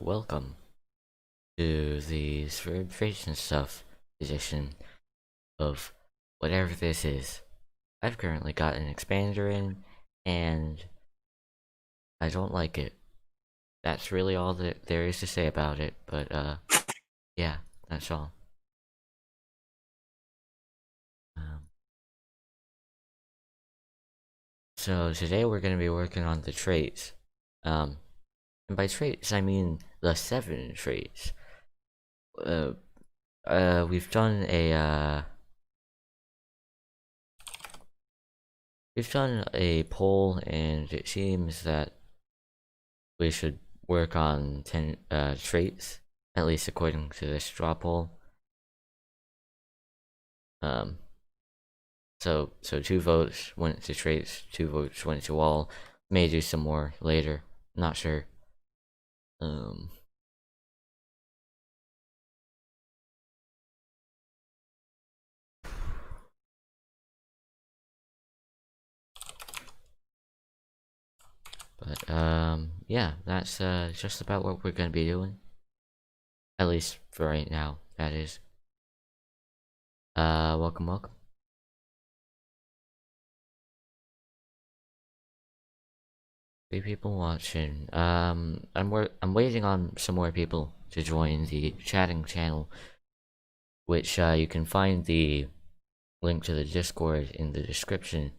welcome to the certification stuff edition of whatever this is. I've currently got an expander in, and I don't like it. That's really all that there is to say about it, but yeah, that's all. So today we're going to be working on the traits. And by traits, I mean the 7 traits. We've done a poll, and it seems that we should work on 10 traits, at least according to this straw poll. So 2 votes went to traits, 2 votes went to all. May do some more later, not sure. But yeah, that's just about what we're gonna be doing. At least for right now, that is. Welcome. 3 people watching. I'm waiting on some more people to join the chatting channel, which you can find the link to the Discord in the description.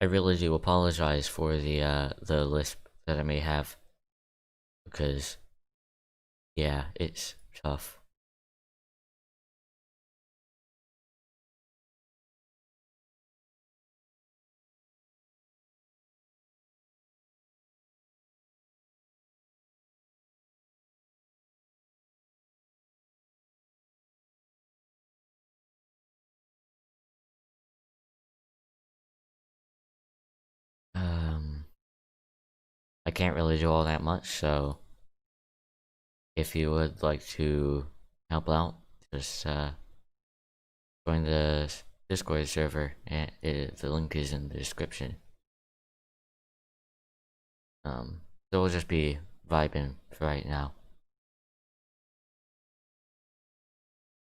I really do apologize for the lisp that I may have, because yeah, it's tough. I can't really do all that much, so if you would like to help out, just join the Discord server, and the link is in the description. So we'll just be vibing for right now.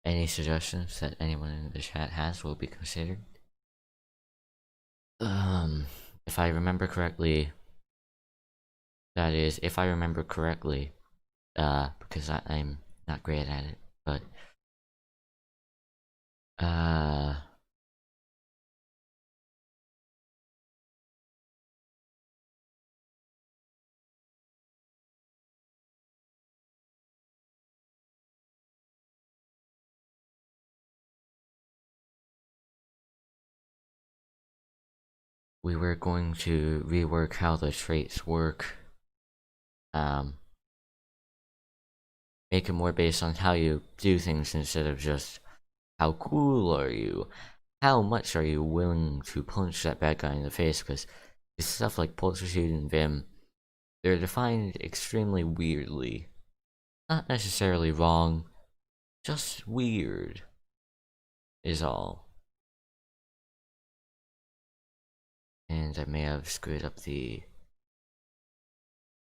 Any suggestions that anyone in the chat has will be considered. If I remember correctly, that is, if I remember correctly, because I'm not great at it, but we were going to rework how the traits work. Make it more based on how you do things instead of just how cool are you, how much are you willing to punch that bad guy in the face, because stuff like Pulsitude and Vim, they're defined extremely weirdly. Not necessarily wrong, just weird is all. And I may have screwed up the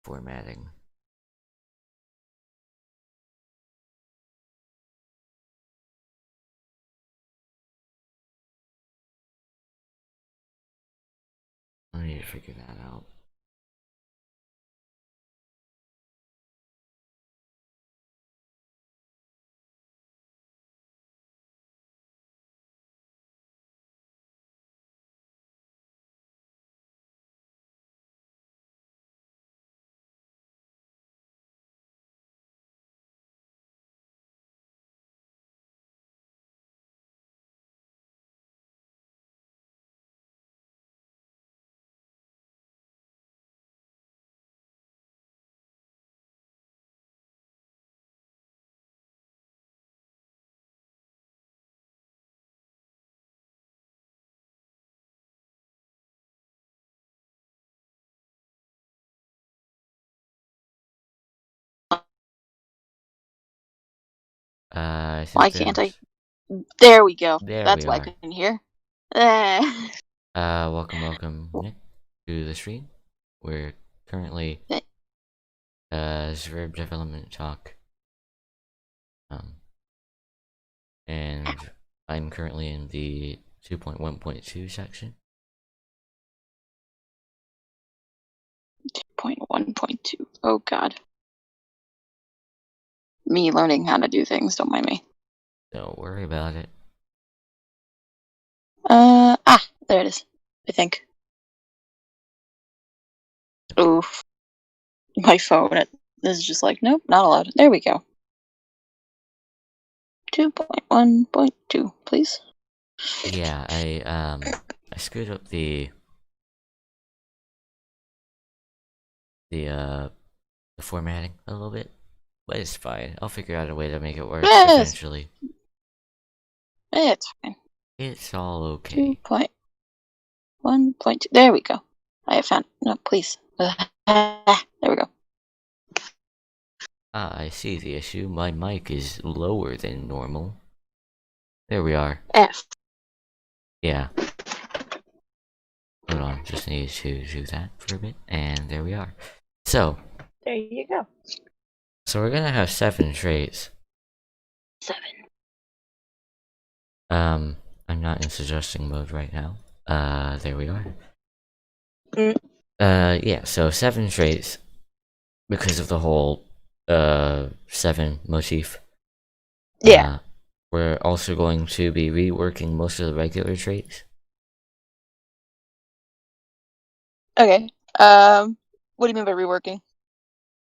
formatting. I need to figure that out. I think Why can't I? There we go. There That's we why are. I couldn't hear. Welcome, Nick, to the stream. We're currently SKRUB development talk. And I'm currently in the 2.1.2 section. 2.1.2. Oh god. Me learning how to do things, don't mind me. Don't worry about it. There it is. I think. Oof. My phone is just like, nope, not allowed. There we go. 2.1.2, please. Yeah, I screwed up the formatting a little bit, but it's fine. I'll figure out a way to make it work eventually. It's fine. It's all okay. 2.1.2. There we go. I have found. No, please. There we go. Ah, I see the issue. My mic is lower than normal. There we are. F. Yeah. Hold on, just need to do that for a bit, and there we are. So. There you go. So we're gonna have 7 traits. 7. I'm not in suggesting mode right now. There we are. Yeah, so 7 traits because of the whole 7 motif. Yeah. We're also going to be reworking most of the regular traits. Okay. What do you mean by reworking?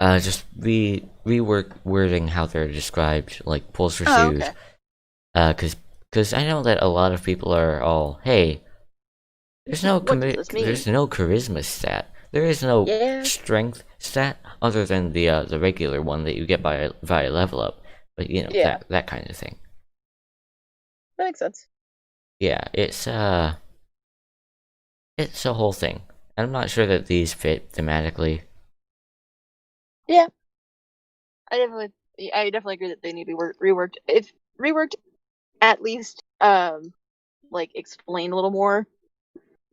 Just rework wording how they're described, like pulls for Oh, shoes. okay. Cause I know that a lot of people are all, hey, there's no charisma stat. There is no strength stat other than the regular one that you get via level up. But you know, that kind of thing. That makes sense. Yeah, it's a whole thing. I'm not sure that these fit thematically. Yeah. I definitely agree that they need to be reworked. If reworked, at least like explain a little more,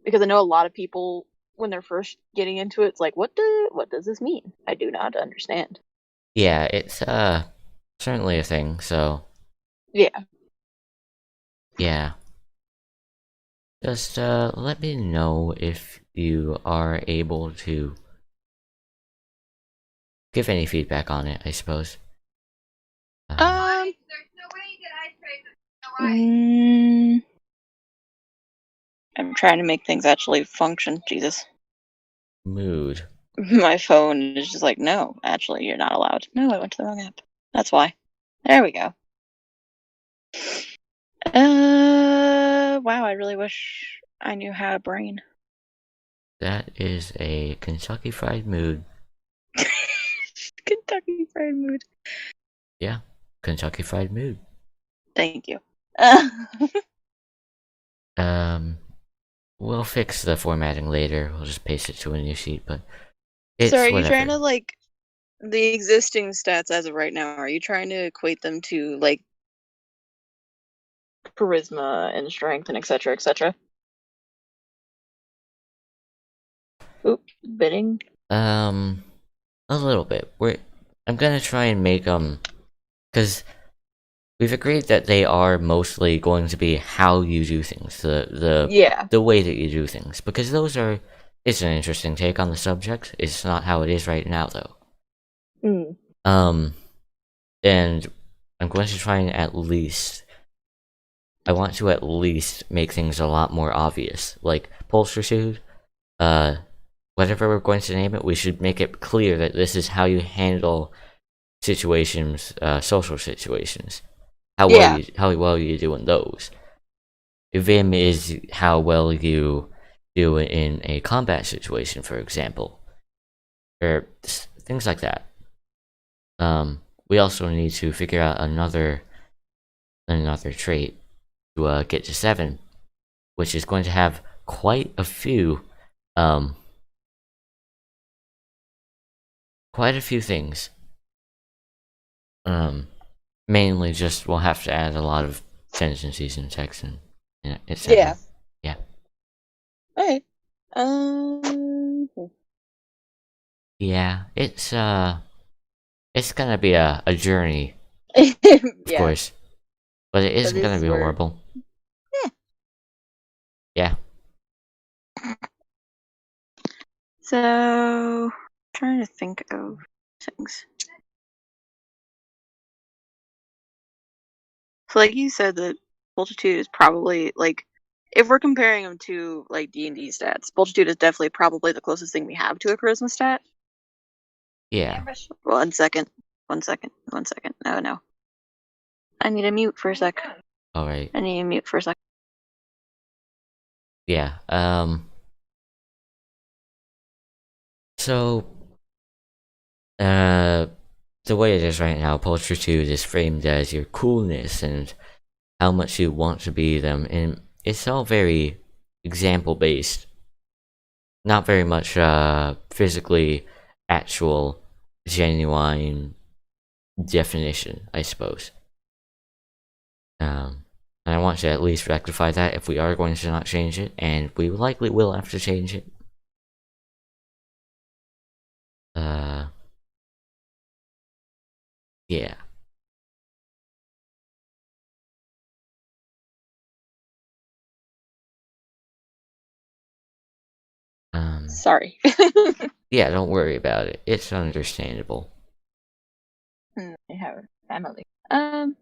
because I know a lot of people when they're first getting into it, it's like, what does this mean? I do not understand. Yeah, it's certainly a thing. So yeah. Just let me know if you are able to give any feedback on it, I suppose. I'm trying to make things actually function. Jesus. Mood. My phone is just like, no, actually, you're not allowed. No, I went to the wrong app. That's why. There we go. Wow, I really wish I knew how to brain. That is a Kentucky Fried Mood. Kentucky Fried Mood. Yeah, Kentucky Fried Mood. Thank you. We'll fix the formatting later. We'll just paste it to a new sheet, but it's so are whatever. You trying to, like, the existing stats as of right now, are you trying to equate them to, like, charisma and strength and etc., etc.? Oop, bidding. A little bit. I'm gonna try and make because we've agreed that they are mostly going to be how you do things, the way that you do things, because it's an interesting take on the subject. It's not how it is right now, though. And I'm going to try and I want to at least make things a lot more obvious, like pulse pursued. Whatever we're going to name it, we should make it clear that this is how you handle situations, social situations. How well you do in those. Vim is how well you do in a combat situation, for example, or things like that. We also need to figure out another trait to get to 7, which is going to have quite a few things. Mainly just we'll have to add a lot of sentences and text and etc. Yeah. Okay. Yeah, it's It's gonna be a journey, of Yeah, course, but it but isn't this gonna is be where. horrible. Yeah. Yeah. So, trying to think of things. So, like you said, that Multitude is probably like, if we're comparing them to like D&D stats, Multitude is definitely probably the closest thing we have to a charisma stat. Yeah. 1 second. 1 second. 1 second. No. I need a mute for a sec. Alright. I need a mute for a sec. Yeah. So, the way it is right now, Pulchritude is framed as your coolness and how much you want to be them, and it's all very example based. Not very much physically actual, genuine definition, I suppose. And I want to at least rectify that if we are going to not change it, and we likely will have to change it. Yeah. Sorry. Yeah, don't worry about it. It's understandable. I have family. Can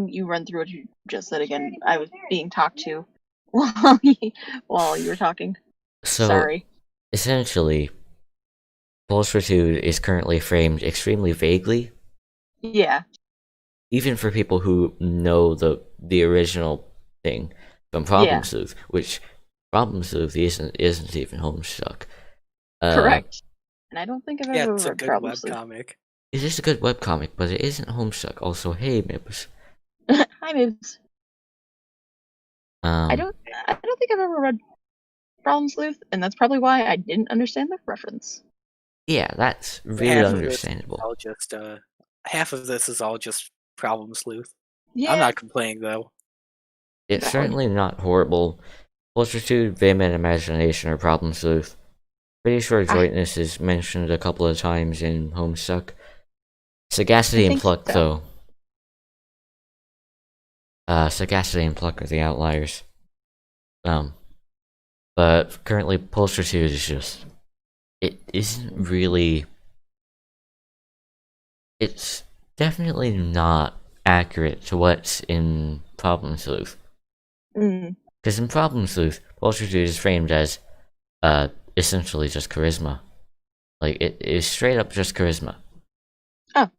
you run through what you just said again? I was being talked to while you were talking. So, Sorry. essentially, Pulchritude is currently framed extremely vaguely, Yeah. even for people who know the original thing from Problem Yeah. Sleuth, which Problem Sleuth isn't even Homestuck. Correct. And I don't think I've Yeah, ever it's a read good Problem Sleuth. webcomic. It is a good webcomic, but it isn't Homestuck. Also, hey Mibs. Hi, Moves. I Um, don't think I've ever read Problem Sleuth, and that's probably why I didn't understand the reference. yeah, that's really Half of this is understandable. all just half of this is all just Problem Sleuth. Yeah. I'm not complaining though. It's Valid. certainly not horrible. Pulchritude, Vim, and Imagination are Problem Sleuth. Pretty sure Adroitness is mentioned a couple of times in Homestuck. Sagacity and Pluck, though. Sagacity and Pluck are the outliers. But currently Pulchritude is just... It isn't really... It's definitely not accurate to what's in Problem Sleuth. Because in Problem Sleuth, Pulchritude is framed as, essentially just charisma. Like, it is straight up just charisma. Oh.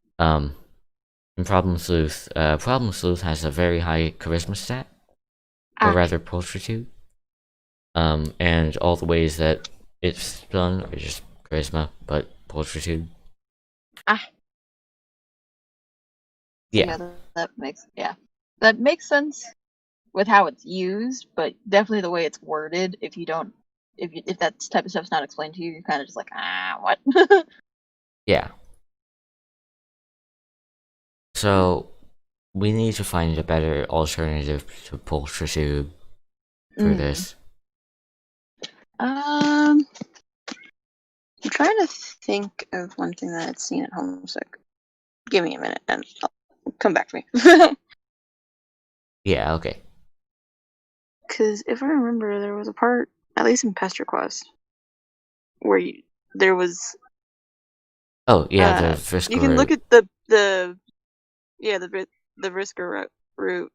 In Problem Sleuth has a very high charisma stat. Or rather, Pulchritude. And all the ways that it's done are just charisma, but Pulchritude. Yeah. That makes sense with how it's used, but definitely the way it's worded. If that type of stuff's not explained to you, you're kind of just like, what? Yeah. So we need to find a better alternative to Pulchritude for this. I'm trying to think of one thing that I'd seen at Homesick. Give me a minute and I'll come back to me. Yeah, okay. Because if I remember, there was a part, at least in Pester Quest, where there was. Oh yeah, the Vrisker you can route. look at the Vrisker route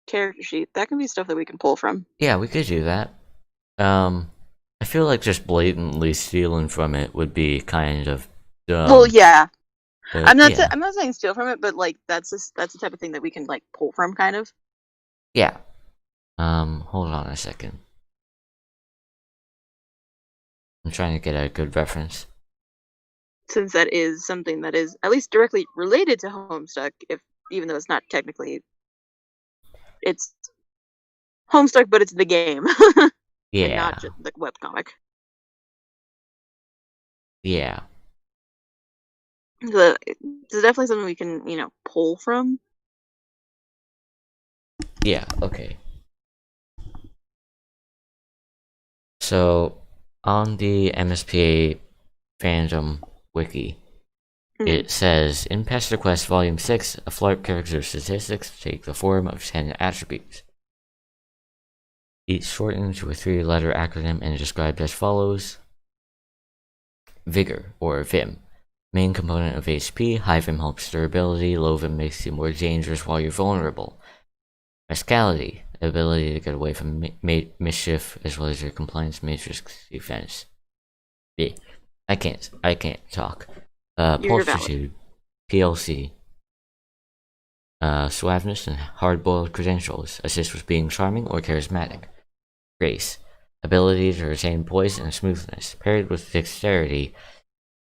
character sheet. That can be stuff that we can pull from. Yeah, we could do that. I feel like just blatantly stealing from it would be kind of dumb. Well, yeah. I'm not yeah. saying steal from it, but like that's the type of thing that we can like pull from, kind of. Yeah. Hold on a second. I'm trying to get a good reference. Since that is something that is at least directly related to Homestuck, even though it's not technically, it's Homestuck, but it's the game, Yeah. and not just the webcomic. Yeah. It's definitely something we can, pull from. Yeah, okay. So, on the MSPA fandom wiki. Mhm. It says, in Pester Quest Volume 6, a FLARP character's statistics take the form of 10 attributes, each shortened to a 3-letter acronym and described as follows. Vigor, or Vim. Main component of HP, high Vim helps durability, low Vim makes you more dangerous while you're vulnerable. Mescality, ability to get away from mischief, as well as your compliance matrix defense. B. I can't talk. Pulchritude, PLC. Suaveness and hard-boiled credentials, assist with being charming or charismatic. Grace, ability to retain poise and smoothness, paired with dexterity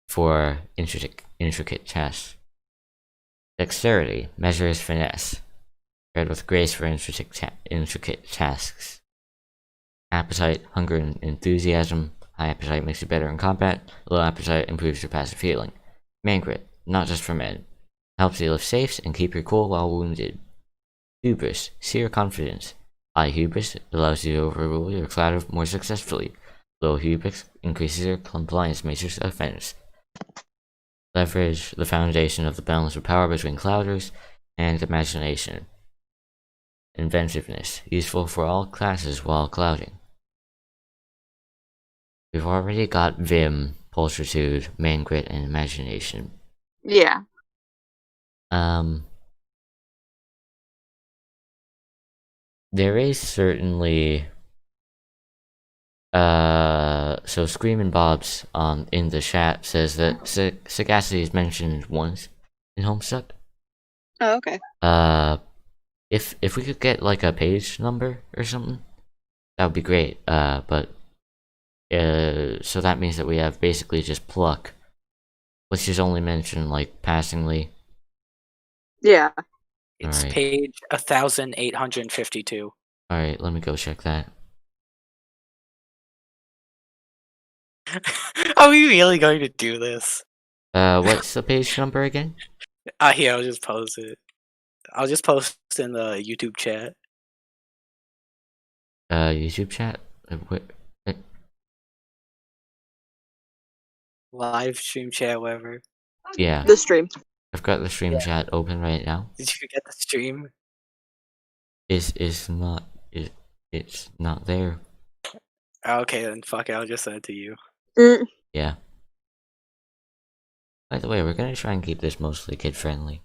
for intricate tasks. Dexterity measures finesse, paired with grace for intricate tasks. Appetite, hunger, and enthusiasm. High appetite makes you better in combat. Low appetite improves your passive healing. Man grit, not just for men. Helps you lift safes and keep your cool while wounded. Hubris, sheer confidence. High hubris allows you to overrule your cloud more successfully. Low hubris increases your compliance matrix offense. Leverage, the foundation of the balance of power between clouders and imagination. Inventiveness, useful for all classes while clouding. We've already got Vim, Pulchritude, Man Grit, and Imagination. Yeah. There is certainly so Screamin' Bob's in the chat says that Sagacity is mentioned once in Homestuck. Oh, okay. If we could get like a page number or something, that would be great. But so that means that we have basically just Pluck, which is only mentioned like passingly. Yeah. It's Alright. page 1852. Alright, let me go check that. Are we really going to do this? What's the page number again? Here, I'll just post it. I'll just post in the YouTube chat. YouTube chat? Live stream chat, whatever. Yeah, The stream. I've got the stream chat open right now. Did you get the stream? It's not there. Okay, then fuck it, I'll just send it to you. Yeah. By the way, we're gonna try and keep this mostly kid-friendly.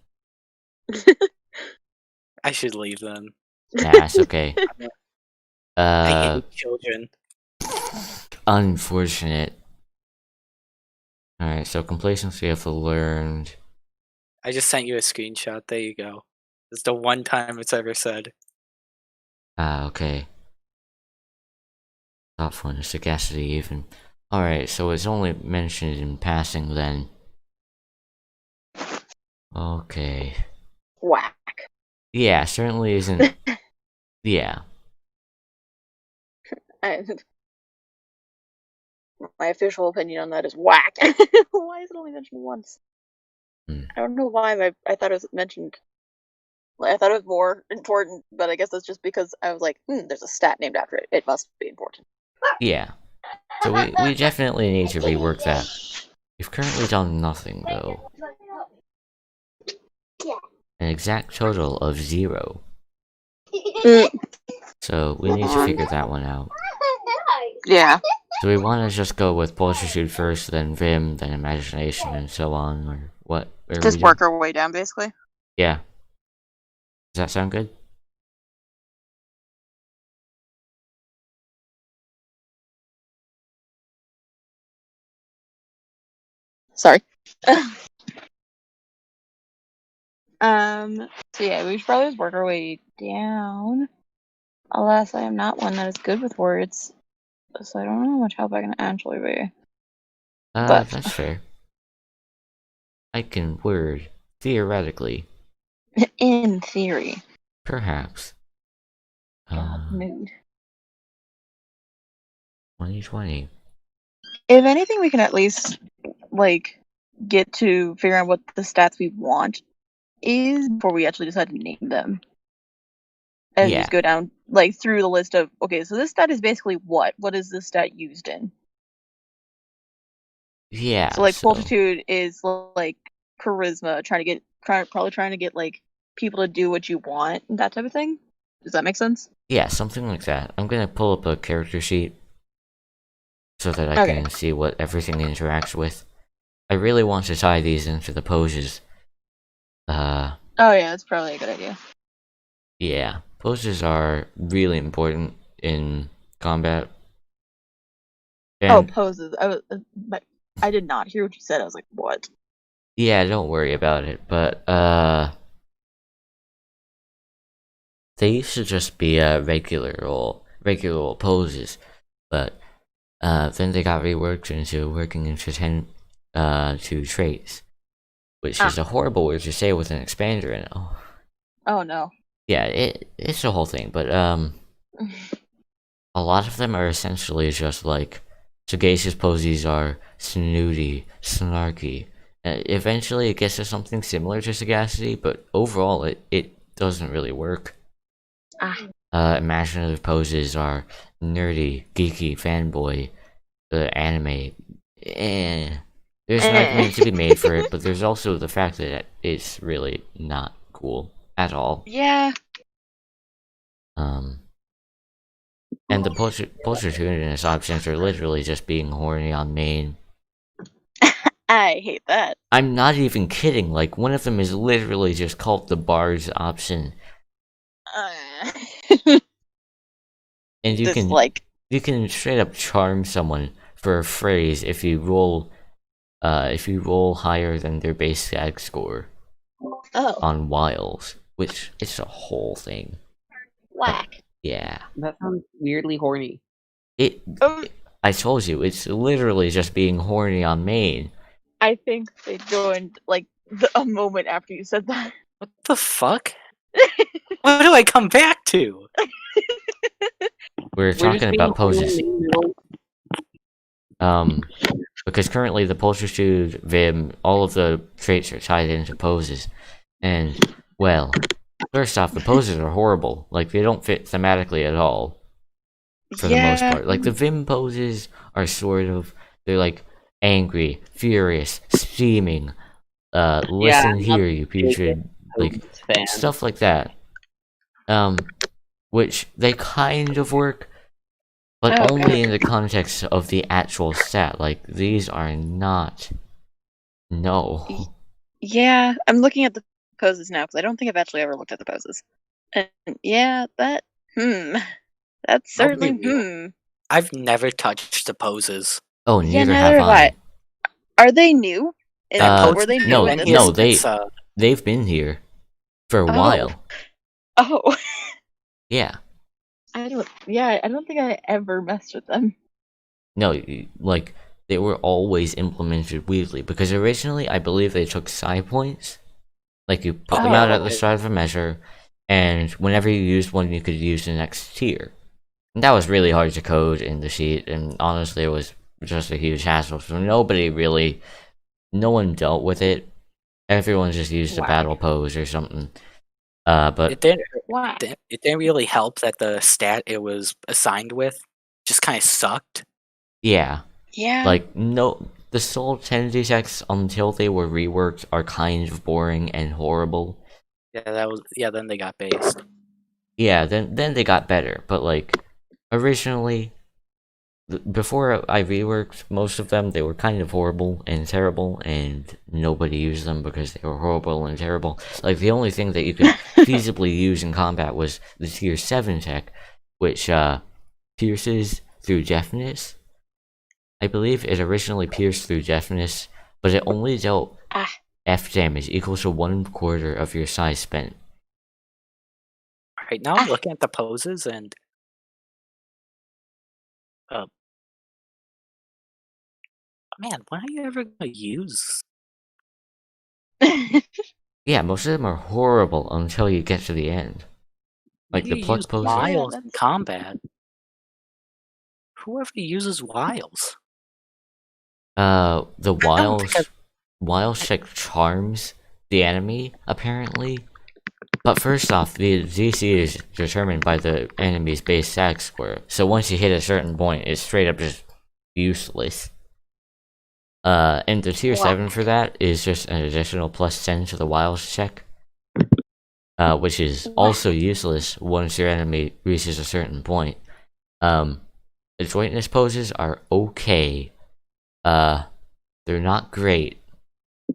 I should leave then. Nah, it's okay. I hate children. Unfortunate. Alright, so complacency of the learned. I just sent you a screenshot. There you go. It's the one time it's ever said. Ah, okay. Thoughtful and sagacity even. Alright, so it's only mentioned in passing then. Okay. Whack. Yeah, certainly isn't. Yeah. My official opinion on that is whack. Why is it only mentioned once? I don't know why I thought it was mentioned. I thought it was more important, but I guess that's just because I was like, there's a stat named after it. It must be important. Yeah. So we definitely need to rework that. We've currently done nothing, though. An exact total of 0. So we need to figure that one out. Yeah. Do we want to just go with Pulchritude first, then Vim, then Imagination, and so on, or what? Just work our way down, basically. Yeah. Does that sound good? Sorry. So yeah, we should probably just work our way down. Alas, I am not one that is good with words, so I don't know how much help I can actually be. But That's fair. I can word, theoretically. in theory. Perhaps. Mood. 2020. If anything, we can at least, like, get to figure out what the stats we want is before we actually decide to name them. And just go down, like, through the list of, okay, so this stat is basically what? What is this stat used in? Yeah. So like So pulchritude is like charisma, probably trying to get like people to do what you want, that type of thing. Does that make sense? yeah, something like that. I'm gonna pull up a character sheet so that I Okay. can see what everything interacts with. I really want to tie these into the poses. Oh yeah, that's probably a good idea. Yeah, poses are really important in combat. Oh, And poses. But I did not hear what you said. I was like, what? yeah, don't worry about it. But they used to just be regular poses, but then they got reworked into working into to traits, which is a horrible word to say with an expander in it. Oh no. Yeah, it's the whole thing, but a lot of them are essentially just like sagacious posies are snooty, snarky. Eventually, it gets to something similar to sagacity, but overall, it doesn't really work. Imaginative poses are nerdy, geeky, fanboy, anime. There's an argument to be made for it, but there's also the fact that it's really not cool at all. Yeah. And the pulchritude options are literally just being horny on main. I hate that. I'm not even kidding, like, one of them is literally just called the bars option. And you can straight up charm someone for a phrase if you roll higher than their base stag score on wiles, which it's a whole thing. Whack. Yeah. That sounds weirdly horny. I told you, it's literally just being horny on main. I think they joined like a moment after you said that. What the fuck? What do I come back to? We're talking about poses. Because currently the pulchritude, Vim, all of the traits are tied into poses. And, well, first off, the poses are horrible. Like, they don't fit thematically at all. For the most part. Like, the Vim poses are they're like angry, furious, steaming, listen here, you putrid, like, stuff like that. Which they kind of work, but only in the context of the actual stat. Like, these are not. No. Yeah, I'm looking at the poses now because I don't think I've actually ever looked at the poses. And yeah, that's certainly I've never touched the poses. Oh, neither have I. Are they new? Were they new? No, they've been here for a while. Oh. Yeah. I don't think I ever messed with them. No, like, they were always implemented weirdly, because originally I believe they took psi points. Like, you put them out at the start of a measure, and whenever you used one, you could use the next tier. And that was really hard to code in the sheet, and honestly, it was just a huge hassle, so no one dealt with it. Everyone just used a battle pose or something. But it didn't really help that the stat it was assigned with just kind of sucked. Yeah. Like, no, the soul tendency checks until they were reworked are kind of boring and horrible. Then they got based. Yeah, then they got better, but like, originally, before I reworked most of them, they were kind of horrible and terrible, and nobody used them because they were horrible and terrible. Like, the only thing that you could feasibly use in combat was the tier 7 tech, which pierces through deafness. I believe it originally pierced through deafness, but it only dealt F damage equals to 1/4 of your size spent. Alright, now I'm looking at the poses and man, when are you ever gonna use? Yeah, most of them are horrible until you get to the end. Like the pluck pose. Wiles in combat. Whoever uses wiles. The wiles check charms the enemy, apparently. But first off, the DC is determined by the enemy's base stat score, so once you hit a certain point, it's straight up just useless. And the tier Wow. 7 for that is just an additional plus 10 to the wilds check. Which is Wow. also useless once your enemy reaches a certain point. Adroitness poses are okay. They're not great,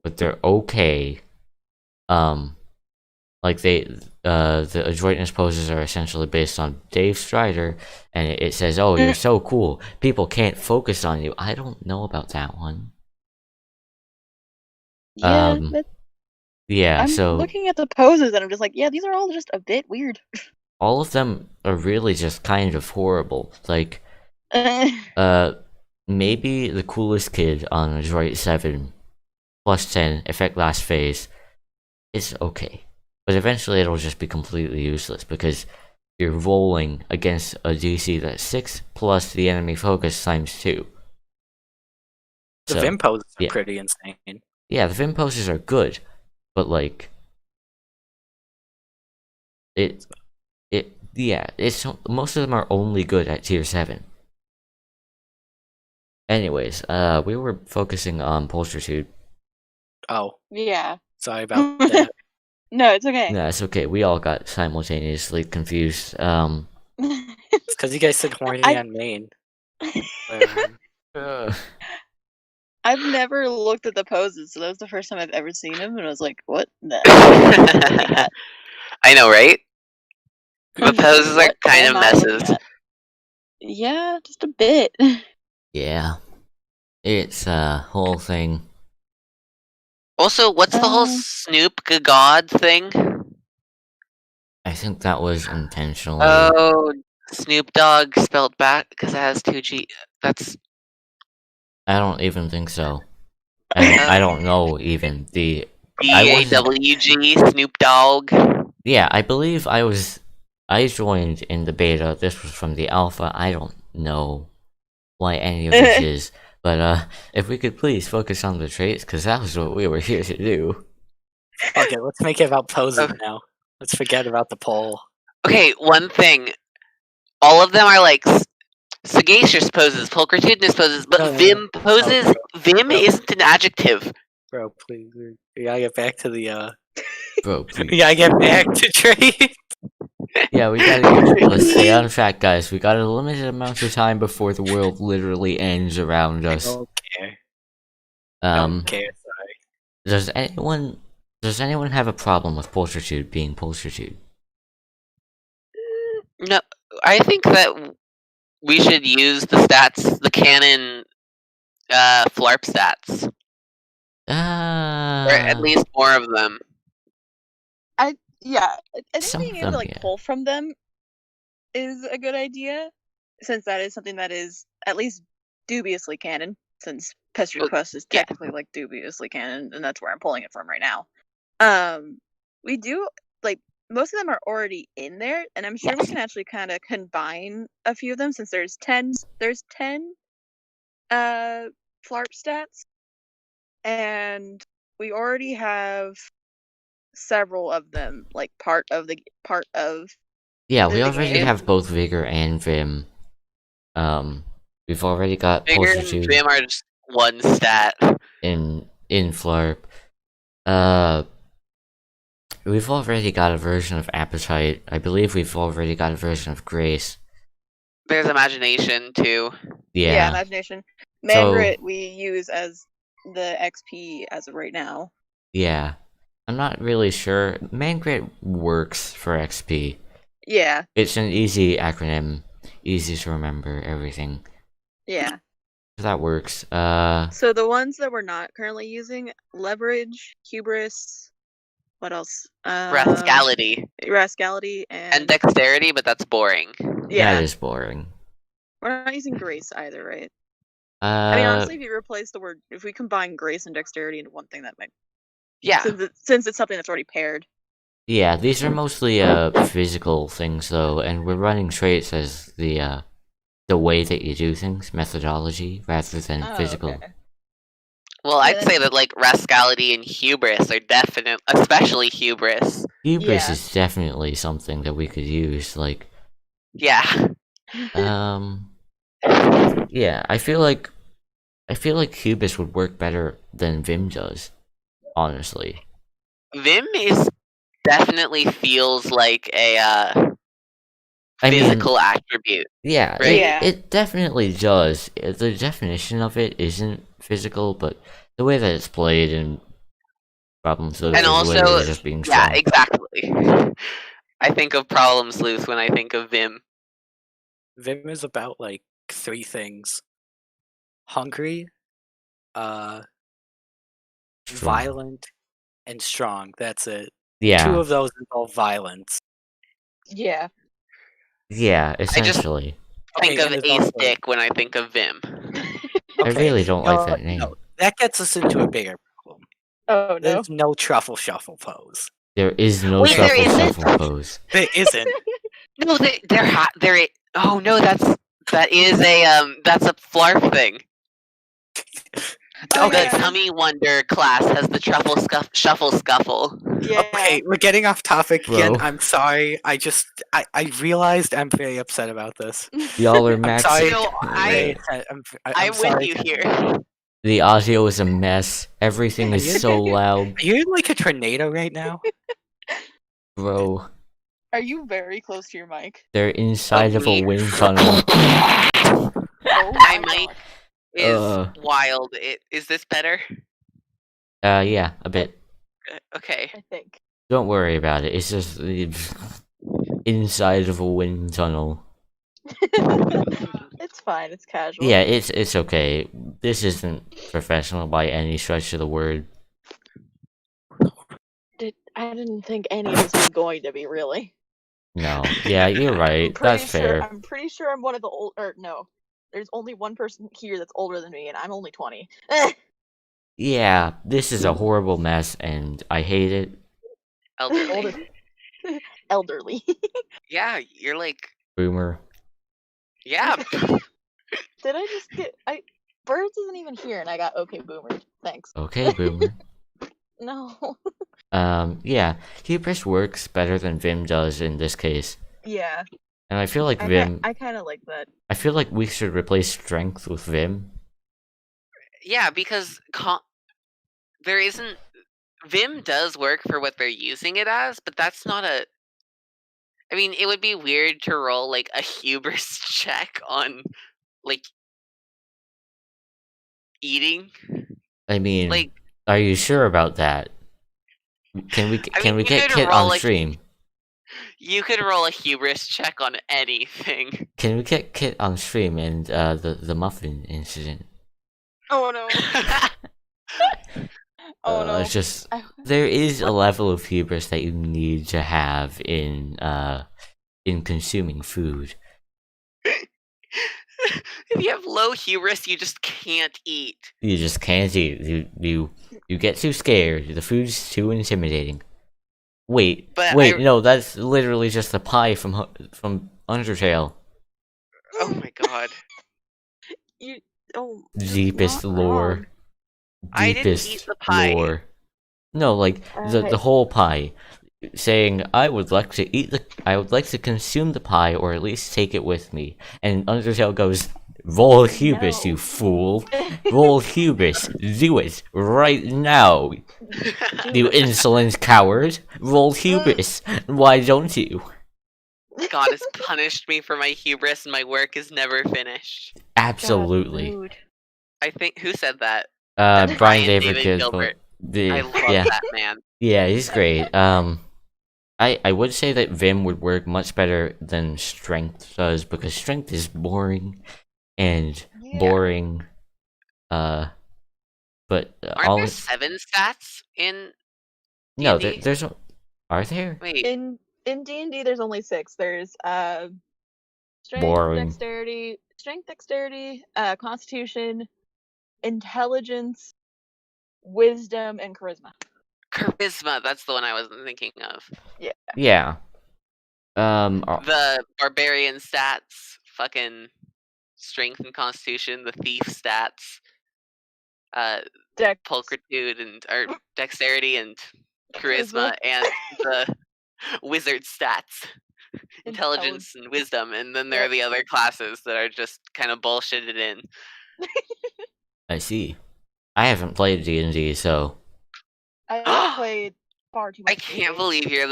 but they're okay. Like the adroitness poses are essentially based on Dave Strider, and it says, "Oh, you're so cool. People can't focus on you." I don't know about that one. Yeah, but Yeah. I'm So looking at the poses and I'm just like, yeah, these are all just a bit weird. all of them are really just kind of horrible. Like, maybe the coolest kid on Adroit 7 plus 10 effect last phase is okay. But eventually it'll just be completely useless because you're rolling against a DC that's 6 plus the enemy focus times 2. The So, Vim poses are yeah. pretty insane. Yeah, the Vim poses are good, but like it's most of them are only good at tier 7. Anyways, we were focusing on Pulchritude. Oh, Yeah. sorry about that. No, it's okay. No, it's okay. We all got simultaneously confused. It's because you guys said horny on main. I've never looked at the poses, so that was the first time I've ever seen them, and I was like, what the hell am I looking at? I know, right? The I'm just poses are what kind am of I looking messes. at? Yeah, just a bit. Yeah, it's a whole thing. Also, what's the whole Snoop God thing? I think that was intentionally. Oh, Snoop Dogg spelled back because it has 2 G. That's. I don't even think so. I don't know even the. DAWG, Snoop Dogg. Yeah, I believe I joined in the beta. This was from the alpha. I don't know why any of this is, but if we could please focus on the traits, because that was what we were here to do. Okay, let's make it about poses now. Let's forget about the poll. Okay, one thing. All of them are like sagacious poses, pulchritudinous poses, but Vim poses. Vim isn't an adjective. Bro, please. We gotta get back to the Bro, please. we gotta get back to trade. Yeah, let's stay on track, guys. We got a limited amount of time before the world literally ends around us. Don't care. Don't care, sorry. Does anyone have a problem with Pulchritude being Pulchritude? No, I think that we should use the stats, the canon flarp stats. Or at least more of them. Yeah, I think Some being of able to them, like yeah. pull from them is a good idea, since that is something that is at least dubiously canon. Since Pester Quest is technically like dubiously canon, and that's where I'm pulling it from right now. We do like most of them are already in there, and I'm sure we can actually kind of combine a few of them since there's 10 flarp stats, and we already have several of them like part of Yeah, we the already game. have both Vigor and Vim. We've already got Vigor and Pulchritude Vim are just one stat. in Flarp. We've already got a version of Appetite. I believe we've already got a version of Grace. There's Imagination too. Yeah, Imagination. Mangrit we use as the XP as of right now. Yeah. I'm not really sure. Mangrit works for XP. Yeah. It's an easy acronym, easy to remember, everything. Yeah. So that works. So the ones that we're not currently using, Leverage, Hubris, what else? Rascality. Rascality and Dexterity, but that's boring. Yeah. That is boring. We're not using Grace either, right? I mean, honestly, if you replace the word, if we combine Grace and Dexterity into one thing, that might. Yeah. Since it's something that's already paired. Yeah, these are mostly physical things though, and we're running traits as the way that you do things, methodology, rather than physical. Okay. Well, I'd say that like Rascality and Hubris are definite, especially Hubris. Hubris is definitely something that we could use, like. Yeah. Yeah, I feel like I feel like Hubris would work better than Vim does, honestly. Vim is definitely feels like a I mean, physical attribute. yeah, Right? Yeah. it definitely does. The definition of it isn't physical, but the way that it's played and Problem Sleuth And is also, literally just being yeah, strong. exactly. I think of Problem Sleuth when I think of Vim. Vim is about like 3 things: hungry, Strong. violent, and strong. That's it. 2 Yeah, of those involve violence. Yeah. yeah, I just essentially. think Okay, of and there's Ace also Dick when I think of Vim. I okay, really don't like that name. no, that gets us into a bigger problem. Oh no. There's no truffle shuffle pose. There is no Wait, there truffle isn't? shuffle pose. There isn't. No, there. Oh no, that's a Flarf thing. Oh, The yeah. Tummy Wonder class has the truffle shuffle scuffle. Yeah. Okay, we're getting off topic again. Bro. I'm sorry. I realized I'm very upset about this. Y'all are I'm max. sorry. No, I'm with sorry. you here. The audio is a mess. Everything Are is you- so loud, Are you in like a tornado right now? bro. Are you very close to your mic? They're inside of a me? wind tunnel. Oh My my mic god. is wild. Is this better? Yeah, a bit. Okay. I think. Don't worry about it. It's just the inside of a wind tunnel. It's fine. It's casual. Yeah, it's okay. This isn't professional by any stretch of the word. I didn't think any of this was going to be really. No. Yeah, you're right. That's fair. I'm pretty sure I'm one of the old. Or no, there's only one person here that's older than me, and I'm only 20. Yeah, this is a horrible mess, and I hate it. Elderly. Elderly. Yeah, you're like, Boomer. yeah. Did I just get? Birds isn't even here, and I got okay boomer. Thanks. Okay, boomer. No. Yeah, Hubris works better than Vim does in this case. Yeah. And I feel like Vim. I kind of like that. I feel like we should replace strength with Vim. Yeah, because there isn't. Vim does work for what they're using it as, but that's not a. I mean, it would be weird to roll like a hubris check on, like, eating. I mean, Like, are you sure about that? Can we you get could Kit roll on a- stream? You could roll a hubris check on anything. Can we get Kit on stream and the muffin incident? Oh no. Oh no. It's just there is a level of hubris that you need to have in consuming food. If you have low hubris, you just can't eat. You just can't eat. You get too scared. The food's too intimidating. Wait, But no, that's literally just the pie from Undertale. Oh my god. Deepest lore. I didn't eat Deepest the pie. lore. No, like the whole pie. Saying I would like to consume the pie or at least take it with me. And Undertale goes, roll hubris, No. you fool. Roll hubris. Do it right now. You insolent coward. Roll hubris. Why don't you? God has punished me for my hubris and my work is never finished. Absolutely. God, rude. I think, who said that? Brian David Gilbert. I love that man. Yeah, he's great. I would say that Vim would work much better than Strength does because Strength is boring and boring. But Aren't there 7 stats in no, D&D? there's are there? Wait, In D&D, there's only 6. There's strength, Boring. dexterity, constitution, intelligence, wisdom, and charisma. charisma, that's the one I wasn't thinking of. Yeah. The barbarian stats, fucking strength and constitution, the thief stats, Dex. pulchritude or dexterity and charisma, and the wizard stats, intelligence and wisdom, and then there are the other classes that are just kind of bullshitted in. I see. I haven't played D&D, so I played far too much. I can't believe you're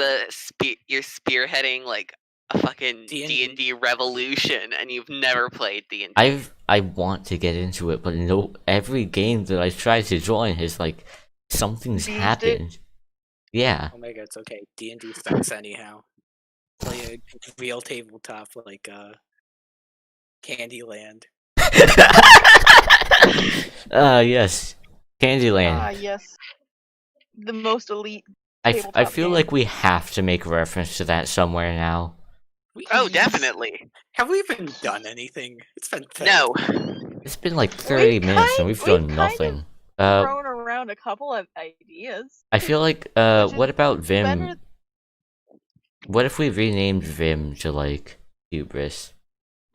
you're spearheading like a fucking D&D revolution, and you've never played D&D. I want to get into it, but no, every game that I try to join has like something's Beefed it? happened. Yeah. Oh my god, it's okay. D&D sucks anyhow. Play a real tabletop like Candyland. Yes. Candyland. Ah, yes. The most elite. I tabletop feel game. like we have to make a reference to that somewhere now. Oh, definitely. Have we even done anything? It's been 30. No. It's been like 30 minutes and we've done kind of nothing. Thrown around a couple of ideas. I feel like, Which is what about Vim? better- What if we renamed Vim to, like, Hubris?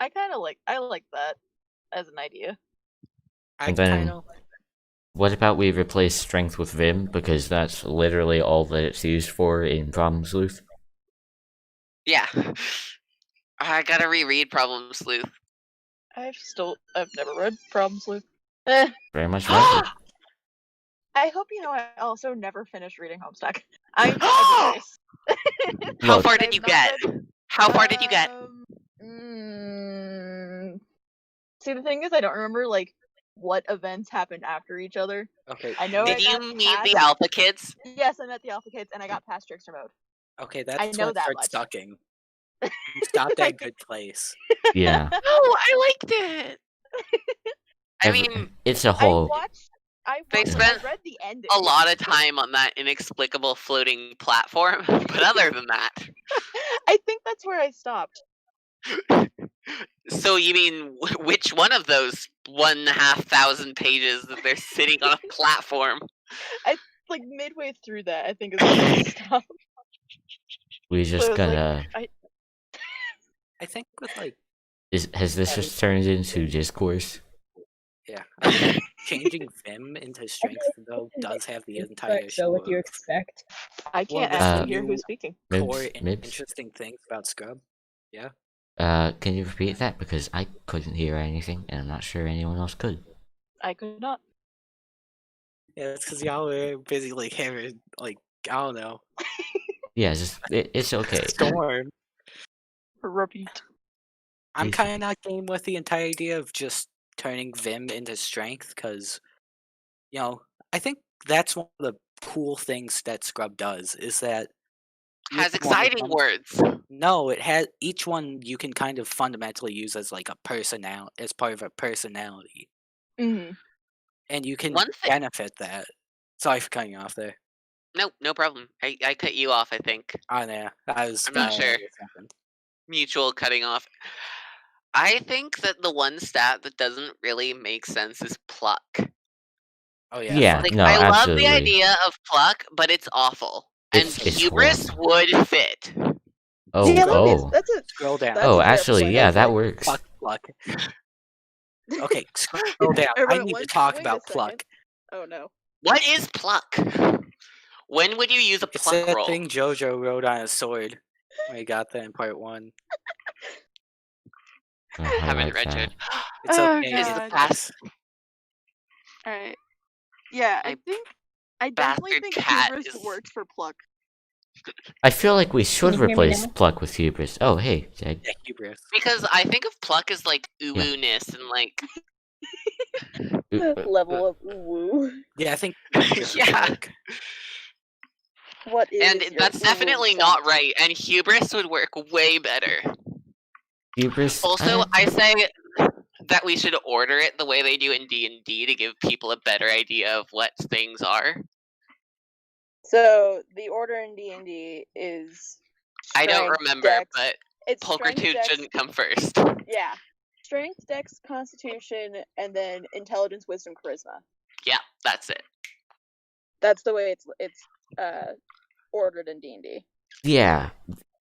I like that as an idea. I And then- kind of. What about we replace Strength with Vim, because that's literally all that it's used for in Problem Sleuth? Yeah. I gotta reread Problem Sleuth. I've never read Problem Sleuth. Eh. Very much like it. I hope you know I also never finished reading Homestuck. I enjoy every race. How Look, far did you get? How far did you get? See, the thing is, I don't remember like what events happened after each other. Okay. I know. Did I got you meet past- the Alpha Kids? Yes, I met the Alpha Kids, and I got past Trickster mode. Okay, I that's know when it that starts much. sucking. You stopped at a good place. Yeah. Oh, I liked it. I mean, it's a whole. They spent I read the ending. a lot of time on that inexplicable floating platform, but other than that. I think that's where I stopped. So you mean which one of those 1,500 pages that they're sitting on a platform? Like midway through that, I think is where I stopped. We just was gotta. I think with like Has this just turned into discourse? yeah, I think changing Vim into strength though does have the entire issue. So what do you of expect? I can't Well, actually hear you- who's speaking. core Mibs? interesting things about Scrub. Can you repeat that? Because I couldn't hear anything, and I'm not sure anyone else could. I could not. Yeah, it's because y'all were busy like having like I don't know Yeah, it's okay. storm. Repeat. I'm Please kind of not game with the entire idea of just turning Vim into strength because, you know, I think that's one of the cool things that Scrub does is that Has each one of exciting them- words. No, it has each one you can kind of fundamentally use as like a as part of a personality, Mm-hmm. and you can One thing- benefit that. Sorry for cutting you off there. No, no problem. I cut you off, I think. Oh yeah, I was. I'm not I don't know sure. what happened. Mutual cutting off. I think that the one stat that doesn't really make sense is pluck. Oh yeah. Yeah, Like, no, I absolutely. love the idea of pluck, but it's awful. It's And hubris would fit. Oh, Yeah, oh, that's it. Scroll down. That's oh. a fair Actually, point. yeah, It's that like- works. Pluck. Okay, scroll down. I Everyone, need to wait- talk wait a about second. pluck. Oh no. What is pluck? When would you use a It's pluck that roll? thing Jojo wrote on his sword. We got that in part 1. Oh, I Haven't like read that. it. It's Oh, okay. Is It's the God. past Alright. Yeah, My I definitely bastard think cat hubris is- works for pluck. I feel like we should you hear me replace now? Pluck with Hubris. Oh, hey, Jag. yeah, hubris. Because I think of pluck as like uwu-ness and like Level of woo. Yeah, I think hubris would Yeah. work. What is and your that's woo definitely stat? not right. And hubris would work way better. Hubris. Also, I say that we should order it the way they do in D&D to give people a better idea of what things are. So the order in D&D is I don't strength, remember, dex- but it's strength, pulchritude dex- shouldn't come first. Yeah. Strength, dex, constitution, and then intelligence, wisdom, charisma. Yeah, that's it. That's the way it's ordered in D&D. Yeah,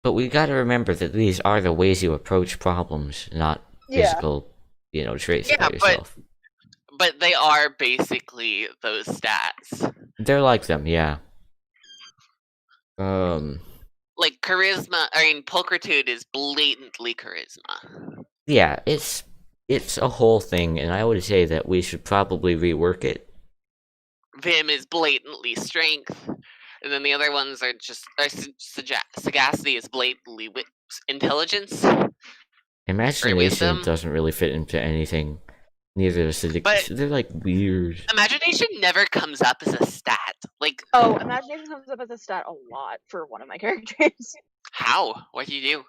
but we gotta remember that these are the ways you approach problems, not Yeah. physical, traits Yeah, about but- yourself. But they are basically those stats. They're like them, yeah. Like charisma, pulchritude is blatantly charisma. Yeah, it's it's a whole thing, and I would say that we should probably rework it. Vim is blatantly strength, and then the other ones are just sagacity is blatantly intelligence. Imagination doesn't really fit into anything. Neither does But they're like weird. imagination never comes up as a stat. Like, Oh, imagination comes up as a stat a lot for one of my characters. how? What do you do?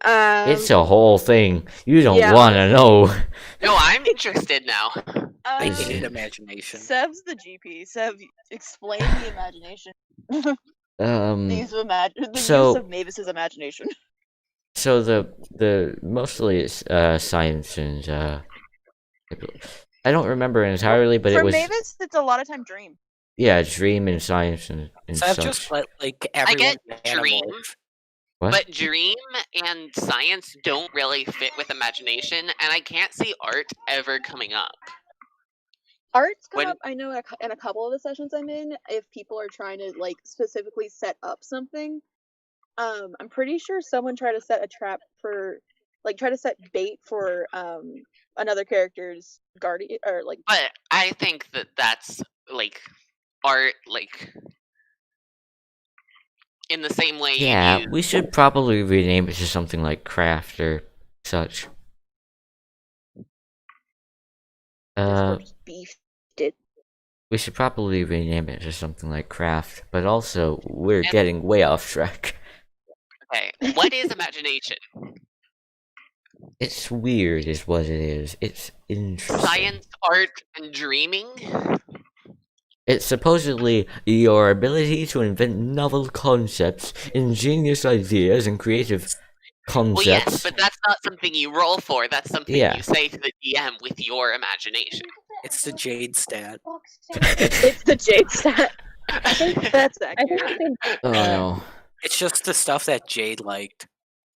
It's a whole thing. You don't yeah. want to know. No, I'm interested now. I hate imagination. Sev's the GP. Sev, explain the imagination. The use of Mavis's imagination. So the mostly it's science and I don't remember entirely, but it was. For Mavis, it's a lot of time dream. Yeah, dream and science and So I've such. just let like I get everyone dream, What? but dream and science don't really fit with imagination, and I can't see art ever coming up. Art's come up, I know, in a couple of the sessions I'm in, if people are trying to, like, specifically set up something. I'm pretty sure someone tried to set a trap for, like, try to set bait for, another character's guardian, or, like... But I think that that's, like, art, like... in the same way Yeah, we should probably rename it to something like craft or such. We should probably rename it to something like craft, but also we're getting way off track. Okay, what is imagination? It's weird is what it is. It's interesting. Science, art, and dreaming? It's supposedly your ability to invent novel concepts, ingenious ideas, and creative concepts. Well, yes, but that's not something you roll for. That's something you say to the DM with your imagination. It's the Jade stat. It's the Jade stat. I think that's accurate. Oh no. It's just the stuff that Jade liked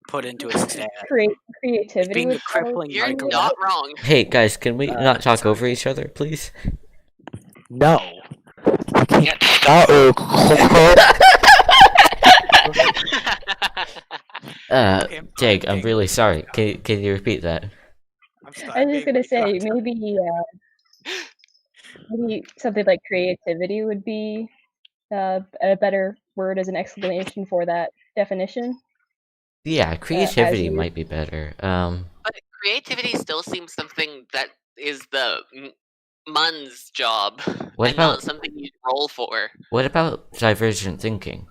put into a stat. Creativity. Being a crippling. You're not wrong. Hey guys, can we not talk over each other, please? No. I can't stop. Jake, I'm really sorry. Can you repeat that? I was just gonna say maybe something like creativity would be a better word as an explanation for that definition. Yeah, creativity might be better. But creativity still seems something that is the Mun's job, not something you roll for. What about divergent thinking?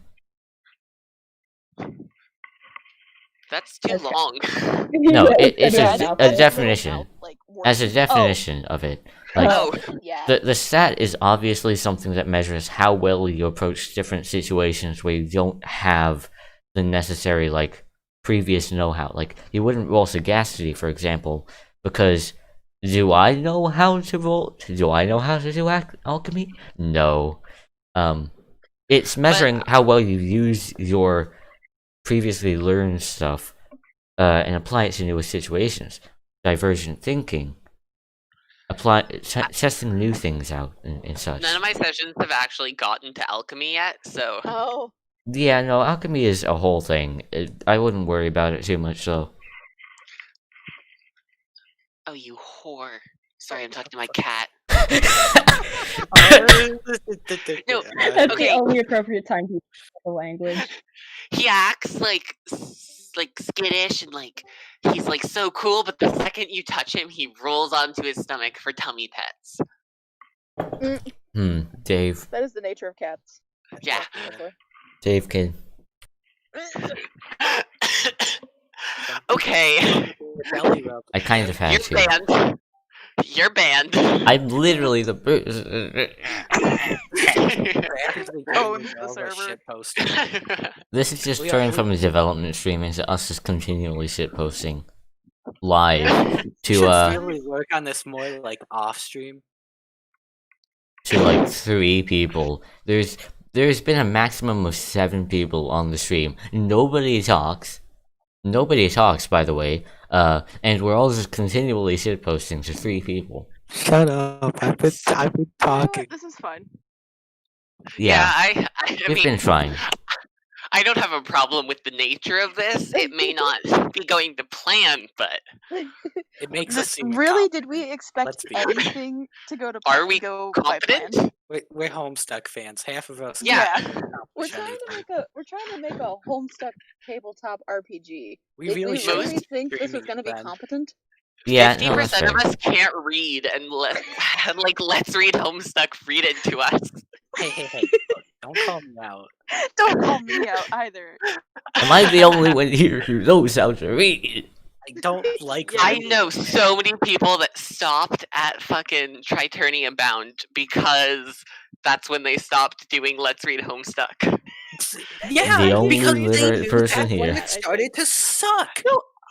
That's too long. No, it's a definition. As a definition of it. Like, the stat is obviously something that measures how well you approach different situations where you don't have the necessary, like, previous know-how. Like, you wouldn't roll sagacity, for example, because do I know how to roll? Do I know how to do alchemy? No. It's measuring how well you use your previously learned stuff and apply it to new situations. Divergent thinking. Testing new things out and such. None of my sessions have actually gotten to alchemy yet, so... Oh. Yeah, no, alchemy is a whole thing. I wouldn't worry about it too much, though. Oh, you whore. Sorry, I'm talking to my cat. No, That's okay. the only appropriate time to use the language. He acts like skittish and like he's like so cool, but the second you touch him, he rolls onto his stomach for tummy pets. Dave. That is the nature of cats. Yeah. Dave can. Okay. I kind of had to. Banned. You're banned. I'm literally the This is just turning from a development stream into us just continually shitposting live to work on this more like off stream. To like 3 people. There's been a maximum of 7 people on the stream. Nobody talks. Nobody talks, by the way. And we're all just continually shitposting to 3 people. Shut up! I've been talking. This is fun. Yeah, I we've been trying. I don't have a problem with the nature of this. It may not be going to plan, but It makes us seem Really? Did we incompetent. expect Let's be honest. anything to go to are we go by plan? competent? We're Homestuck fans. Half of us. Yeah. can't We're accomplish trying to anything. make a Homestuck tabletop RPG. We Did really we should really be think this was streaming going to be then. competent? Yeah, no, that's 50% of fair. us can't read, and let's read Homestuck read it to us. Hey, look, don't call me out. Don't call me out either. Am I the only one here who knows how to read? I don't like Yeah, I reading. know so many people that stopped at fucking Triternia Bound because that's when they stopped doing Let's Read Homestuck. Yeah, The only because literate they knew person that when here. it started to suck.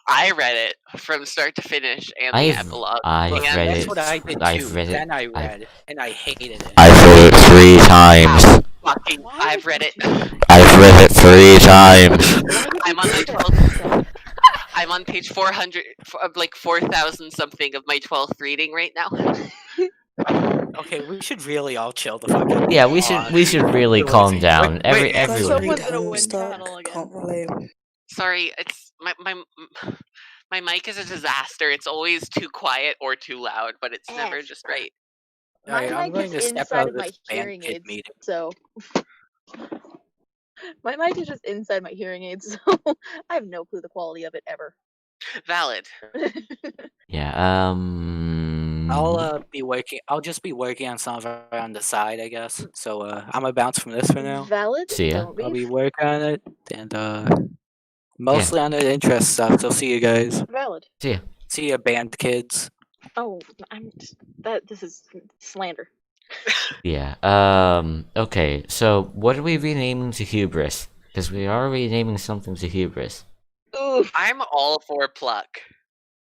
I read it from start to finish and the I've epilogue. read That's it. what I did I've too. read it. Then I I've- read, and I hated it. I've read it 3 times. Fucking, Why I've would read you it. do that? I've read it 3 times. Why would I'm you on do my that? 12th. I'm on page 400, like 4,000 something of my 12th reading right now. Okay, we should really all chill the fuck out. Yeah, we should really We're calm lazy. down. Wait, Everyone. Someone's gonna win channel again. Can't relate. Sorry, it's my mic is a disaster. It's always too quiet or too loud, but it's never F. just right. My Alright, I'm mic going is to step inside out of of my this band hearing kid aids, meeting. so my mic is just inside my hearing aids, so I have no clue the quality of it ever. Valid. Yeah. I'll just be working on some of it on the side, I guess. So I'm gonna bounce from this for now. Valid. See ya. Don't I'll be be working on it, and mostly on the interest stuff. So see you guys. valid. See ya. See ya, band kids. Oh, this is slander. Yeah. Okay. So, what are we renaming to Hubris? Because we are renaming something to Hubris. Oof. I'm all for pluck.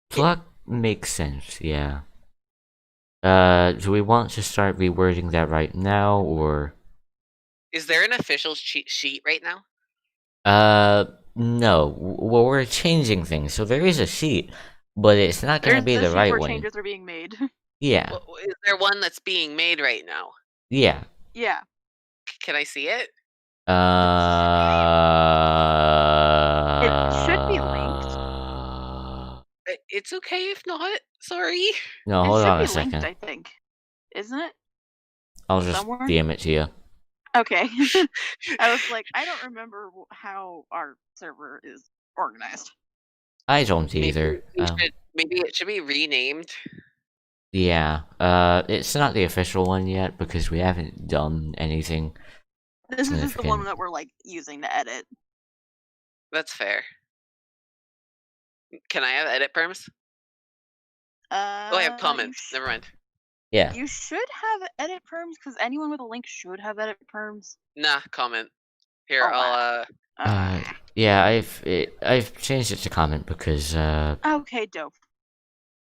Pluck makes sense. Yeah. Do we want to start rewording that right now, or? Is there an official cheat sheet right now? No. Well, we're changing things, so there is a sheet, but it's not gonna be the right where one. changes are being made. Yeah. Is there one that's being made right now? Yeah. Yeah. Can I see it? It should be linked. It's okay if not. Sorry. No, It hold should on be a second. linked, I think. Isn't it? I'll just somewhere? DM it to you. Okay. I was like, I don't remember how our server is organized. I don't either. Maybe it should be renamed. Yeah. It's not the official one yet because we haven't done anything. This is just the one Significant. that we're like using to edit. That's fair. Can I have edit perms? Oh, I have comments. Never mind. Yeah. You should have edit perms because anyone with a link should have edit perms. Nah, comment. Here, Oh, wow. I'll Yeah. I've changed it to comment because Okay, dope.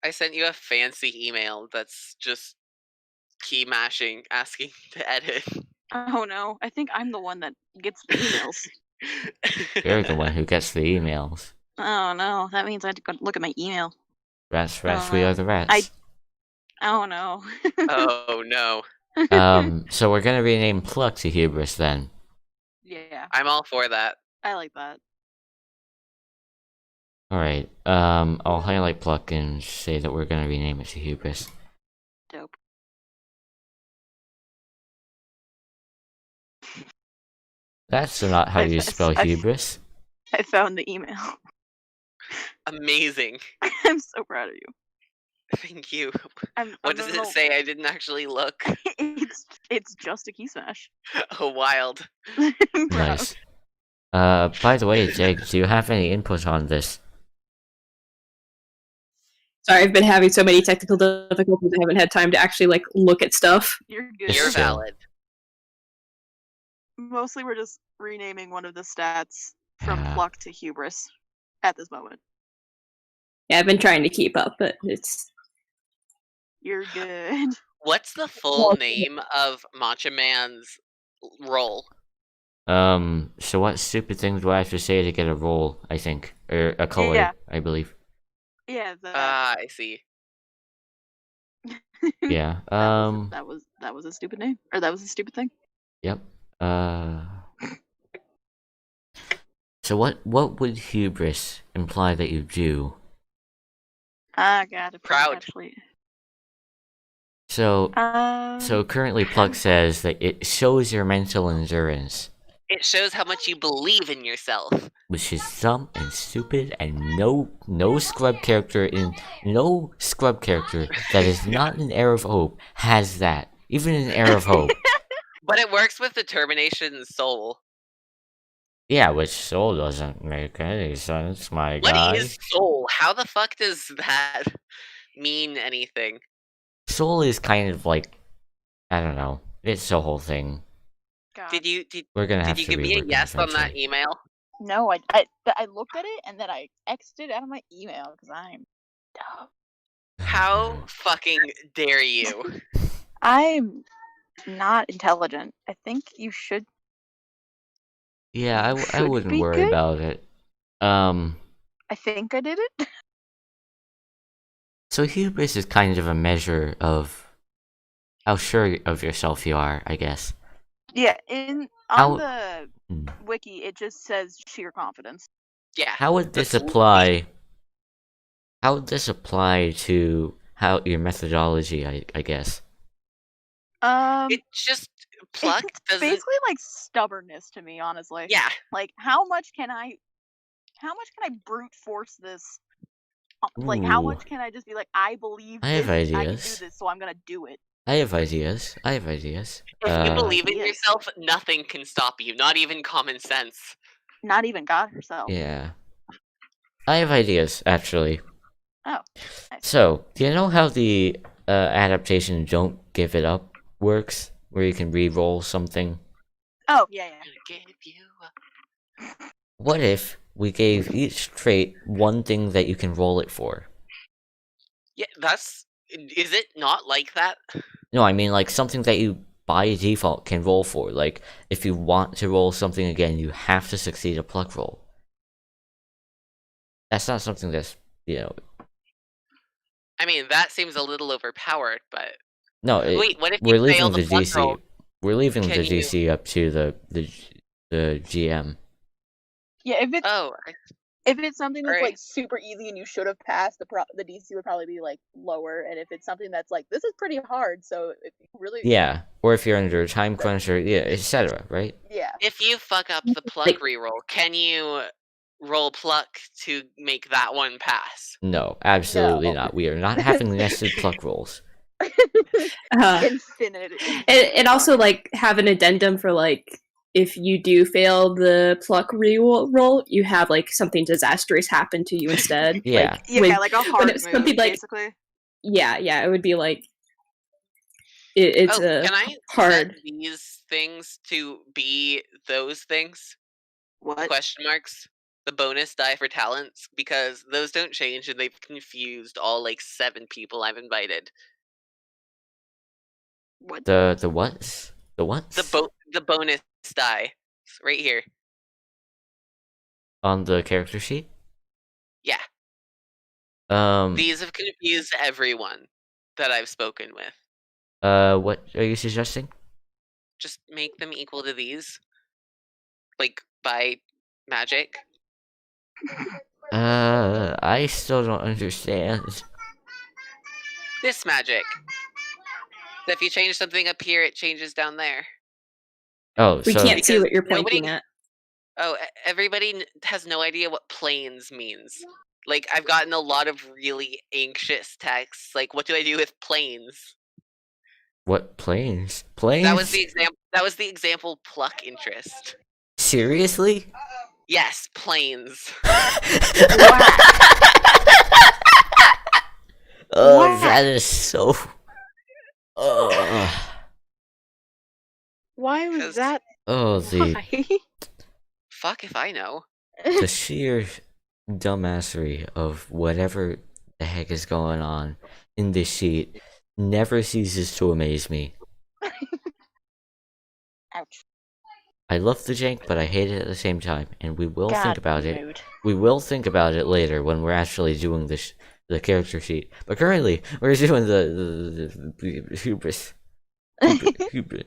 I sent you a fancy email that's just key mashing, asking to edit. Oh no, I think I'm the one that gets the emails. you're the one who gets the emails. Oh no, that means I have to go look at my email. Rats, Oh, we no. are the rats. Oh no. Oh no. So we're gonna rename Pluck to Hubris then. Yeah, I'm all for that. I like that. Alright. I'll highlight Pluck and say that we're gonna rename it to Hubris. Dope. That's not how you I- spell I- hubris. I found the email. Amazing. I'm so proud of you. Thank you. I'm What does it say? I didn't actually look. It's just a key smash. Oh, wild. I'm proud. Nice. By the way, Jake, do you have any input on this? Sorry, I've been having so many technical difficulties. I haven't had time to actually like look at stuff. You're good. You're It's chill. valid. Mostly we're just renaming one of the stats from Ah. pluck to hubris at this moment. Yeah, I've been trying to keep up, but it's You're good. What's the full name of Matcha Man's role? So what stupid thing do I have to say to get a roll, I think? Or a color, Yeah. I believe. Yeah, Ah, I see. Yeah. that was a stupid name. Or that was a stupid thing. Yep. So what would hubris imply that you do? Ah, God. Proud. Actually. So currently Pluck I'm- says that it shows your mental endurance, It shows how much you believe in yourself. which is dumb and stupid, and no scrub character that is not an Heir of Hope has that. Even an Heir of Hope. But it works with determination and soul. Yeah, which Soul doesn't make any sense, my What guy. is soul? How the fuck does that mean anything? Soul is kind of like, I don't know. It's the whole thing. God. We're gonna have Did you to give me a rework it yes on that eventually. email? No, I looked at it and then I exited out of my email because I'm dumb. How fucking dare you? I'm not intelligent. I think you should. Yeah, I Should wouldn't be worry good? about it. I think I did it. So hubris is kind of a measure of how sure of yourself you are, I guess. Yeah, How- on the Hmm. wiki it just says sheer confidence. Yeah. How would this that's apply? How would this apply to how your methodology? I guess. It's just Pluck it's doesn't. basically like stubbornness to me, honestly. Yeah. Like how much can I brute force this? Like how Ooh. much can I just be like, I believe I have I can do ideas. this, so I'm gonna do it. I have ideas. If you believe in Ideas. yourself, nothing can stop you. Not even common sense. Not even God herself. Yeah. I have ideas, actually. Oh. Nice. So, do you know how the adaptation "Don't Give It Up" works, where you can re-roll something? Oh yeah. Give you a- What if we gave each trait one thing that you can roll it for? Yeah, that's. Is it not like that? No, I mean like something that you by default can roll for. Like, if you want to roll something again, you have to succeed a pluck roll. That's not something that's, I mean, that seems a little overpowered, but No, wait, what if we're you leaving fail the the pluck DC. roll? We're leaving Can the you- DC up to the GM. Yeah, Oh, if it's something that's Alright. like super easy and you should have passed, the DC would probably be like lower. And if it's something that's like, this is pretty hard, so if you really Yeah, or if you're under a time crunch, or etc. Right? yeah. if you fuck up the pluck reroll, can you roll pluck to make that one pass? No, absolutely No. not. We are not having nested pluck rolls. Infinite. And also like have an addendum for like if you do fail the pluck roll, you have like something disastrous happen to you instead. Yeah. Like a hard it's move, something like- basically. Yeah, it would be like it's Can I hard. set these things to be those things? What? Question marks. The bonus die for talents, because those don't change and they've confused all like 7 people I've invited. What? The what? The what? The bonus die. It's right here. On the character sheet? Yeah. These have confused everyone that I've spoken with. What are you suggesting? Just make them equal to these. Like by magic. I still don't understand. This magic. So if you change something up here, it changes down there. Oh, We so can't see what you're pointing nobody- at. Oh, everybody has no idea what planes means. Like, I've gotten a lot of really anxious texts. Like, what do I do with planes? what planes? Planes? That was the example. That was the example pluck interest. Seriously? Yes, planes. Oh, What? that is so. Why was 'Cause- that? Oh, the Why? Fuck if I know. the sheer dumbassery of whatever the heck is going on in this sheet never ceases to amaze me. Ouch. I love the jank, but I hate it at the same time, and we will God, think about it. mood. We will think about it later when we're actually doing the character sheet. But currently, we're doing the hubris. Hubris.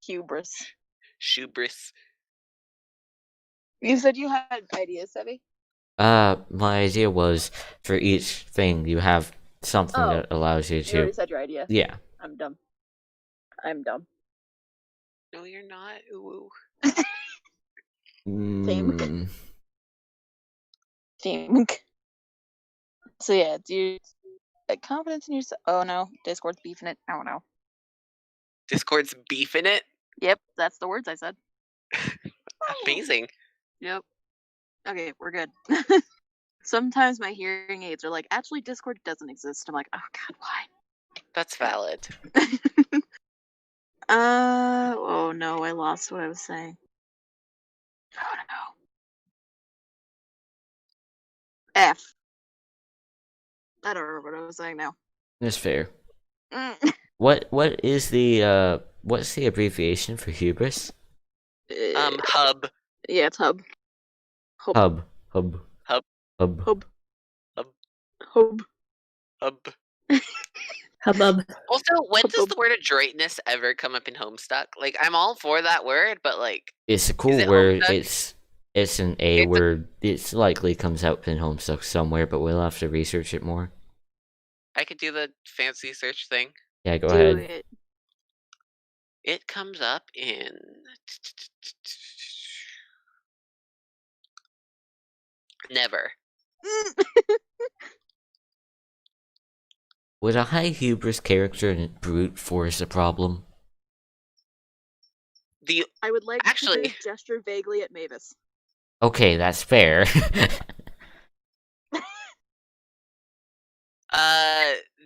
Hubris. Hubris. You said you had ideas, Sevi? My idea was for each thing you have something Oh, that allows you You already to. said your idea. Yeah. I'm dumb. I'm dumb. No, you're not. Ooh. Mm, Think. So yeah, do you confidence in yourself? Oh no, Discord's beefing it. I don't know. Discord's beefing it. Yep, that's the words I said. Amazing. Yep. Okay, we're good. Sometimes my hearing aids are like, actually, Discord doesn't exist. I'm like, oh god, That's valid. why? Oh no, I lost what I was saying. Oh no. F. I don't remember what I was saying now. that's fair. Mm. What is the what's the abbreviation for hubris? Hub. Yeah, it's hub. Hub. Hub. Hub. Hub. Hub. Hub. Hub. Hub. Hub. Hubbub. Also, when does Hub. the word adroitness ever come up in Homestuck? Like, I'm all for that word, but like, It's a cool it word. Homestuck? It's an A It's a- word. It likely comes out in Homestuck somewhere, but we'll have to research it more. I could do the fancy search thing. Yeah, go Do ahead. it. It comes up in. Never. Would a high hubris character in brute force a problem? The I would like Actually- to gesture vaguely at Mavis. Okay, that's fair.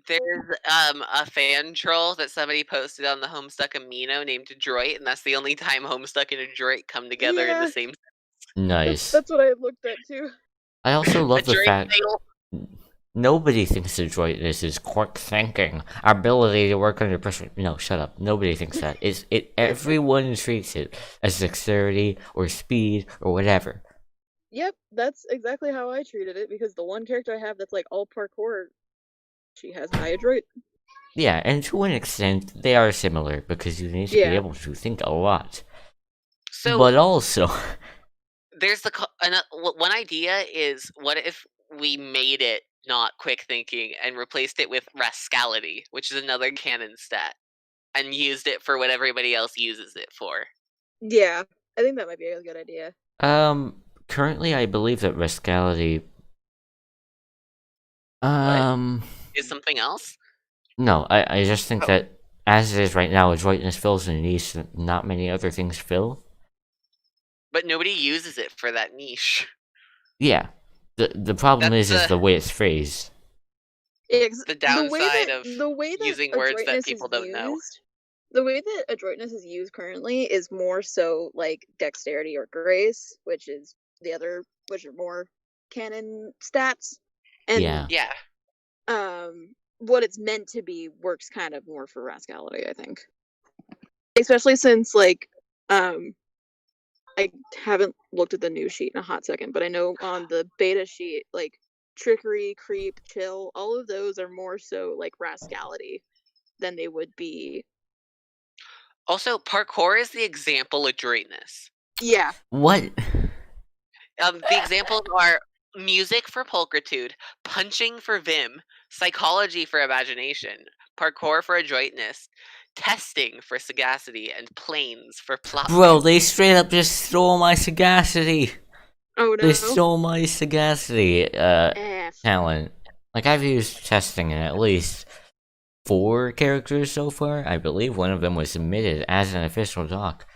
there's a fan troll that somebody posted on the Homestuck Amino named Adroit, and that's the only time Homestuck and Adroit come together in the Yeah. same. Nice. That's what I looked at too. I also love the Adroit fact fatal. nobody thinks adroitness is quick thinking, ability to work under pressure. No, shut up. Nobody thinks that. Everyone treats it as dexterity or speed or whatever. Yep, that's exactly how I treated it because the one character I have that's like all parkour, she has high adroit. Yeah, and to an extent, they are similar because you need to Yeah. be able to think a lot. So But also, there's one idea is, what if we made it not quick thinking and replaced it with rascality, which is another canon stat, and used it for what everybody else uses it for. Yeah, I think that might be a good idea. currently I believe that rascality. Is something else? No, I just think Oh. that as it is right now, adroitness fills a niche that not many other things fill. But nobody uses it for that niche. Yeah. The problem That's is the way it's phrased. The downside of the way that using words that adroitness people is don't know. used- The way that adroitness is used currently is more so like dexterity or grace, which are more canon stats. And Yeah. Yeah. what it's meant to be works kind of more for rascality, I think. Especially since I haven't looked at the new sheet in a hot second, but I know on the beta sheet, like trickery, creep, chill, all of those are more so like rascality than they would be. Also, parkour is the example adroitness. Yeah. What? The examples are music for pulchritude, punching for vim, psychology for imagination, parkour for adroitness, testing for sagacity, and planes for plot. Bro, they straight up just stole my sagacity. Oh no. They stole my sagacity F. talent. Like, I've used testing in at least 4 characters so far. I believe one of them was submitted as an official doc.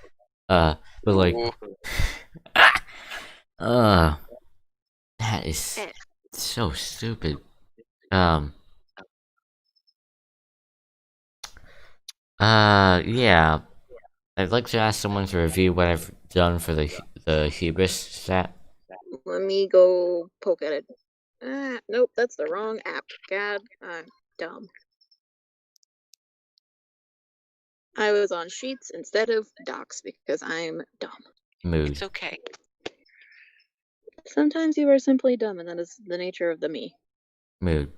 But like, Ooh. that is F. so stupid. Yeah. I'd like to ask someone to review what I've done for the hubris stat. Let me go poke at it. Nope, that's the wrong app. God, I'm dumb. I was on Sheets instead of Docs because I'm dumb. Mood. It's okay. Sometimes you are simply dumb, and that is the nature of the me. Mood.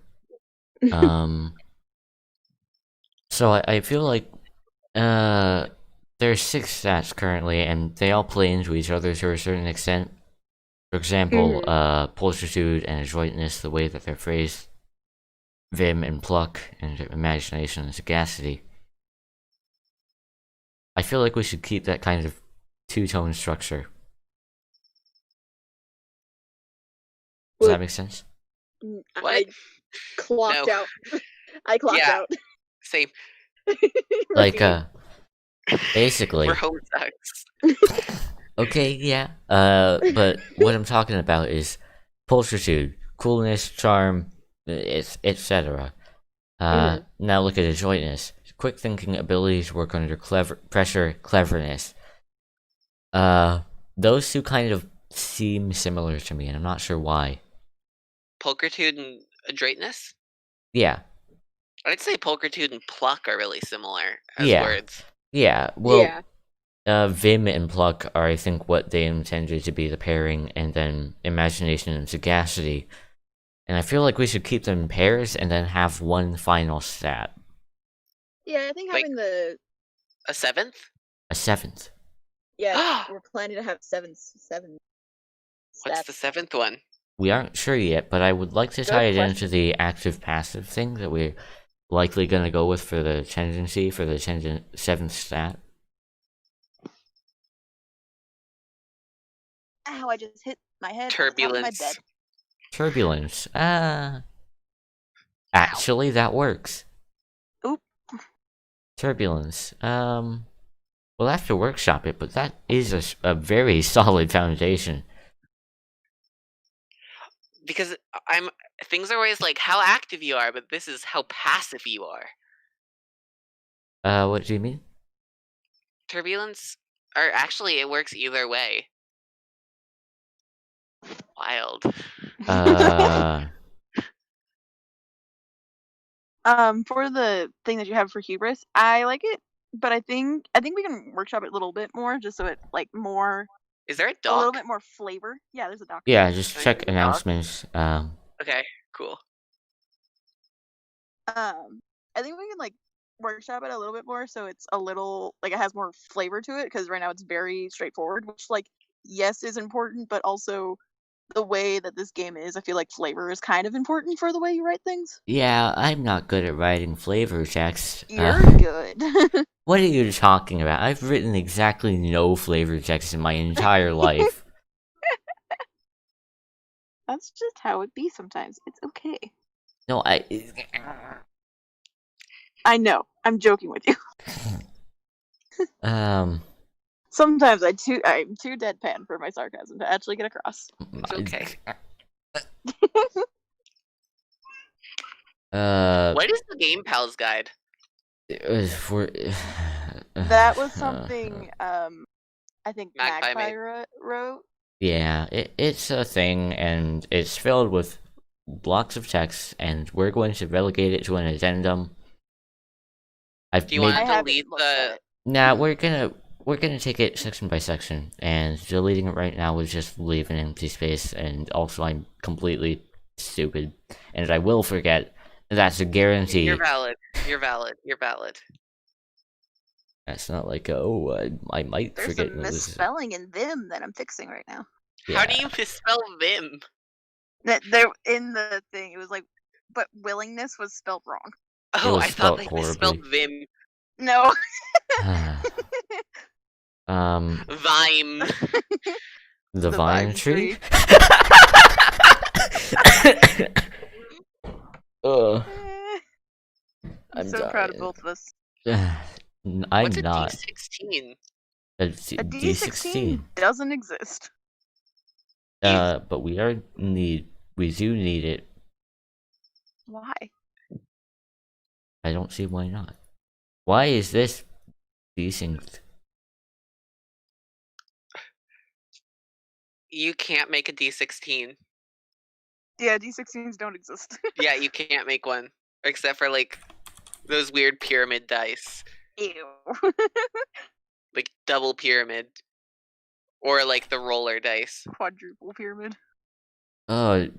So I feel like there's 6 stats currently, and they all play into each other to a certain extent. For example, pulchritude and adroitness, the way that they're phrased, vim and pluck, and imagination and sagacity. I feel like we should keep that kind of two-tone structure. Does that make sense? I clocked No. out. I clocked Yeah. out. Same. Like, basically. We're home sucks. Okay, yeah. But what I'm talking about is pulchritude, coolness, charm, etc. Now look at adroitness. Quick thinking, ability to work under pressure, cleverness. Those two kind of seem similar to me, and I'm not sure why. Pulchritude and adroitness? Yeah. I'd say pulchritude and pluck are really similar as Yeah. words. Yeah, well, Yeah. vim and pluck are, I think, what they intended to be the pairing, and then imagination and sagacity. And I feel like we should keep them in pairs and then have one final stat. Yeah, I think Like- having the A seventh? A seventh. yeah, we're planning to have seven. What's the stats. seventh one? We aren't sure yet, but I would like to Good tie it question. into the active-passive thing that we're likely going to go with for the tendency, for the seventh stat. Ow! I just hit my head. on top of my Turbulence. bed. Turbulence. Actually, that works. Oop. Turbulence. We'll have to workshop it, but that is a very solid foundation. Because things are always like how active you are, but this is how passive you are. What do you mean? Turbulence, or actually, it works either way. Wild. For the thing that you have for hubris, I like it, but I think we can workshop it a little bit more, just so it like more Is there a a little doc? bit more flavor. Yeah, there's a doc. Yeah, just Sorry, check there's a doc. announcements. Okay, cool. I think we can like workshop it a little bit more, so it's a little like it has more flavor to it. Because right now it's very straightforward, which like yes is important, but also the way that this game is, I feel like flavor is kind of important for the way you write things. Yeah, I'm not good at writing flavor text. You're good. What are you talking about? I've written exactly no flavor text in my entire life. That's just how it be sometimes. It's okay. No, I know. I'm joking with you. Sometimes I'm too deadpan for my sarcasm to actually get across. It's okay. What is the Game Pals guide? For That was something I think Magpie Magpie wrote. Yeah, it's a thing, and it's filled with blocks of text, and we're going to relegate it to an addendum. Do you want I to haven't delete looked at the? it. Nah, we're gonna take it section by section, and deleting it right now would just leave an empty space, and also I'm completely stupid, and I will forget. That's a guarantee. You're valid. You're valid. You're valid. That's not like I might There's forget. some misspelling in Vim that I'm fixing right now. How do you misspell Vim? That there in the thing, it was like, but willingness was spelled wrong. Oh, was I thought spelled they misspelled horribly. Vim. No. Vime. The The vine vine tree. tree. Ugh, I'm I'm so proud of dying. both of us. I'm What's a not. D16? A A D16 doesn't exist. But we do need it. Why? I don't see why not. Why is this decent? You can't make a D16. Yeah, D16s don't exist. Yeah, you can't make one. Except for, like, those weird pyramid dice. Ew. Like, double pyramid. Or, like, the roller dice. Quadruple pyramid. I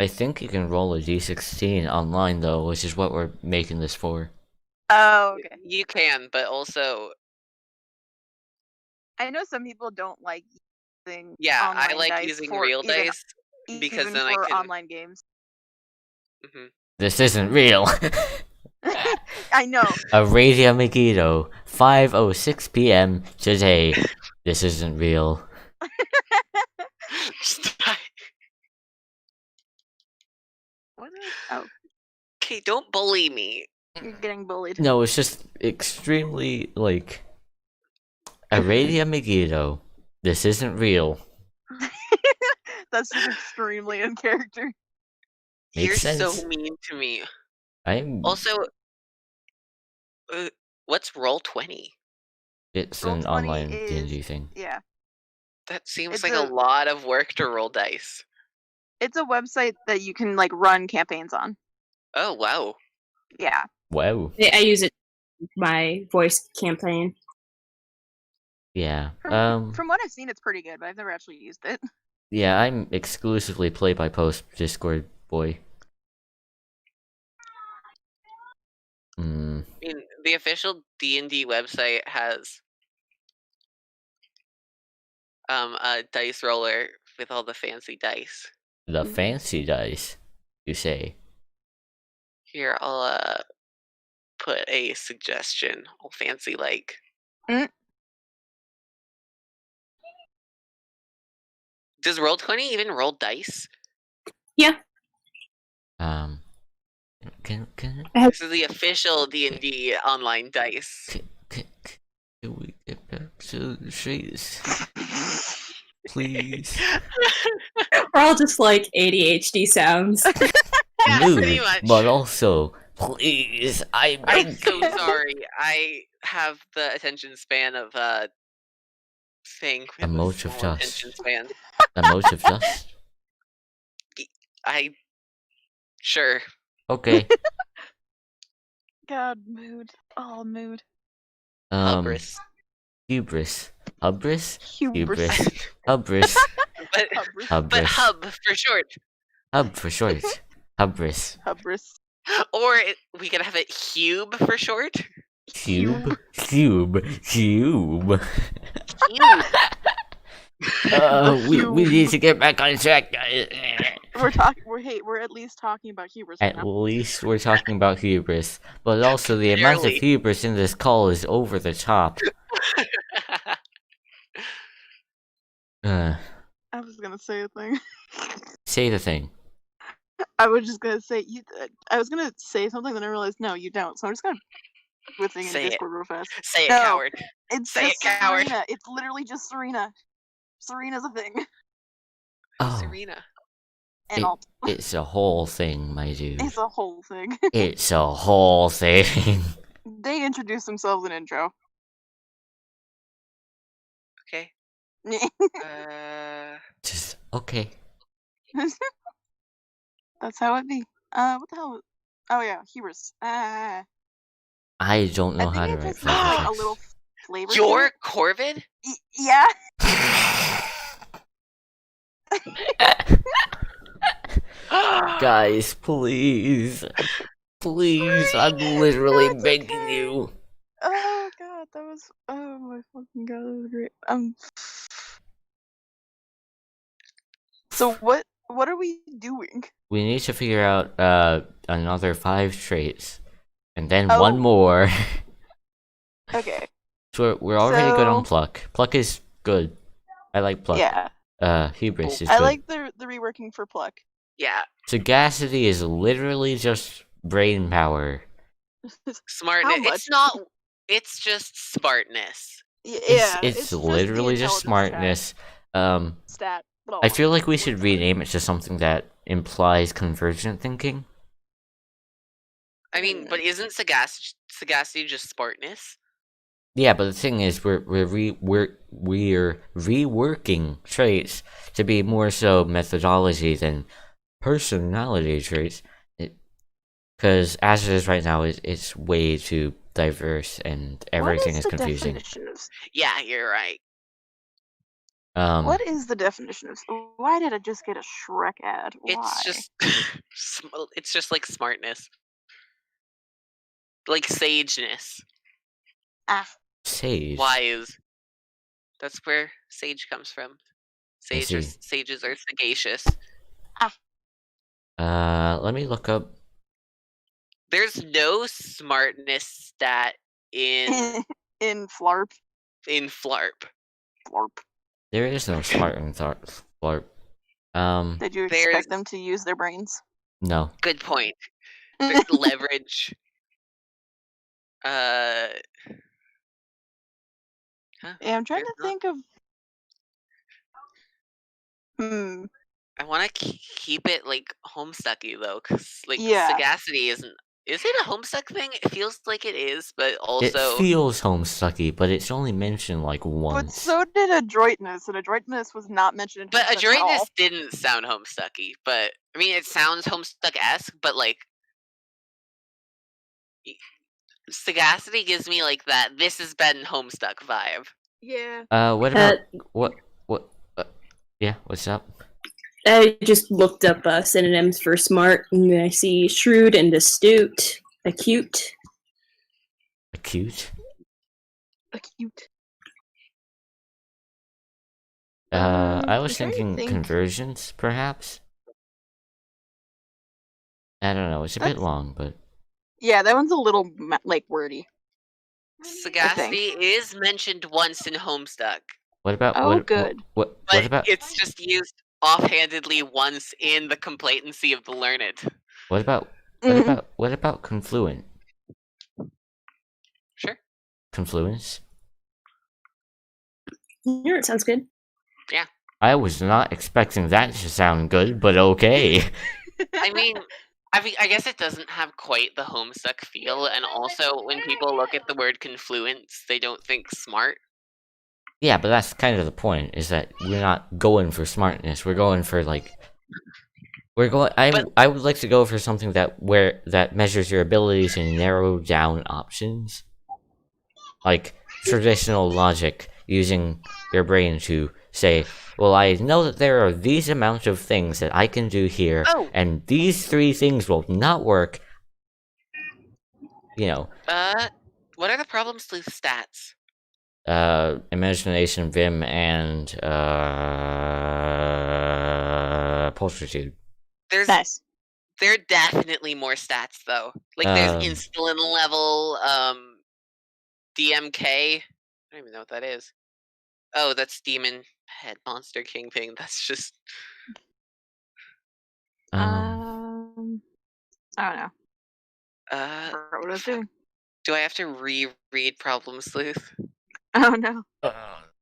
think you can roll a d16 online though, which is what we're making this for. Oh, okay. You can, but also... I know some people don't like using Yeah, I online like dice using for real dice because even then I for can. online games. This isn't real. I know. A Radio Megiddo, 5:06 p.m. today. This isn't real. What is? Oh, Okay, don't bully me. you're getting bullied. No, it's just extremely like a Radio Megiddo. This isn't real. That's just extremely in character. Makes You're sense. so mean to me. I'm. Also, what's Roll20? It's Roll an 20 online is D&D thing. yeah. That seems It's like a a- lot of work to roll dice. It's a website that you can like run campaigns on. Oh wow. Yeah. Wow. I use it my voice campaign. Yeah. From what I've seen, it's pretty good, but I've never actually used it. Yeah, I'm exclusively play-by-post Discord boy. I mean, the official D&D website has a dice roller with all the fancy dice. The fancy dice, you say? Here, I'll put a suggestion. All fancy like. Does Roll20 even roll dice? Yeah. Can This is the official D&D online dice. can we get back to the streets, please? We're all just like ADHD sounds. Yeah, pretty Nude, much. but also, please, I'm beg so you. sorry. I have the attention span of thing with A a mote of small dust. attention span. A mote of dust? Sure. Okay. God, mood. Oh, mood. Hubris. Hubris. Hubris? Hubris. Hubris. But Hubris. hub for short. Hub for short. Hubris. Hubris. Or we could have it Hube for short. Cube. Cube. Hube. We need to get back on track, guys. We're at least talking about hubris At now. least we're talking about hubris, but also the amount of Barely. hubris in this call is over the top. I was gonna say a thing. Say the thing. I was just gonna say I was gonna say something, then I realized no, you don't. So I'm just gonna put a thing in Say it. Discord real fast. Say it, No. coward. It's Say just it, coward. Serena. It's literally just Serena. Serena's a thing. Oh, Serena. And all. it's a whole thing, my dude. It's a whole thing. It's a whole thing. They introduce themselves in intro. Okay. Just okay. That's how it be. What the hell? Oh yeah, hubris. I don't know I how to think it write just has like a flavor little flavor. to You're it. Corvid? Yeah. Guys, please. Please, I'm literally No, it's begging okay. you. Oh god, that was. Oh my fucking god, that was great. So what are we doing? We need to figure out another 5 traits. And then Oh. one more. Okay. So we're already good on So- pluck. Pluck is good. I like pluck. Yeah. Hubris is I good. like the reworking for pluck. Yeah. Sagacity is literally just brain power. Smartness. much? It's not. It's just smartness. Yeah. It's just literally the just intelligence smartness. Stat. I feel like we should rename it to something that implies convergent thinking. I mean, but isn't sagacity just smartness? Yeah, but the thing is, we're reworking traits to be more so methodology than personality traits. Because as it is right now, it's way too diverse and everything is the confusing. Definition of, Yeah, you're right. what is the definition of? Why did I just get a Shrek ad? Why? It's just. It's just like smartness. Like sageness. Ah. Sage. Wise. That's where sage comes from. see. Sages are sagacious. Let me look up. There's no smartness stat in In Flarp. Flarp. There is no smart in Flarp. Did you There's- expect them to use their brains? No. Good point. There's leverage. Huh? Yeah, I'm trying to There's not- think of. I want to keep it like Homestucky though, because like Yeah. sagacity isn't. Is it a Homestuck thing? It feels like it is, but It also feels Homestucky, but it's only mentioned like But once. so did adroitness, and adroitness was not mentioned in But Homestuck at all. adroitness didn't sound Homestucky. But I mean, it sounds Homestuck-esque, but like sagacity gives me like that. This has been Homestuck vibe. Yeah. What about what? Yeah, what's up? I just looked up synonyms for smart, and I see shrewd and astute, acute. Acute. Acute. I was I'm trying to thinking think. conversions, perhaps. I don't know. It's a bit That's- long, but Yeah, that one's a little like wordy. Sagacity is mentioned once in Homestuck, what about Oh, good. What but about it's just used offhandedly once in the Complacency of the Learned. what about Mhm. what about confluent? Sure. Confluence? Yeah, it sounds good. I was not expecting that to sound good, but okay. I mean, I guess it doesn't have quite the Homestuck feel, and also when people look at the word confluence, they don't think smart. Yeah, but that's kind of the point, is that we're not going for smartness. We're going for like I would like to go for something that measures your ability to narrow down options. Like traditional logic, using your brain to say, well, I know that there are these amount of things that I can do here, Oh. and these 3 things will not work. You know, What are the problems with stats? imagination, vim, and pulchritude. Nice. There are definitely more stats though. Like there's insulin level, DMK. I don't even know what that is. Oh, that's Demon Head Monster King thing. That's just I don't know. uh Forgot what I was doing. do I have to reread Problem Sleuth? Oh no. no.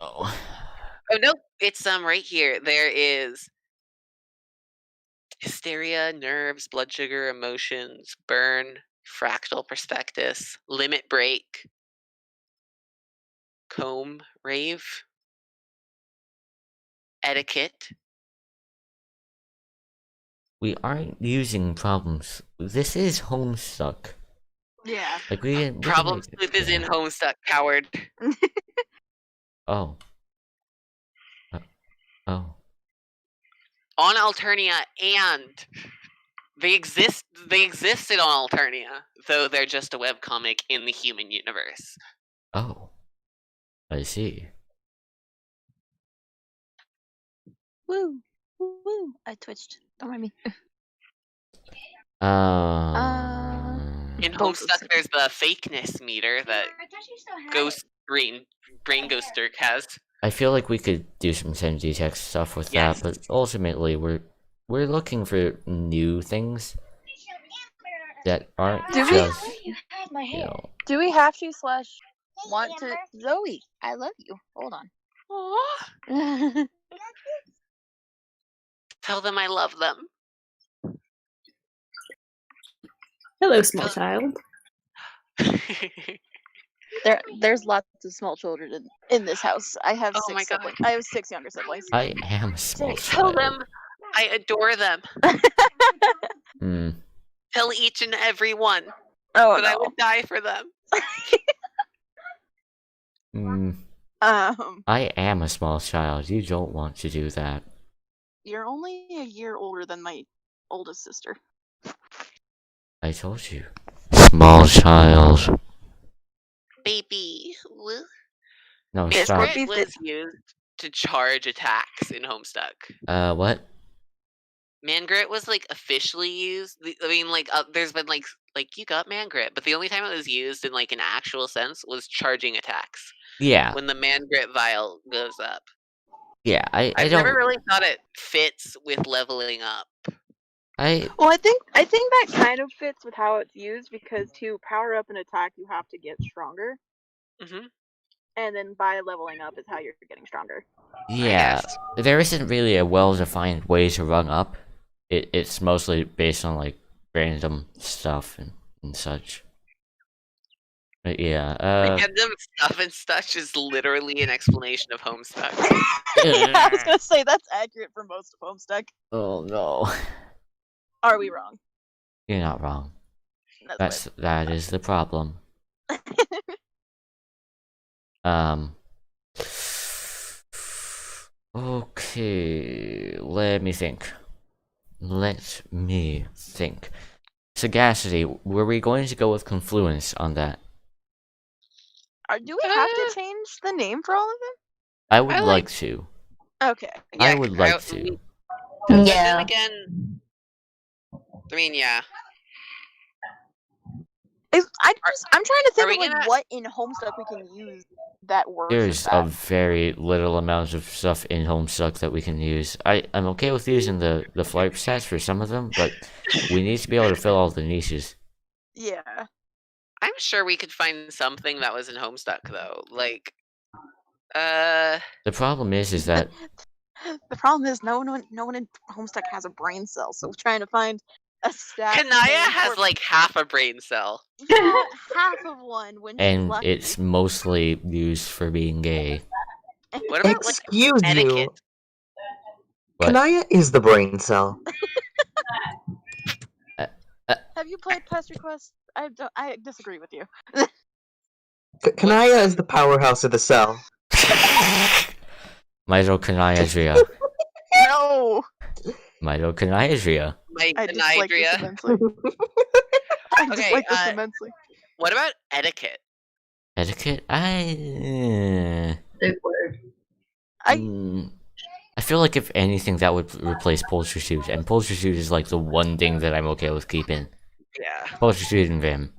Oh no, it's right here. There is hysteria, nerves, blood sugar, emotions, burn, fractal prospectus, limit break, comb, rave, etiquette. We aren't using problems. This is Homestuck. Yeah. Like we can Problem make- Sleuth is in yeah. Homestuck, coward. Oh. Oh. On Alternia, and they existed on Alternia, though they're just a webcomic in the human universe. Oh. I see. Woo. Woo. I twitched. Don't mind me. In Both Homestuck, there's the fakeness meter that Brain Ghoster has. I feel like we could do some send detect stuff with Yes. that, but ultimately we're looking for new things that aren't Do we- just you know. Do we have to / want to? Zoe, I love you. Hold on. Aww. Tell them I love them. Hello, small child. There's lots of small children in this house. I have Oh 6 my God. siblings. I have 6 younger siblings. I am a small Tell child. them I adore them. Hmm. Tell each and every one Oh that I no. would die for them. Hmm. I am a small child. You don't want to do that. You're only a year older than my oldest sister. I told you. Small child. Baby. No, This stop. would be Spirit was used. to charge attacks in Homestuck. What? Mangrit was like officially used. I mean, like there's been like you got Mangrit, but the only time it was used in like an actual sense was charging attacks Yeah, when the Mangrit vial goes up. yeah. I I've don't. never really thought it fits with leveling up. Well, I think that kind of fits with how it's used because to power up an attack, you have to get stronger, Hmm. and then by leveling up is how you're getting stronger. Yeah, guess. there isn't really a well-defined way to run up. It's mostly based on like random stuff and such. But yeah, Random stuff and such is literally an explanation of Homestuck. Yeah, I was gonna say that's accurate for most of Homestuck. oh no, Are we wrong? you're not wrong. That is the problem. Okay, let me think. Sagacity, were we going to go with Confluence on that? Do we have to change the name for all of them? I would I like like- to. Okay. I would like to. But then again, I mean, yeah. I'm trying to think we of like gonna- what in Homestuck we can use that works. There's with a that. very little amount of stuff in Homestuck that we can use. I'm okay with using the flight stats for some of them, but we need to be able to fill all the niches. Yeah. I'm sure we could find something that was in Homestuck though. Like, uh, The problem is that The problem is no one in Homestuck has a brain cell, so trying to find a stat. Kanaya name has for- like half a brain cell. yeah, half of one when she's and lucky. it's mostly used for being gay. What about like Excuse you. etiquette? What? Kanaya is the brain cell. Have you played Pest Request? I disagree with you. Kanaya is the powerhouse of the cell. Mitochondria. No. Mitochondria. My I dislike this Anidria. immensely. I Okay, dislike this immensely. What about etiquette? Etiquette? Big word. I feel like if anything that would replace Poultry Suit, and Poultry Suit is like the one thing that I'm okay with keeping. Yeah. Poultry Suit and Vim.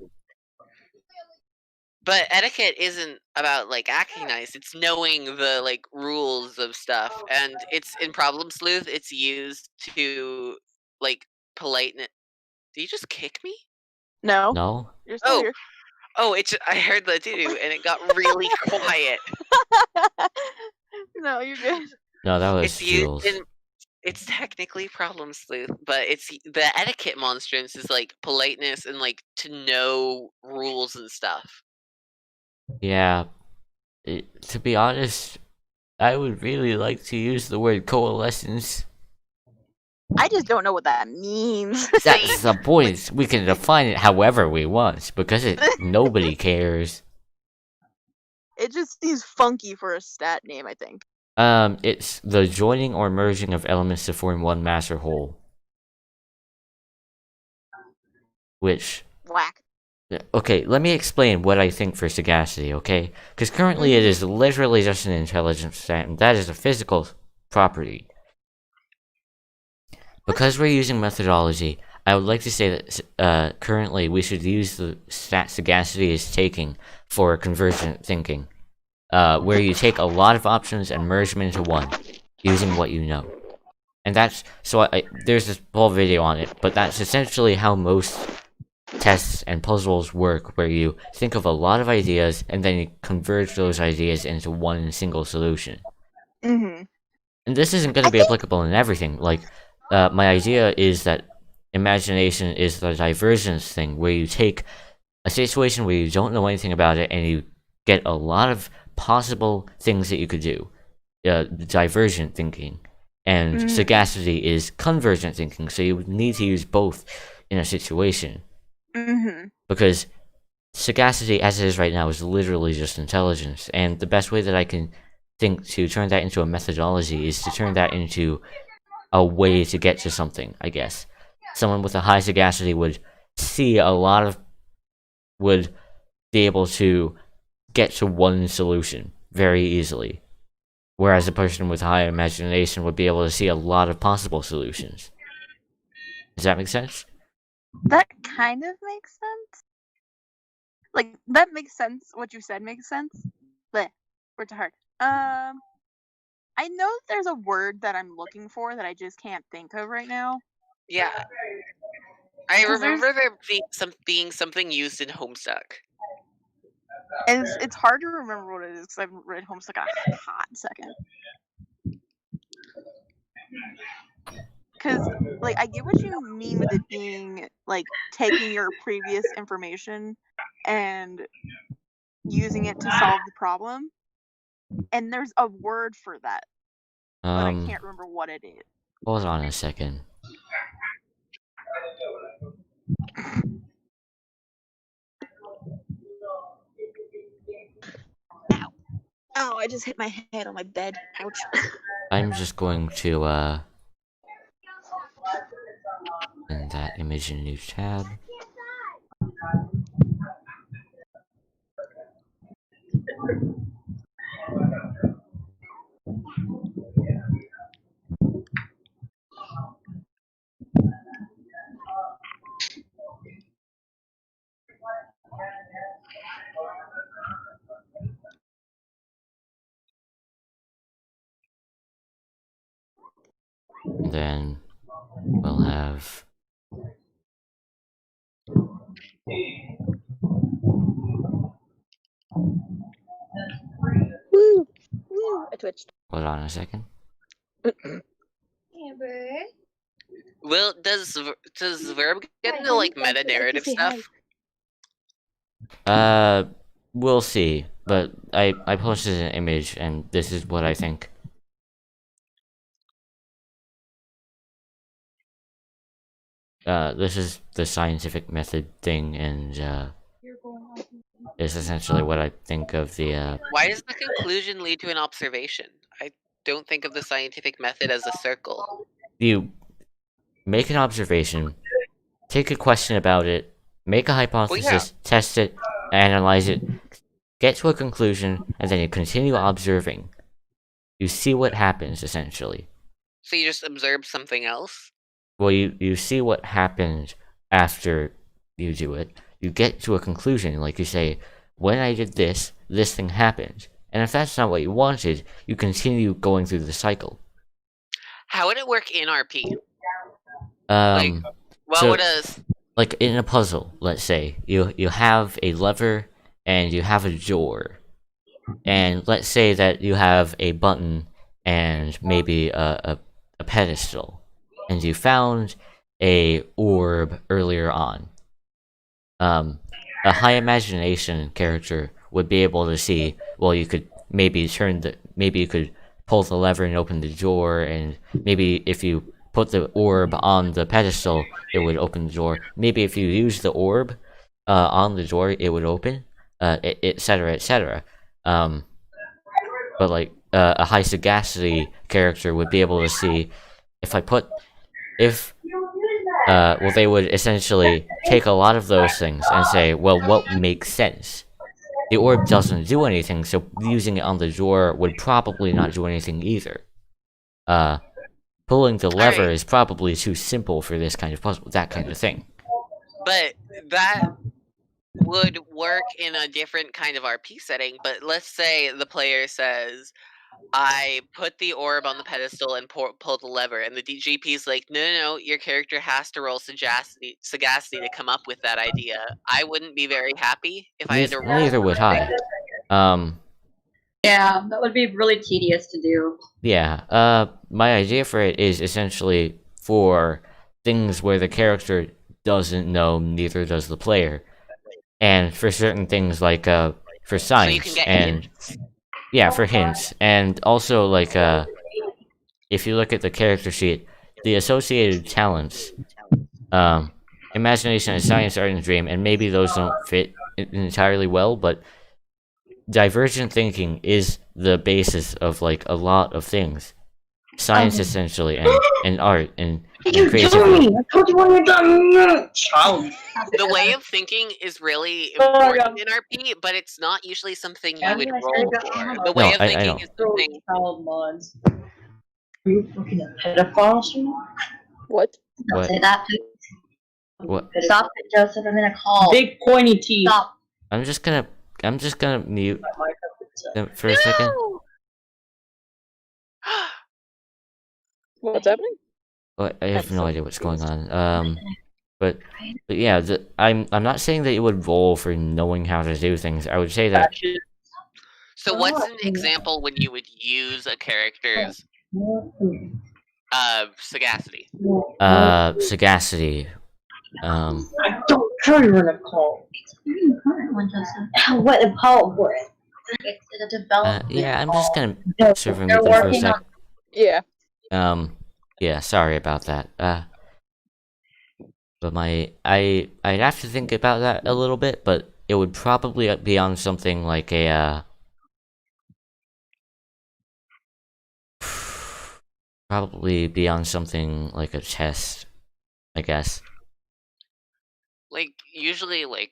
But etiquette isn't about like acting nice. It's knowing the like rules of stuff, and it's in Problem Sleuth. It's used to like politeness. Did you just kick me? No. No? You're still here. Oh, I heard the doo and it got really quiet. No, you're good. No, that was It's used Jules. in. It's technically Problem Sleuth, but it's the etiquette monstrance is like politeness and like to know rules and stuff. Yeah. To be honest, I would really like to use the word coalescence. I just don't know what that means. That's the point. We can define it however we want, because nobody cares. It just seems funky for a stat name, I think. It's the joining or merging of elements to form one master whole. Which... Whack. Okay, let me explain what I think for sagacity, okay? Because currently it is literally just an intelligence stat, and that is a physical property. Because we're using methodology, I would like to say that currently we should use the stat sagacity is taking for convergent thinking, where you take a lot of options and merge them into one, using what you know. And that's, so there's this whole video on it, but that's essentially how most tests and puzzles work, where you think of a lot of ideas and then you converge those ideas into one single solution. Mm-hmm. And this isn't going to be applicable in everything. Like, my idea is that imagination is the divergence thing, where you take a situation where you don't know anything about it and you get a lot of possible things that you could do. Divergent thinking. And sagacity is convergent thinking, so you would need to use both in a situation. Mm-hmm. Because sagacity, as it is right now, is literally just intelligence, and the best way that I can think to turn that into a methodology is to turn that into a way to get to something, I guess. Someone with a high sagacity would be able to get to one solution very easily. whereas a person with high imagination would be able to see a lot of possible solutions. Does that make sense? That kind of makes sense. Like, that makes sense. What you said makes sense. But words are hard. I know there's a word that I'm looking for that I just can't think of right now. Yeah. I 'Cause remember there being something used in Homestuck. And it's hard to remember what it is because I haven't read Homestuck in a hot second. Because, like, I get what you mean with it being, like, taking your previous information and using it to solve the problem. And there's a word for that, but I can't remember what it is. Hold on a second. Ow. Oh, I just hit my head on my bed. Ouch. I'm just going to send that image in a new tab. And then we'll have Woo! Woo! I twitched. hold on a second. Amber. Will does Verb get into like meta narrative stuff? We'll see. But I posted an image, and this is what I think. This is the scientific method thing, and is essentially what I think of the. Why does the conclusion lead to an observation? I don't think of the scientific method as a circle. You make an observation, take a question about it, make a hypothesis, test it, analyze it, get to a conclusion, and then you continue observing. You see what happens, essentially. So you just observe something else? Well, you see what happens after you do it. You get to a conclusion, like you say, when I did this, this thing happened. And if that's not what you wanted, you continue going through the cycle. How would it work in RP? Like in a puzzle, let's say, you have a lever and you have a door. And let's say that you have a button and maybe a pedestal. And you found a orb earlier on. A high imagination character would be able to see, well, you could maybe you could pull the lever and open the door, and maybe if you put the orb on the pedestal, it would open the door. Maybe if you use the orb on the door, it would open, etc., etc. But like a high sagacity character would be able to see well, they would essentially take a lot of those things and say, well, what makes sense? The orb doesn't do anything, so using it on the door would probably not do anything either. Pulling the lever is probably too simple for this kind of puzzle, that kind of thing. But that would work in a different kind of RP setting, but let's say the player says, I put the orb on the pedestal and pull the lever, and the GP's like, no, your character has to roll sagacity to come up with that idea. I wouldn't be very happy if I had to roll. Neither would I. Yeah, that would be really tedious to do. Yeah, my idea for it is essentially for things where the character doesn't know, neither does the player. And for certain things like, for science, so you can get and... hints. Yeah, for hints. And also, like, if you look at the character sheet, the associated talents, imagination and science, art, and dream, and maybe those don't fit entirely well, but divergent thinking is the basis of, like, a lot of things. Science, essentially, and art, and and creativity. I told you when you're done. Child. The way of thinking is really Oh my important God. in RP, but it's not usually something Yeah, you would I roll got- for. no, The way of I thinking don't. is something. Child mods. Are you fucking a pedophile? What? Don't What? say that. What? Stop it, Joseph. I'm gonna call. Big pointy teeth. Stop. I'm just gonna mute them for a second. No! What's happening? Well, I have no idea what's going on. But yeah, I'm not saying that you would roll for knowing how to do things. I would say that So what's an example when you would use a character's sagacity? sagacity. I don't care you're gonna call. It's a very important one, Joseph. What important? It's a development. Yeah, I'm just gonna No, serve and they're mute them for a working sec. on. Yeah. Yeah, sorry about that. But I'd have to think about that a little bit, but it would probably be on something like a probably be on something like a test, I guess. Like usually, like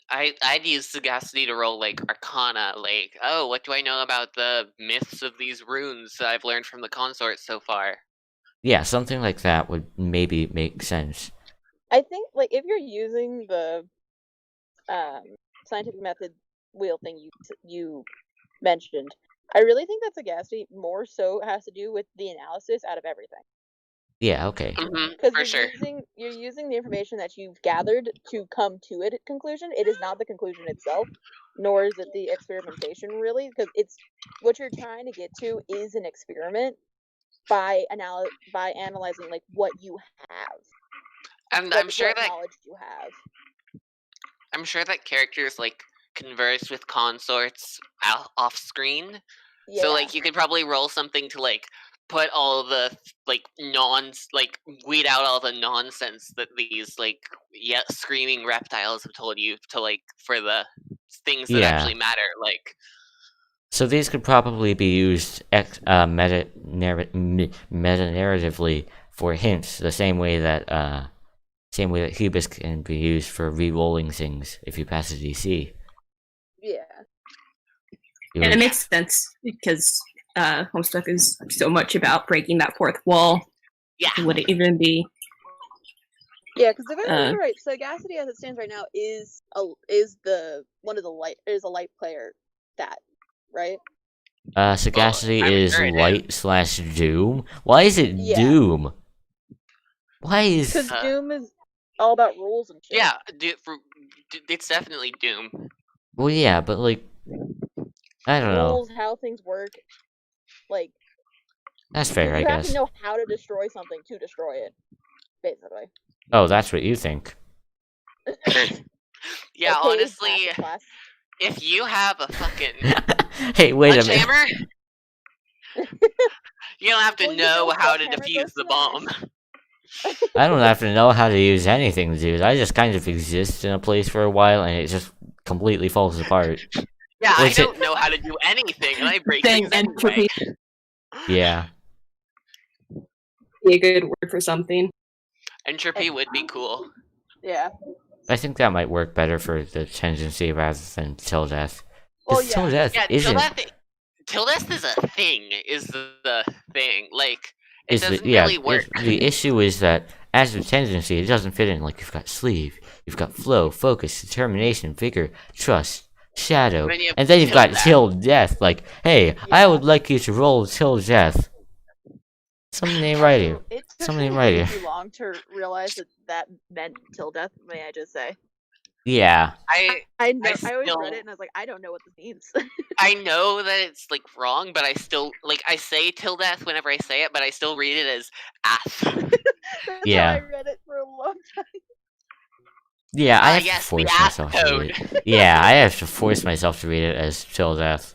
I'd use sagacity to roll like Arcana. Like, oh, what do I know about the myths of these runes that I've learned from the consort so far? Yeah, something like that would maybe make sense. I think like if you're using the scientific method wheel thing you mentioned, I really think that sagacity more so has to do with the analysis out of everything. Yeah, okay. Because For sure. you're using the information that you've gathered to come to a conclusion. It is not the conclusion itself, nor is it the experimentation really, because it's what you're trying to get to is an experiment by analyzing like what you have. And I'm sure what that knowledge you have. I'm sure that characters like converse with consorts off screen. Yeah. So like you could probably roll something to like put all the like weed out all the nonsense that these like screaming reptiles have told you to like for the things that actually matter. Like so these could probably be used meta-narratively for hints, the same way that Hubris can be used for re-rolling things if you pass a DC. Yeah. And it makes sense because Homestuck is so much about breaking that fourth wall. Yeah. Would it even be? Yeah, because if I remember right, sagacity as it stands right now is a light player stat, right? Sagacity is light/doom. Why is it doom? Why is? Because doom is all about rules and shit. Yeah, it's definitely doom. Well, yeah, but like, I don't know. Rules, how things work, like. That's fair, I guess. You have to know how to destroy something to destroy it, basically. Oh, that's what you think. Yeah, honestly, if you have a fucking hey, wait a minute. hammer, you don't have to know how to defuse the bomb. I don't have to know how to use anything, dude. I just kind of exist in a place for a while, and it just completely falls apart. Yeah, I don't know how to do anything, and I break things anyway. Yeah. Be a good word for something. Entropy would be cool. Yeah. I think that might work better for the tendency rather than till death. Well, yeah. Till death isn't. Till death is a thing. Is the thing like it doesn't really work? The issue is that as a tendency, it doesn't fit in. Like you've got sleeve, you've got flow, focus, determination, vigor, trust, shadow, and then you've got till death. Like, hey, I would like you to roll till death. Something ain't right here. Something ain't right here. It took me too long to realize that meant till death. May I just say? Yeah. I always read it and I was like, I don't know what this means. I know that it's like wrong, but I still like I say till death whenever I say it, but I still read it as ath. Yeah. I read it for a long time. Yeah, I have to force myself to read it. Yeah, I have to force myself to read it as till death.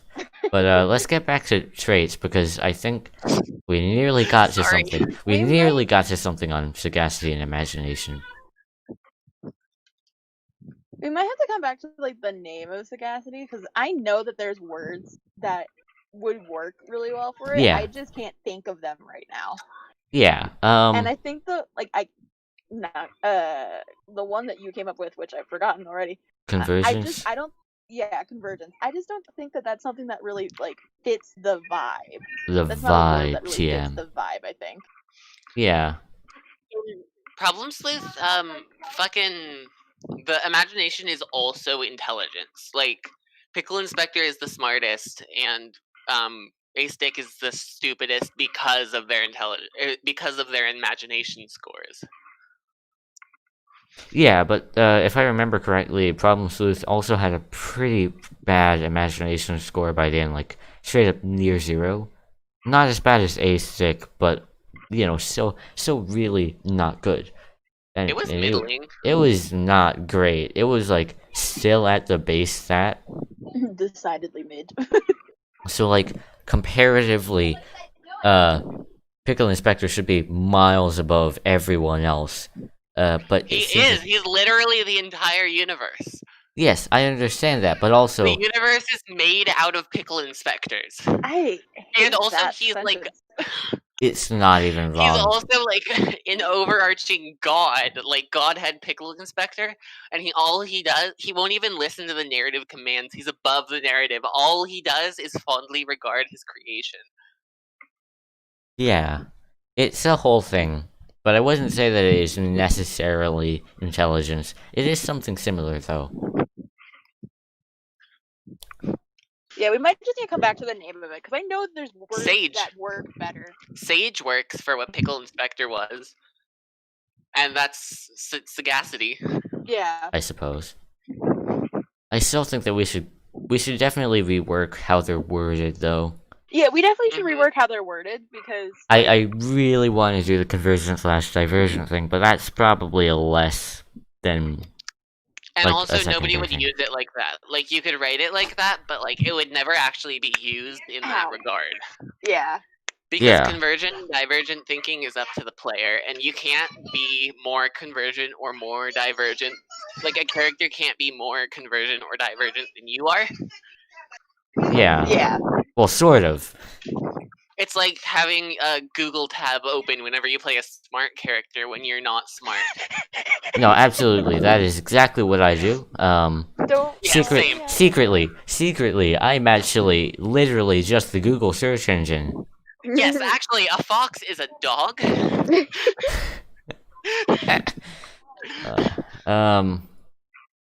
But let's get back to traits because I think we nearly got to something. We nearly got to something on sagacity and imagination. We might have to come back to like the name of sagacity because I know that there's words that would work really well for it. Yeah. I just can't think of them right now. Yeah. And I think the one that you came up with, which I've forgotten already. Convergence. I don't. Yeah, convergence. I just don't think that that's something that really like fits the vibe. The That's not a word vibe, that really fits TM. the vibe, I think. Yeah. Problem Sleuth, fucking the imagination is also intelligence. Like Pickle Inspector is the smartest, and Ace Dick is the stupidest because of their because of their imagination scores. Yeah, but if I remember correctly, Problem Sleuth also had a pretty bad imagination score by then, like straight up near 0. Not as bad as Ace Dick, but you know, still really not good. And It was middling. It was not great. It was like still at the base stat. Decidedly mid. So like comparatively, Pickle Inspector should be miles above everyone else. But he is. He's literally the entire universe. Yes, I understand that, but also the universe is made out of Pickle Inspectors. And also he's sentence. like it's not even wrong. He's also like an overarching god. Like God had Pickle Inspector, and he won't even listen to the narrative commands. He's above the narrative. All he does is fondly regard his creation. Yeah, it's a whole thing, but I wouldn't say that it is necessarily intelligence. It is something similar, though. Yeah, we might just need to come back to the name of it, because I know there's words Sage. that work better. Sage works for what Pickle Inspector was. And that's sagacity. Yeah. I suppose. I still think that we should definitely rework how they're worded, though. Yeah, we definitely should rework how they're worded, because... I really want to do the conversion/diversion thing, but that's probably a less than... And like, also, nobody would use it like that. Like, you could write it like that, but, like, it would never actually be used in that regard. Yeah. Because convergent and divergent thinking is up to the player, and you can't be more convergent or more divergent. Like, a character can't be more convergent or divergent than you are. Yeah. Yeah. Well, sort of. It's like having a Google tab open whenever you play a smart character when you're not smart. No, absolutely. That is exactly what I do. Secretly, I'm actually literally just the Google search engine. Yes, actually, a fox is a dog.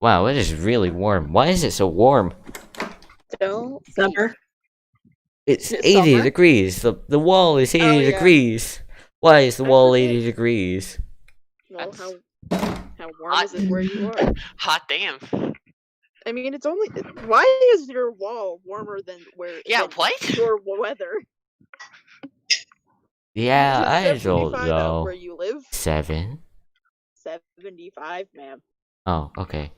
Wow, it is really warm. Why is it so warm? Summer. It's 80 degrees. The wall is 80 degrees. Why is the wall 80 degrees? Well, how warm is it where you are? Hot damn. I mean, it's only... Why is your wall warmer than where... Yeah, what? Your weather? Yeah, I don't know. Where you live? 7. 75, ma'am. Oh, okay.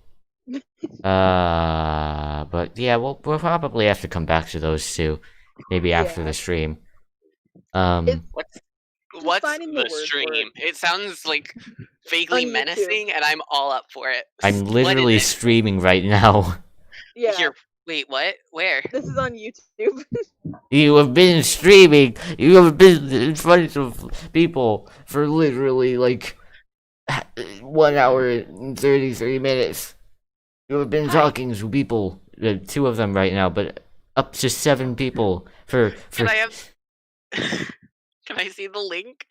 But yeah, we'll probably have to come back to those two. Maybe after the stream. What's the stream? It sounds like vaguely menacing, and I'm all up for it. I'm literally streaming right now. Yeah. Wait, what? Where? This is on YouTube. You have been streaming. You have been in front of people for literally like 1 hour and 33 minutes. You have been talking to people, 2 of them right now, but up to 7 people for. Can I have? Can I see the link?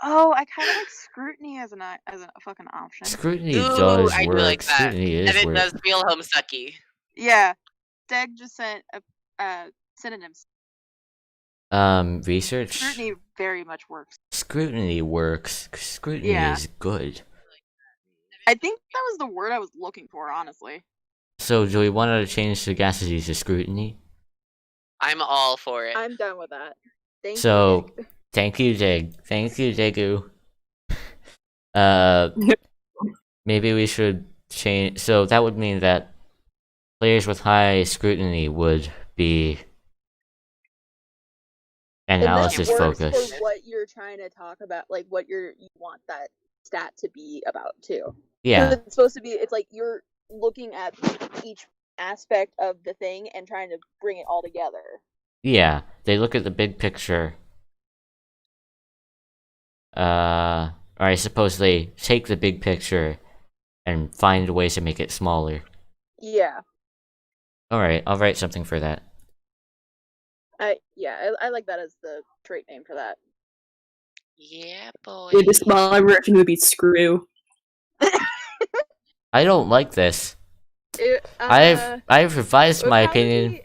Oh, I kind of like scrutiny as a fucking option. Scrutiny does I work. do like that. Scrutiny is and it work. does feel homestucky. Yeah, Deg just sent synonyms. Research. Scrutiny very much works. Scrutiny works. Scrutiny is good. I think that was the word I was looking for, honestly. So, do we want to change sagacity to scrutiny? I'm all for it. I'm done with that. Thank you, thank you, Dig. Thank you, Degu. Maybe we should change. So that would mean that players with high scrutiny would be analysis focused. For what you're trying to talk about, like what you want that stat to be about too. Yeah. It's supposed to be. It's like you're looking at each aspect of the thing and trying to bring it all together. Yeah, they look at the big picture. or I suppose they take the big picture and find ways to make it smaller. Yeah. Alright, I'll write something for that. I like that as the trait name for that. Yeah, boy. The smaller version would be Screw. I don't like this. I've revised my opinion.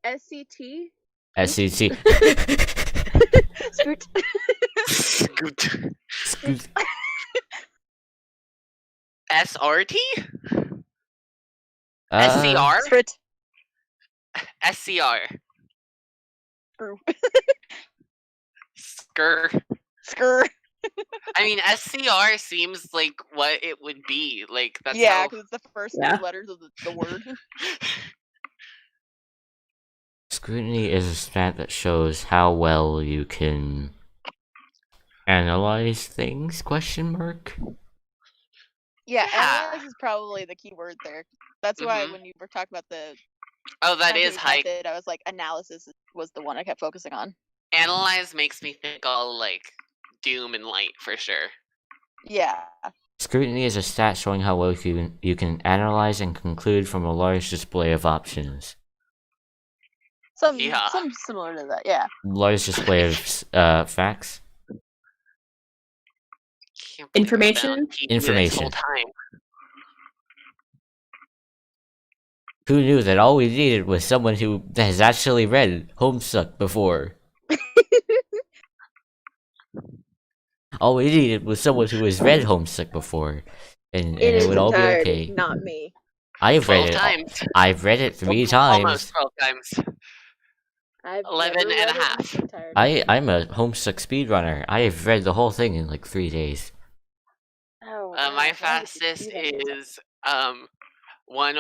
SCT? SCT. Scoot. Scoot. Scoot. SRT? SCR? Strat. SCR. Screw. Skur. Skur. I mean, SCR seems like what it would be. Like, that's Yeah, how... because it's the first Yeah. three letters of the word. Scrutiny is a stat that shows how well you can analyze things, question mark? Yeah, Yeah. analyze is probably the key word there. That's why when you were talking about the Oh, that is scientific high. method, I was like, analysis was the one I kept focusing on. Analyze makes me think all, like, Doom and Light, for sure. Yeah. Scrutiny is a stat showing how well you can analyze and conclude from a large display of options. Some Yeah. similar to that, yeah. Large display of facts? Can't believe I've been on Information? TV Information. This whole time. Who knew that all we needed was someone who has actually read Homestuck before? All we needed was someone who has read Homestuck before, and it would all be okay. Not me. I've 12 read it. times. I've read it 3 times. Almost 12 times. I've 11 never and read a it in half. its entirety. I'm a Homestuck speedrunner. I have read the whole thing in like 3 days. Oh, My God, why would you fastest do that? is one,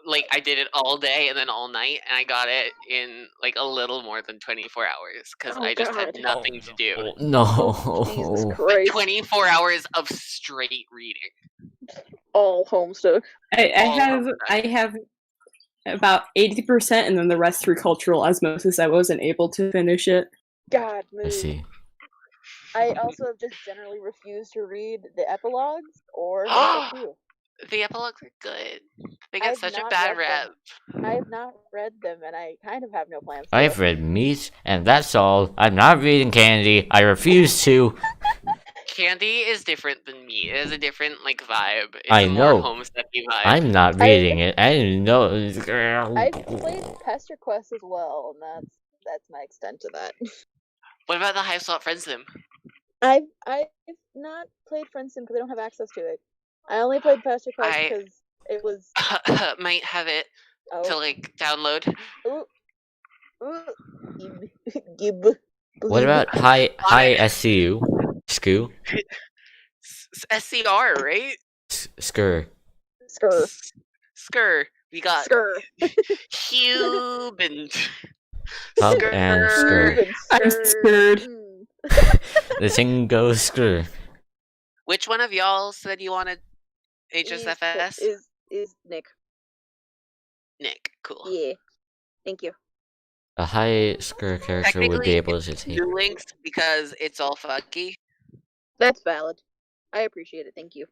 like, I did it all day and then all night, and I got it in like a little more than 24 hours because Oh, I just had God. nothing to do. Oh, no. Jesus Like Christ. 24 hours of straight reading. All Homestuck. I have about 80%, and then the rest through cultural osmosis. I wasn't able to finish it. God, I move. see. I also have just generally refused to read the epilogues or the stuff too. The epilogues are good. They get I've such a not bad read rep. them. I have not read them, and I kind of have no plans to. I've read Meat, and that's all. I'm not reading Candy. I refuse to. Candy is different than me. It has a different, like, vibe. It's I a know. more Homestucky vibe. I'm not reading it. I didn't know. I've played Pester Quest as well, and that's my extent to that. What about the High Slot Friend Sim? I've not played Friendsim because I don't have access to it. I only played Pester Quest because it was. Might have it to, like, download. Gib. What about hi SCU? SKU? SCR, right? Skur. Skur. We got Skur. Cube and Hub and Skur. I'm scared. The thing goes Skur. Which one of y'all said you wanted HSFS? Is Nick. Nick, cool. Yeah. Thank you. A high Skur character would be able to take. Two links because it's all fucky. That's valid. I appreciate it. Thank you.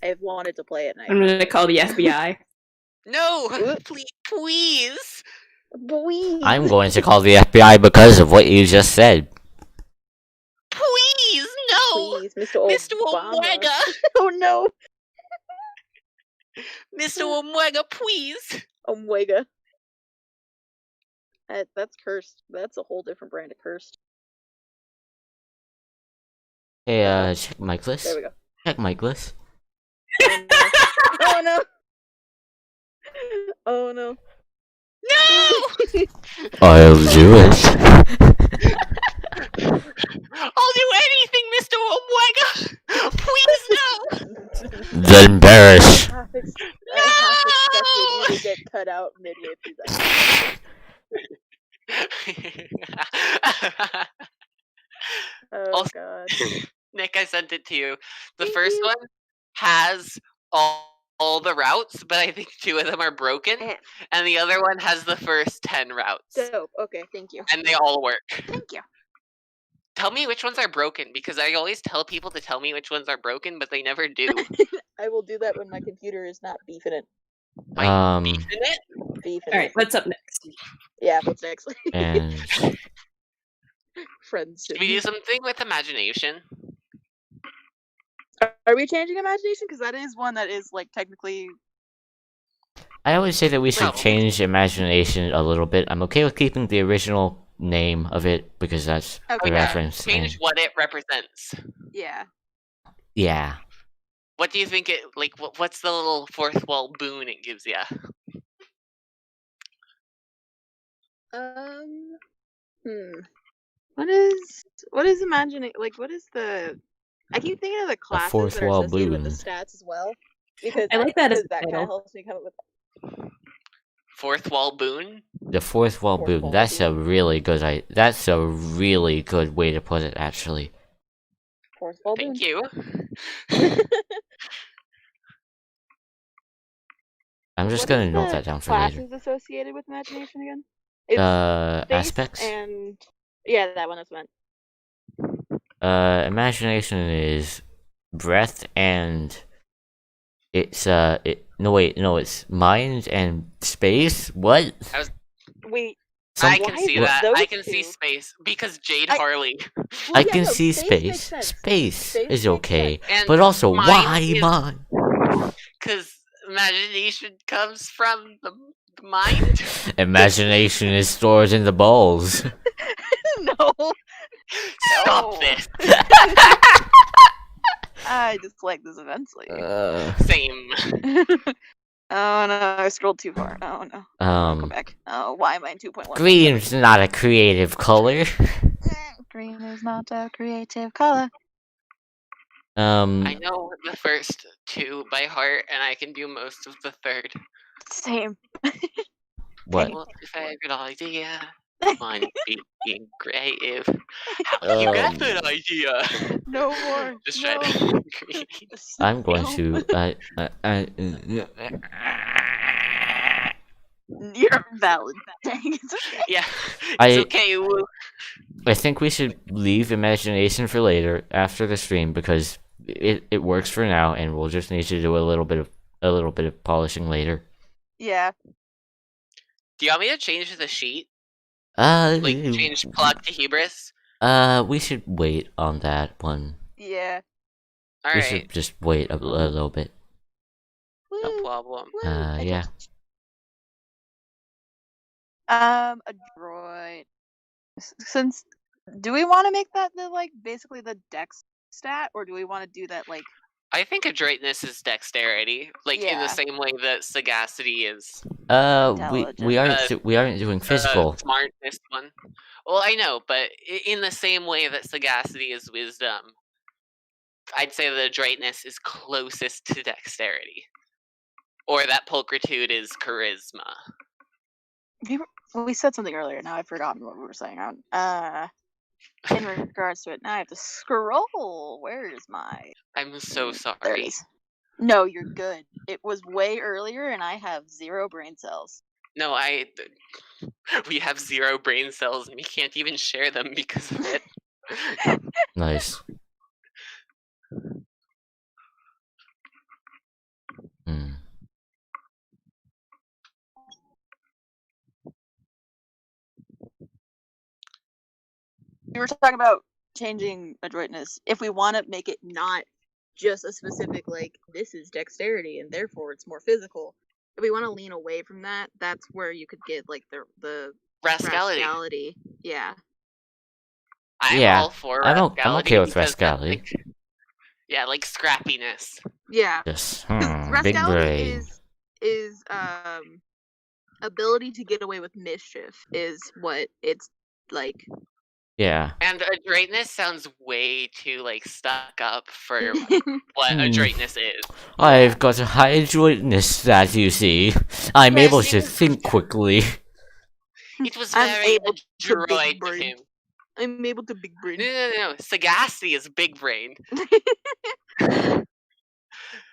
I've wanted to play it. I'm gonna call the FBI. No, please. Please. I'm going to call the FBI because of what you just said. Please, no. Please, Mr. Omega. Oh no. Mr. Omega, please. Omega. That's cursed. That's a whole different brand of cursed. Hey, check mic list. There we go. Check mic list. Oh no. Oh no. No! I'll do it. I'll do anything, Mr. Omega! Please, no! Then perish. I half expected you to get cut out midway through that. Oh Also, god. Nick, I sent it to you. The first one has all the routes, but I think 2 of them are broken, and the other one has the first 10 routes. Dope. Okay, thank you. And they all work. Thank you. Tell me which ones are broken, because I always tell people to tell me which ones are broken, but they never do. I will do that when my computer is not beefing it. Beefing it? Beefing All right, it. what's up next? Yeah, what's next? and Friends. Should we do something with imagination? Are we changing imagination? Because that is one that is like technically. I would say that we should Probably. change imagination a little bit. I'm okay with keeping the original name of it because that's Okay. the reference. Change and- what it represents. Yeah. yeah. What do you think it like? What's the little fourth wall boon it gives you? What is imagining? Like, what is the? I keep thinking of the classes fourth that are wall associated with the boon. stats as well, because I like that as a that kind title. of helps me come up with. Fourth wall boon? The fourth wall Fourth boon. wall That's a boon. really good. That's a really good way to put it. Actually, Fourth wall Thank boon. you. I'm just What gonna is note the that down for later. classes associated with imagination again? It's space Aspects. and yeah, that one is meant. Imagination is breath and it's it's mind and space. What? Wait. I Why can see is that. those I can see two? space because Jade I- Harley. Well, I yeah, can no, see makes space. sense. Space Space is makes okay, And but also mind why is- mind? Because imagination comes from the mind. Imagination is stored in the balls. No. Stop No. this. I dislike this immensely. Same. Oh no, I scrolled too far. Oh no. Come back. Oh, why am I in 2.1? Green's not a creative color. Green is not a creative color. I know the first two by heart, and I can do most of the third. Same. What? What's your favorite idea? Mine being creative. How did you get that idea? No more. Just no. try to create. I'm going No. to. You're valid. Dang, it's okay. Yeah, I- it's okay. Woo. I think we should leave imagination for later after the stream because it works for now, and we'll just need to do a little bit of polishing later. Yeah. Do you want me to change the sheet? Like Change plug to hubris? we should wait on that one. Yeah. We Alright, should just wait a little bit. no Woo, problem. woo. Yeah. A droid. Since, do we want to make that basically the dex stat, or do we want to do that I think adroitness is dexterity, in Yeah. the same way that sagacity is We aren't doing physical. smartness one. Well, I know, but in the same way that sagacity is wisdom, I'd say that adroitness is closest to dexterity, or that pulchritude is charisma. we said something earlier. Now I've forgotten what we were saying. In regards to it, now I have to scroll. Where's my? I'm so There it sorry. is. No, you're good. It was way earlier, and I have 0 brain cells. No, we have 0 brain cells, and we can't even share them because of it. Nice. We were talking about changing adroitness. If we want to make it not just a specific this is dexterity and therefore it's more physical. If we want to lean away from that, that's where you could get the Rascality. rascality. Yeah. I'm Yeah, all for I'm rascality. okay with because that's, rascality. yeah, scrappiness. Yeah. Just Because big rascality brain. is ability to get away with mischief is what it's like. Yeah. And adroitness sounds way too stuck up for what adroitness is. I've got a high adroitness that you see. I'm Yes, able it to was- think quickly. It was I'm very able to big adroit to brain. him. I'm able to big brain. No. Sagacity is big brain.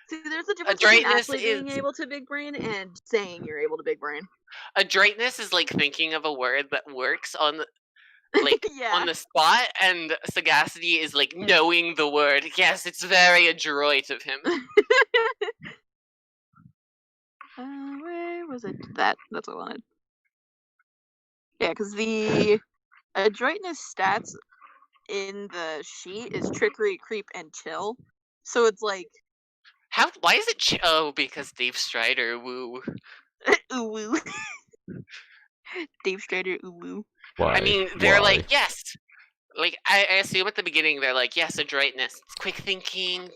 See, there's a difference between Adroitness actually being is- able to big brain and saying you're able to big brain. Adroitness is thinking of a word that works on like Yeah. on the spot, and Sagacity is like knowing the word. Yes, it's very adroit of him. Where was it? That's what I wanted. Yeah, because the adroitness stats in the sheet is trickery, creep, and chill. So it's like How? Why is it? Oh, because Dave Strider. Woo. ooh woo. Dave Strider ooh woo. Why? I mean, they're like, yes. Like, I assume at the beginning they're like, yes, adroitness, it's quick thinking,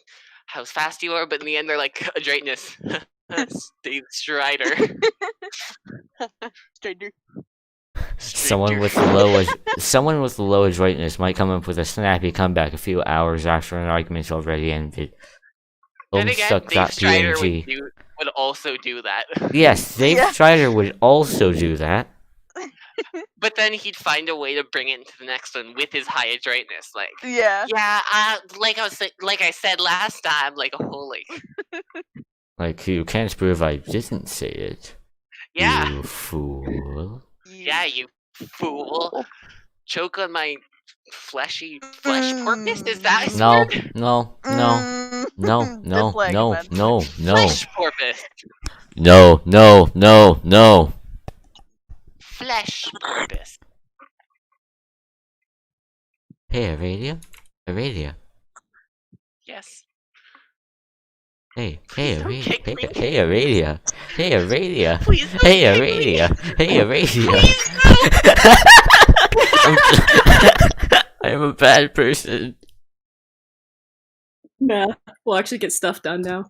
how fast you are, but in the end they're like, adroitness, Dave Strider. Strider. Someone with low adroitness might come up with a snappy comeback a few hours after an argument's already ended. Then again, Dave Strider PNG. would also do that. Yes, Dave Strider would also do that. But then he'd find a way to bring it into the next one with his high adroitness, like Yeah. like I said last time, like a whole Like, you can't prove I didn't say it. yeah, You fool. yeah, you fool. Choke on my flesh porpoise. Is that his No, word? no. Flesh porpoise. No. Flesh porpoise. Hey, Aurelia. Yes. Hey, Please don't kick me. Aurelia. Please don't kick me. Please I'm a bad person. Nah, we'll actually get stuff done now.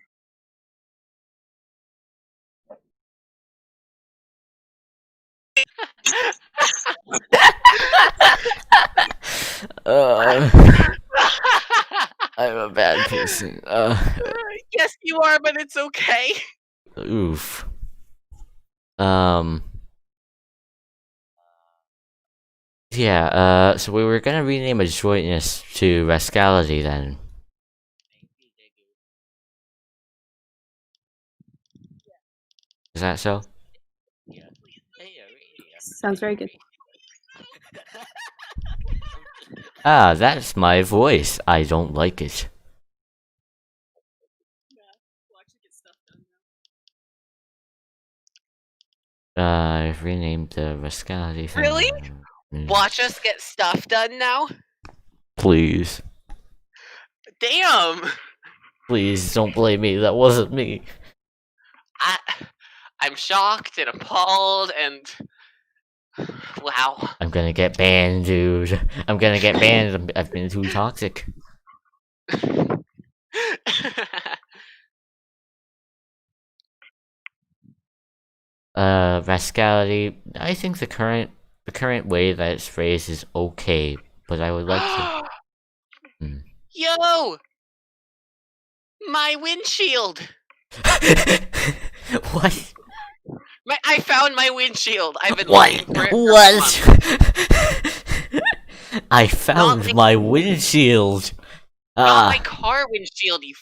I'm a bad person. Yes, you are, but it's okay. Oof. Yeah, so we were gonna rename adroitness to rascality then. Is that so? Sounds very good. Ah, that's my voice. I don't like it. I've renamed the rascality thing. Really? Watch us get stuff done now? Please. Damn! Please don't blame me. That wasn't me. I'm shocked and appalled and... Wow. I'm gonna get banned, dude. I'm gonna get banned. I've been too toxic. Rascality. I think the current way that it's phrased is okay, but I would like to. Yo! My windshield! What? I found my windshield. I've been What? looking for it for What? I found my windshield. Not my car windshield, you...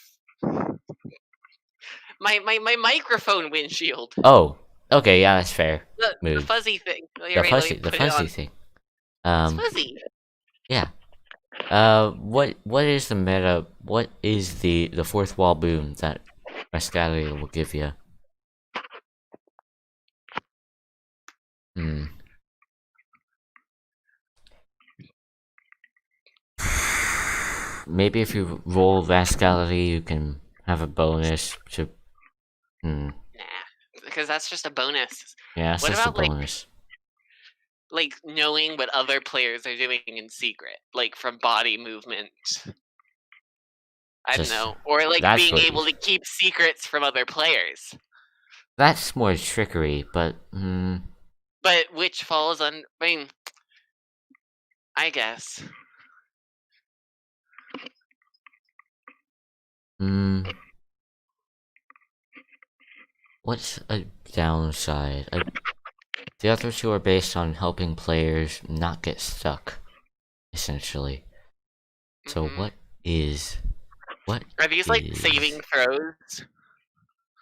My microphone windshield. Oh. Okay, yeah, that's fair. The fuzzy thing. The fuzzy thing. It's fuzzy. Yeah. What is the meta? What is the fourth wall boon that Rascality will give you? Maybe if you roll Rascality, you can have a bonus to. Nah, because that's just a bonus. Yeah, it's just a bonus. Like knowing what other players are doing in secret, like from body movement. I don't know, or like being able to keep secrets from other players. That's more trickery, but. But which falls on? I mean, I guess. What's a downside? The other two are based on helping players not get stuck, essentially. So what are these like saving throws?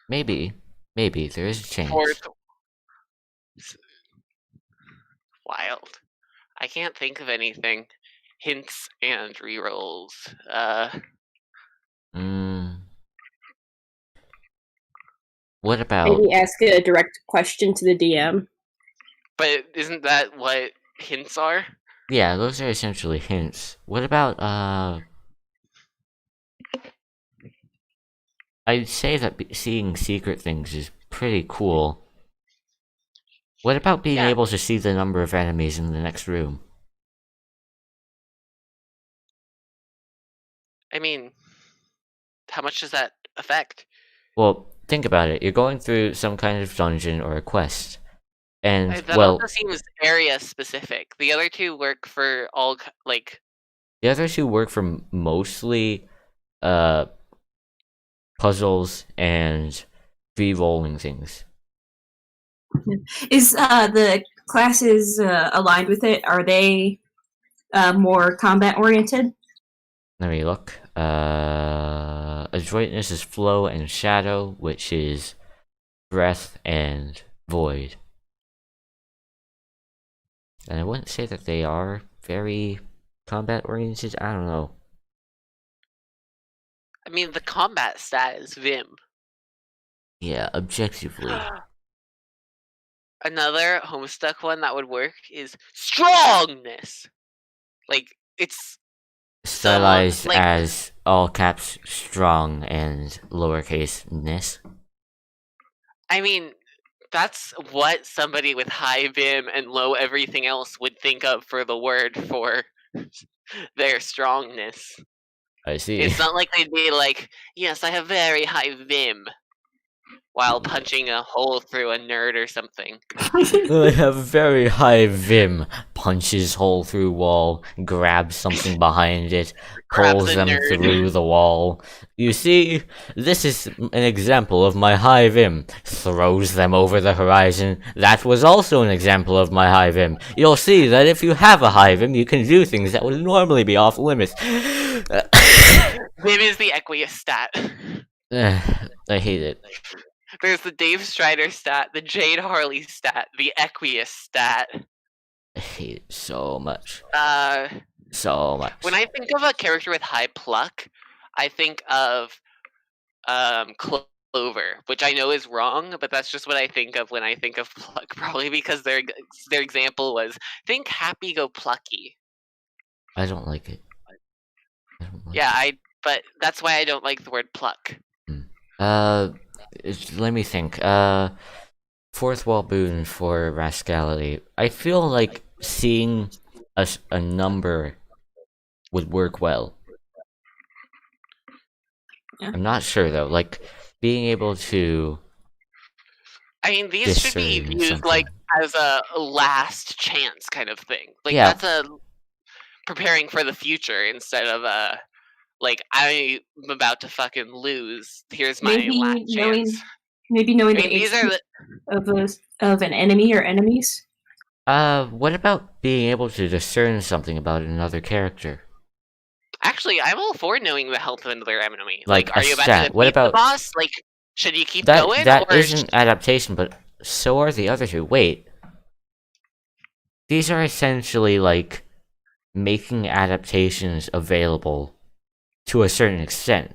Maybe there is a chance. Wild. I can't think of anything. Hints and rerolls. What about? Maybe ask a direct question to the DM. But isn't that what hints are? Yeah, those are essentially hints. What about I'd say that seeing secret things is pretty cool. What about being Yeah. able to see the number of enemies in the next room? I mean, how much does that affect? Well, think about it. You're going through some kind of dungeon or a quest, and That well, also seems area specific. The other two work for all like. the other two work for mostly puzzles and re-rolling things. Is the classes aligned with it? Are they more combat oriented? Let me look. Adroitness is flow and shadow, which is breath and void. And I wouldn't say that they are very combat oriented. I don't know. I mean, the combat stat is Vim. Yeah, objectively. Another Homestuck one that would work is strongness. Like, it's Stylized like- as all caps strong and lowercase ness. I mean, that's what somebody with high Vim and low everything else would think of for the word for their strongness. I see. It's not like they'd be like, yes, I have very high Vim, while punching a hole through a nerd or something. I have very high vim. Punches hole through wall, grabs something behind it, Grabs pulls a them nerd. through the wall. You see, this is an example of my high vim. Throws them over the horizon. That was also an example of my high vim. You'll see that if you have a high vim, you can do things that would normally be off limits. Vim is the Equius stat. I hate it. There's the Dave Strider stat, the Jade Harley stat, the Equius stat. I hate it so much. So much. When I think of a character with high pluck, I think of Clover, which I know is wrong, but that's just what I think of when I think of pluck. Probably because their example was think happy go plucky. I don't like it. But that's why I don't like the word pluck. Let me think. Fourth wall boon for rascality. I feel like seeing a number would work well. Yeah. I'm not sure though. Like being able to. I mean, these should be discern used something. like as a last chance kind of thing. Like Yeah. that's a preparing for the future instead of like I'm about to fucking lose. Here's my last chance. Maybe knowing I the mean, these are HP of an enemy or enemies. What about being able to discern something about another character? Actually, I'm all for knowing the health of another enemy. Like are a you about stat. to What beat the about- boss? Like, should you keep going? That or isn't adaptation, but so are the other two. Wait. These are essentially like making adaptations available to a certain extent.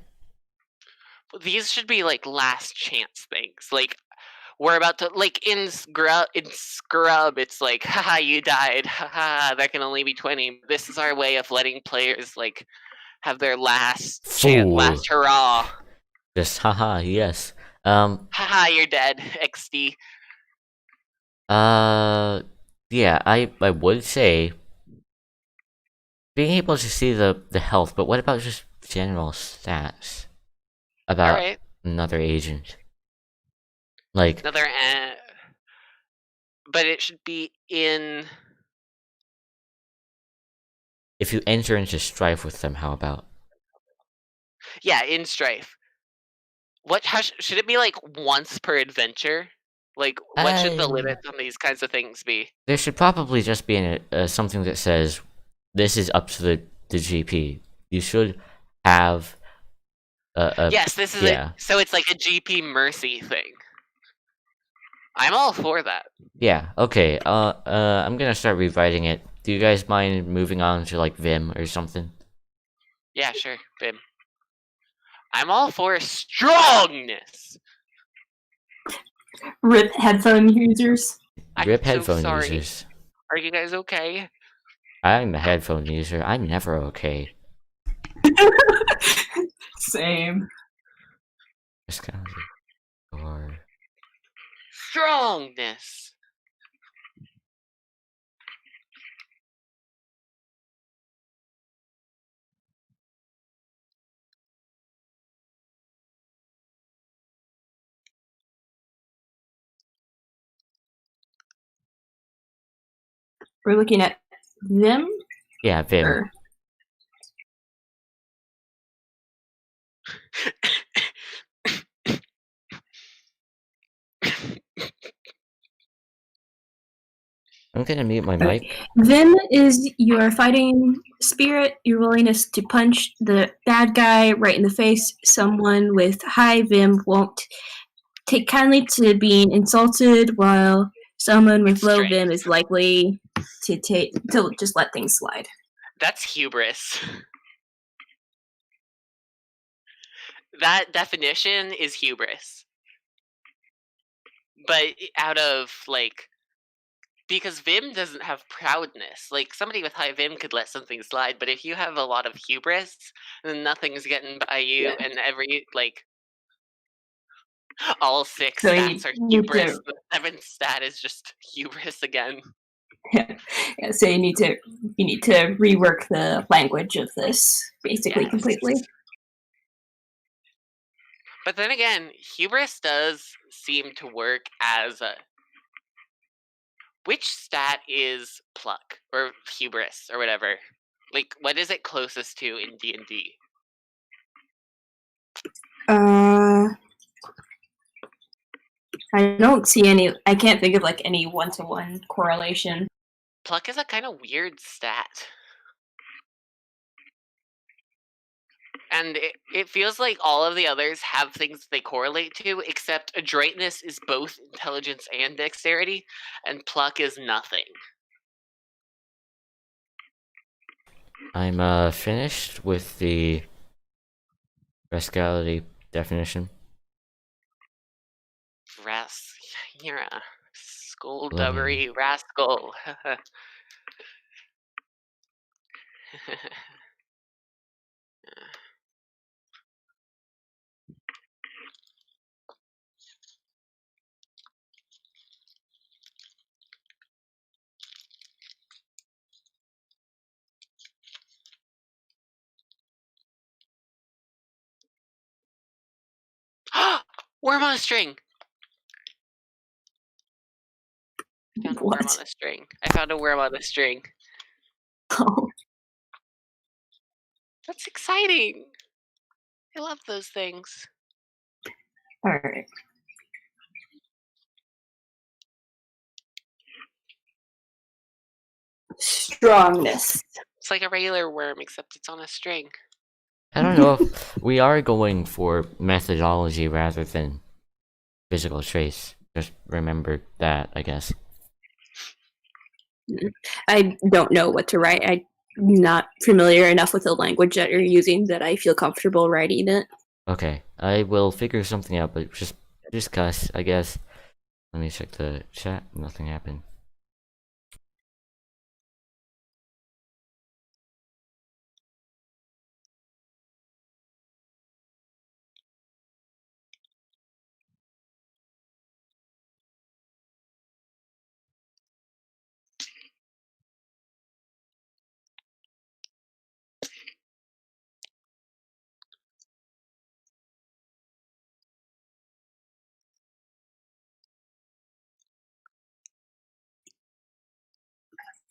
these should be like last chance things. Like we're about to like in Scrub, it's like, haha, you died. Haha, there can only be 20. This is our way of letting players like have their last chance, Fool. last hurrah. Just haha, yes. Haha, you're dead, XD. Yeah, I would say being able to see the health, but what about just general stats about Alright. another agent? Like Another but it should be in if you enter into strife with them, how about? yeah, in Strife. How should it be like once per adventure? Like what should the limits on these kinds of things be? There should probably just be something that says this is up to the GP. You should have yes, this is yeah. so it's like a GP mercy thing. I'm all for that. Yeah, okay. I'm gonna start rewriting it. do you guys mind moving on to like Vim or something? Yeah, sure, Vim. I'm all for strongness. Rip headphone users. I'm Rip so headphone sorry. users. Are you guys okay? I'm a headphone user. I'm never okay. Same. Or Strongness. We're looking at them. yeah, Vim. Or I'm gonna mute my mic. Vim is your fighting spirit, your willingness to punch the bad guy right in the face. Someone with high Vim won't take kindly to being insulted, while someone with It's low strength. Vim is likely to just let things slide. That's hubris. That definition is hubris. But out of, like, because Vim doesn't have proudness. Like, somebody with high Vim could let something slide, but if you have a lot of hubris, then nothing's getting by you, Yeah. and every, like, all 6 So stats are you need hubris. to- The 7th stat is just hubris again. Yeah, so you need to rework the language of this basically Yes. completely. But then again, hubris does seem to work as a... Which stat is pluck or hubris or whatever? Like, what is it closest to in D&D? I don't see any. I can't think of like any one-to-one correlation. Pluck is a kind of weird stat. And it feels like all of the others have things they correlate to, except adroitness is both intelligence and dexterity, and pluck is nothing. I'm finished with the rascality definition. You're a skullduggery rascal. Worm on a string! I found a worm on a string. I found a worm on a string. Oh. That's exciting! I love those things. All right. Strongness. It's like a regular worm, except it's on a string. I don't know if we are going for methodology rather than physical trace. Just remember that, I guess. I don't know what to write. I'm not familiar enough with the language that you're using that I feel comfortable writing it. Okay, I will figure something out, but just discuss, I guess. Let me check the chat. Nothing happened.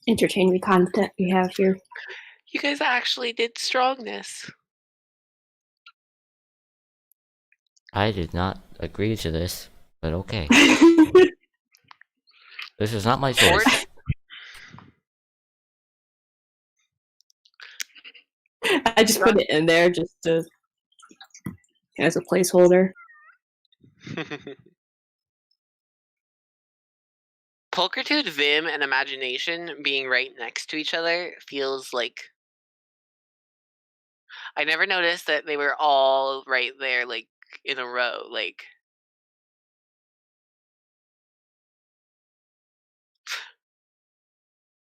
Entertain the content we have here. You guys actually did strongness. I did not agree to this, but okay. This is not my choice. I just put it in there just to as a placeholder. Pulchritude, Vim, and Imagination being right next to each other feels like... I never noticed that they were all right there, like, in a row, like...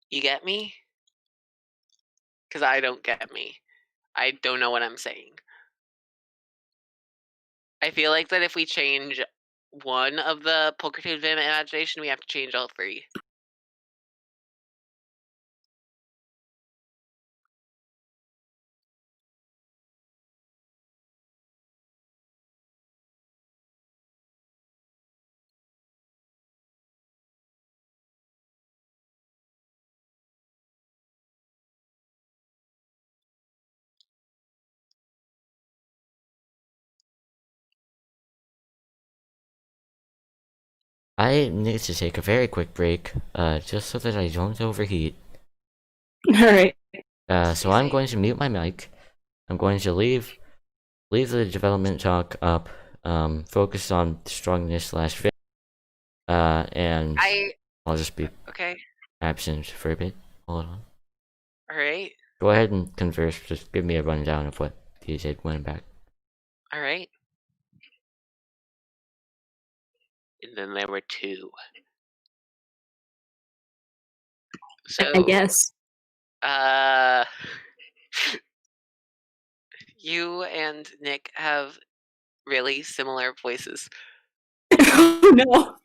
You get me? Because I don't get me. I don't know what I'm saying. I feel like that if we change one of the Pulchritude, Vim, and Imagination, we have to change all three. I need to take a very quick break, just so that I don't overheat. Alright. So I'm going to mute my mic. I'm going to leave the development talk up, focus on strongness / fit, and I'll just be absent for a bit. Hold on. Alright. Go ahead and converse, just give me a rundown of what you did when back. Alright. And then there were 2. So, I guess. You and Nick have really similar voices. Oh no.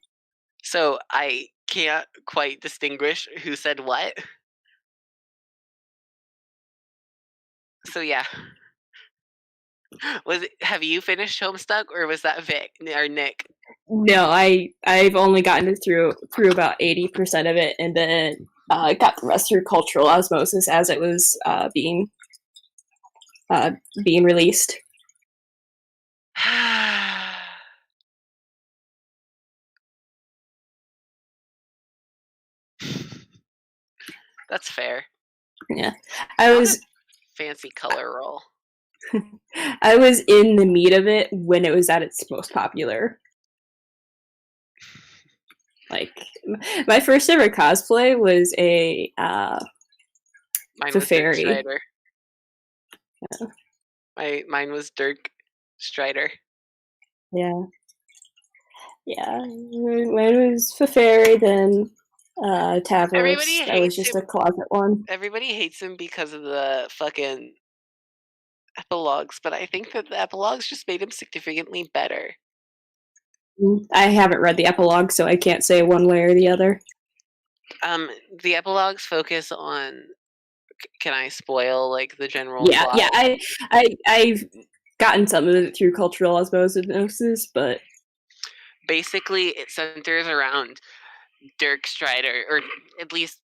So I can't quite distinguish who said what. So yeah. Have you finished Homestuck, or was that Vic or Nick? No, I've only gotten through about 80% of it, and then got the rest through cultural osmosis as it was being released. That's fair. Yeah, I was fancy color roll. I was in the meat of it when it was at its most popular. Like, my first ever cosplay was a Mine was fairy. Strider. Yeah. Mine was Dirk Strider. Yeah. Yeah. Mine was fairy, then Tavros. That was just a closet one. Everybody hates him because of the fucking epilogues, but I think that the epilogues just made him significantly better. I haven't read the epilogue, so I can't say one way or the other. The epilogues focus on... Can I spoil, like, the general plot? Yeah, I've gotten some of it through cultural osmosis, but... Basically, it centers around Dirk Strider, or at least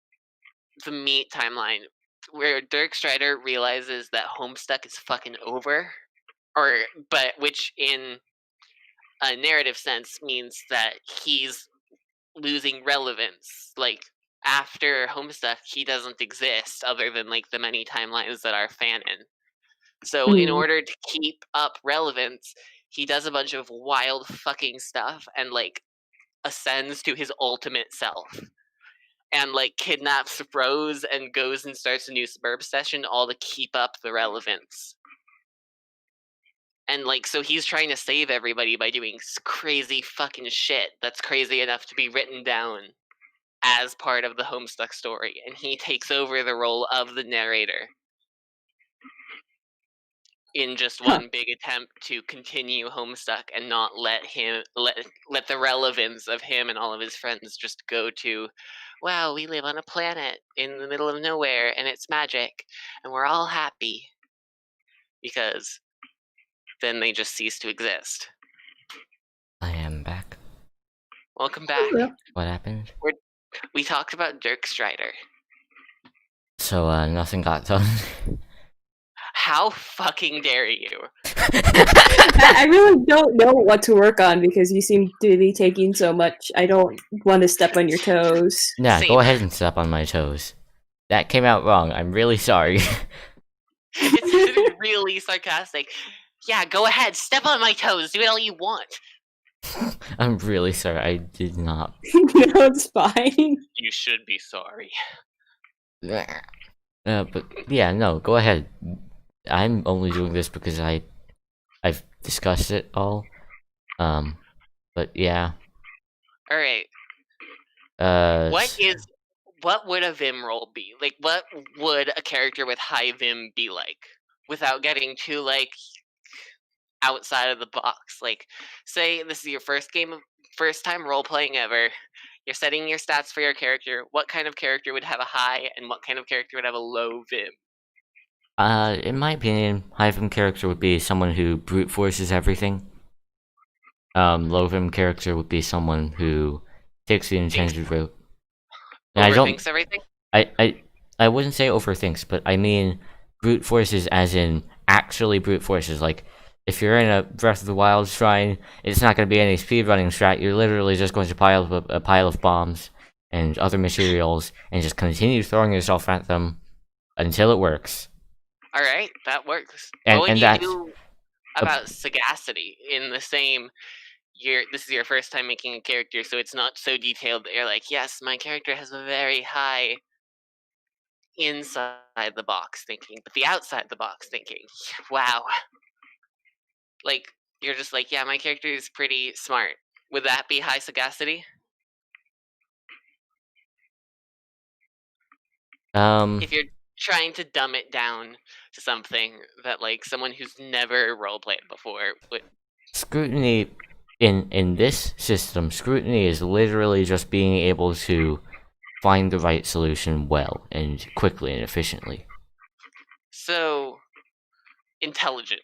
the meat timeline, where Dirk Strider realizes that Homestuck is fucking over, but which in a narrative sense means that he's losing relevance. Like, after Homestuck, he doesn't exist other than, like, the many timelines that are fanon. So in order to keep up relevance, he does a bunch of wild fucking stuff and, like, ascends to his ultimate self. And, like, kidnaps Rose and goes and starts a new SKRUB session, all to keep up the relevance. And, like, so he's trying to save everybody by doing crazy fucking shit that's crazy enough to be written down as part of the Homestuck story. And he takes over the role of the narrator in just one big attempt to continue Homestuck and not let the relevance of him and all of his friends just go to, wow, we live on a planet in the middle of nowhere and it's magic and we're all happy. Because then they just cease to exist. I am back. Welcome back. What happened? We talked about Dirk Strider. So, nothing got done? How fucking dare you? I really don't know what to work on because you seem to be taking so much. I don't want to step on your toes. Nah, go ahead and step on my toes. That came out wrong. I'm really sorry. It's really sarcastic. Yeah, go ahead. Step on my toes. Do it all you want. I'm really sorry. I did not. No, it's fine. You should be sorry. But yeah, no. Go ahead. I'm only doing this because I've discussed it all. But yeah. All right. What would a Vim role be? Like, what would a character with high Vim be like? Without getting too like outside of the box. Like, say this is your first time role playing ever. You're setting your stats for your character. What kind of character would have a high, and what kind of character would have a low Vim? In my opinion, high Vim character would be someone who brute forces everything. Low Vim character would be someone who takes the intended route. Overthinks everything? I wouldn't say overthinks, but I mean brute forces as in actually brute forces. Like, if you're in a Breath of the Wild shrine, it's not going to be any speedrunning strat. You're literally just going to pile up a pile of bombs and other materials and just continue throwing yourself at them until it works. Alright, that works. And- what would and you that's do about sagacity in the same this is your first time making a character, so it's not so detailed that you're like, yes, my character has a very high inside the box thinking, but the outside the box thinking, wow. Like, you're just like, yeah, my character is pretty smart. Would that be high sagacity? If you're trying to dumb it down to something that, like, someone who's never roleplayed before would... Scrutiny, in this system, scrutiny is literally just being able to find the right solution well and quickly and efficiently. So, intelligent.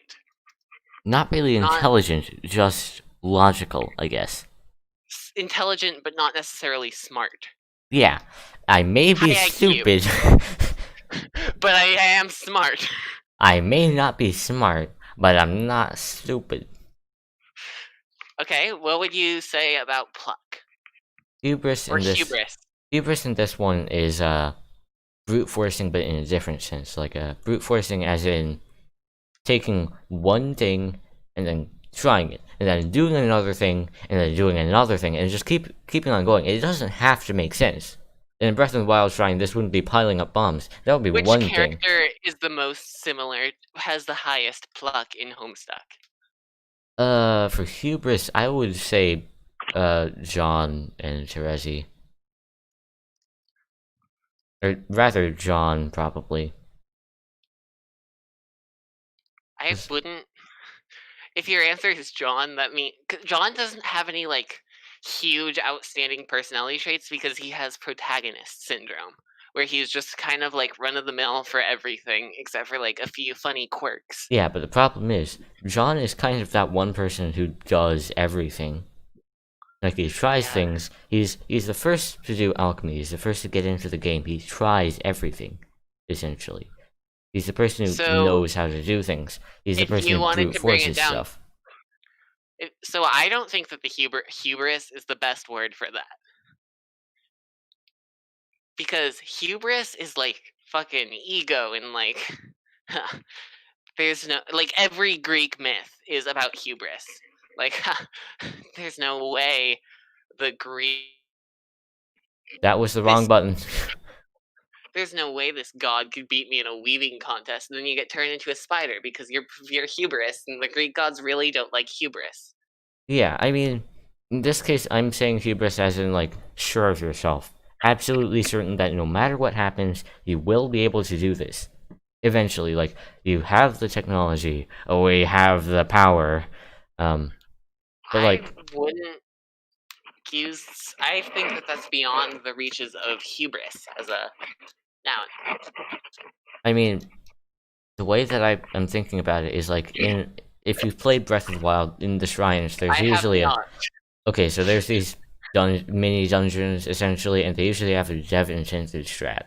Not really intelligent, just logical, I guess. Intelligent, but not necessarily smart. Yeah, I may be High IQ. stupid. But I am smart. I may not be smart, but I'm not stupid. Okay, what would you say about pluck? Hubris Or in this hubris? hubris in this one is brute forcing, but in a different sense. Like brute forcing, as in taking one thing and then trying it, and then doing another thing, and then doing another thing, and just keeping on going. It doesn't have to make sense. In Breath of the Wild Shrine, this wouldn't be piling up bombs. That would be Which one thing. character is the most similar, has the highest pluck in Homestuck? For hubris, I would say, John and Terezi. Or rather, John, probably. I wouldn't... If your answer is John, that means... John doesn't have any, like, huge, outstanding personality traits because he has protagonist syndrome, where he's just kind of, like, run-of-the-mill for everything, except for, like, a few funny quirks. Yeah, but the problem is, John is kind of that one person who does everything. Like, he tries things. He's the first to do alchemy. He's the first to get into the game. He tries everything, essentially. He's the person who knows how to do things. He's the person who brute forces stuff. So I don't think that the hubris is the best word for that. Because hubris is like fucking ego and like... there's no... Like, every Greek myth is about hubris. Like, there's no way the Greek... That was the wrong button. There's no way this god could beat me in a weaving contest, and then you get turned into a spider because you're hubris, and the Greek gods really don't like hubris. Yeah, I mean, in this case, I'm saying hubris as in, like, sure of yourself. Absolutely certain that no matter what happens, you will be able to do this. Eventually, like, you have the technology, or we have the power, but, like... I wouldn't use... I think that that's beyond the reaches of hubris as a noun. I mean, the way that I'm thinking about it is, like, if you've played Breath of the Wild, in the shrines, there's usually okay, so there's these mini dungeons, essentially, and they usually have a dev-intended strat.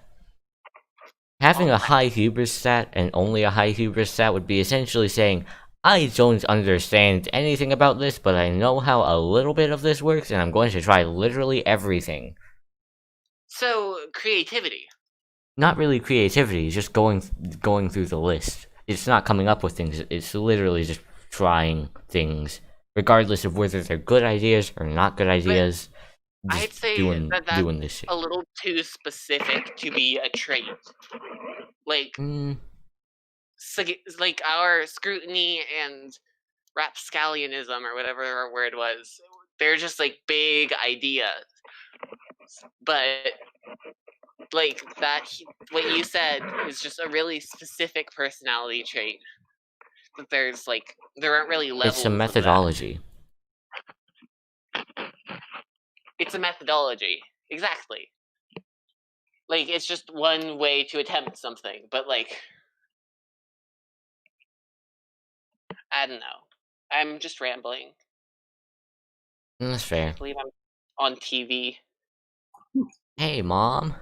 Having a high hubris stat, and only a high hubris stat, would be essentially saying, I don't understand anything about this, but I know how a little bit of this works, and I'm going to try literally everything. So, creativity. Not really creativity, just going through the list. It's not coming up with things, it's literally just trying things regardless of whether they're good ideas or not good ideas. I'd Just say doing that's this shit. a little too specific to be a trait. Like, like our scrutiny and rapscallionism or whatever our word was, they're just like big ideas. But like that, what you said is just a really specific personality trait. That there's like there aren't really levels. It's a methodology. It's a methodology, exactly. Like it's just one way to attempt something, but like I don't know. I'm just rambling. That's fair. I believe I'm on TV. Hey, Mom.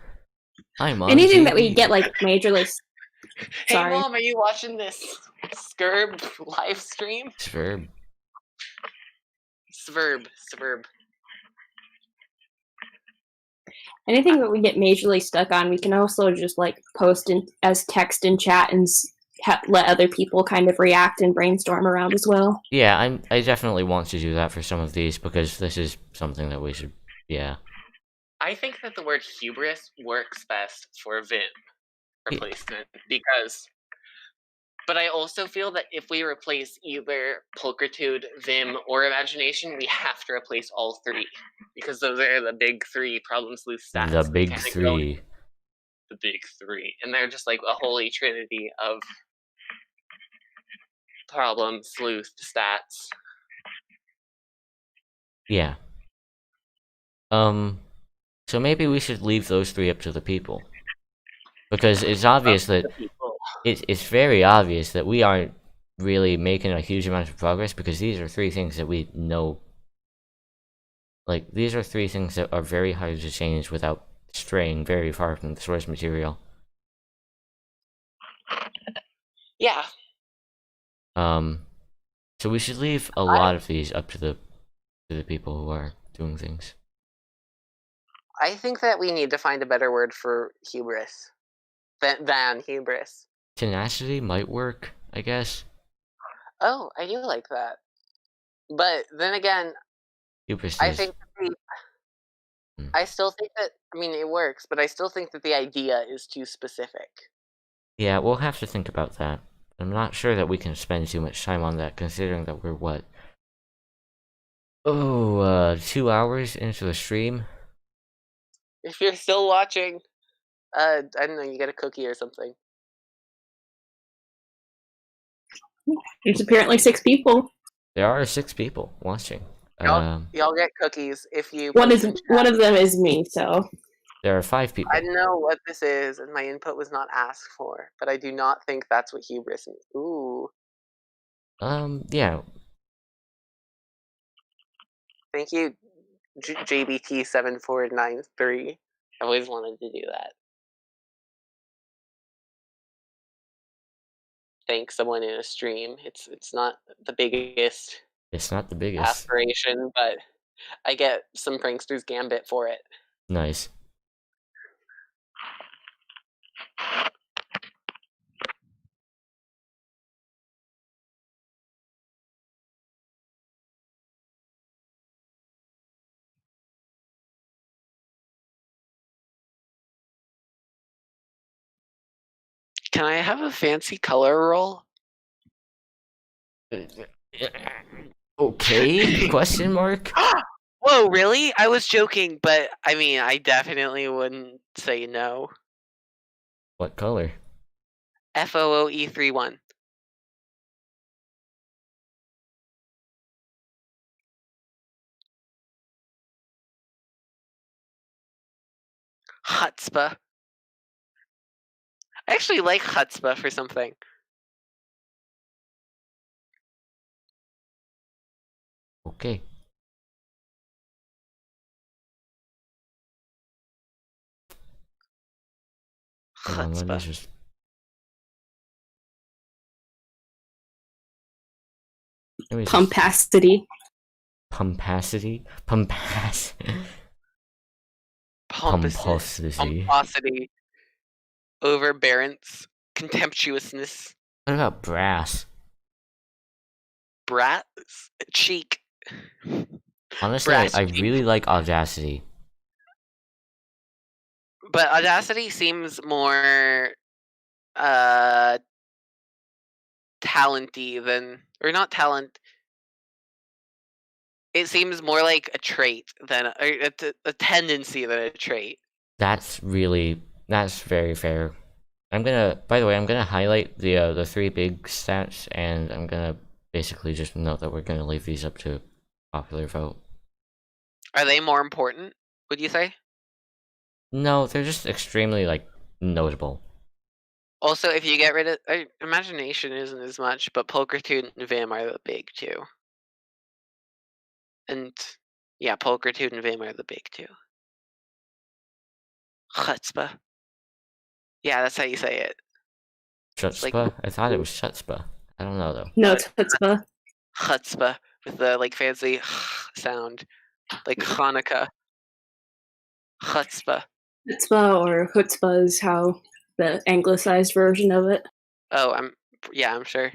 I'm on Anything TV. that we get like majorly. Hey, Sorry. Mom, are you watching this SKRUB live stream? SVURB. SVURB. Anything that we get majorly stuck on, we can also just like post in as text in chat and let other people kind of react and brainstorm around as well. Yeah, I definitely want to do that for some of these because this is something that we should. Yeah. I think that the word hubris works best for Vim replacement because. But I also feel that if we replace either pulchritude, Vim, or imagination, we have to replace all three because those are the big three problem sleuth stats. The big three. The big three, and they're just like a holy trinity of problem sleuth stats. Yeah. So maybe we should leave those three up to the people. Because it's obvious that it's very obvious that we aren't really making a huge amount of progress because these are three things that we know. Like, these are three things that are very hard to change without straying very far from the source material. Yeah. So we should leave a lot of these up to the people who are doing things. I think that we need to find a better word for hubris than hubris. Tenacity might work, I guess. Oh, I do like that. But then again, Hubris I is... think I still think that it works, but I still think that the idea is too specific. Yeah, we'll have to think about that. I'm not sure that we can spend too much time on that, considering that we're what? 2 hours into the stream? If you're still watching, I don't know, you get a cookie or something. There's apparently 6 people. There are 6 people watching. Y'all get cookies if you. One of them is me, so. There are 5 people. I know what this is, and my input was not asked for, but I do not think that's what hubris means. Ooh. Yeah. Thank you, JBT7493. I always wanted to do that. Thank someone in a stream. It's not the biggest. It's not the biggest aspiration, but I get some prankster's gambit for it. Nice. Can I have a fancy color roll? Okay? Question mark? Whoa, really? I was joking, but I definitely wouldn't say no. What color? FOOE31. Chutzpah. I actually like chutzpah for something. Okay. Chutzpah. Pumpacity. Pumpacity? Pomposity. Overbearance. Contemptuousness. What about brass? Brass. Cheek. Honestly, brass I cheeks. really like Audacity. But Audacity seems more talenty than, or not talent. It seems more like a trait than a tendency than a trait. That's very fair. By the way, I'm gonna highlight the 3 big stats, and I'm gonna basically just note that we're gonna leave these up to popular vote. Are they more important, would you say? No, they're just extremely, like, notable. Also, if you get rid of imagination isn't as much, but Pulchritude and Vim are the big 2. And yeah, Pulchritude and Vim are the big 2. Chutzpah. Yeah, that's how you say it. Chutzpah? Like, I thought it was Chutzpah. I don't know though. No, it's chutzpah. Chutzpah with the like fancy sound, like Hanukkah. Chutzpah. Chutzpah or chutzpah is how the anglicized version of it. Oh, I'm sure.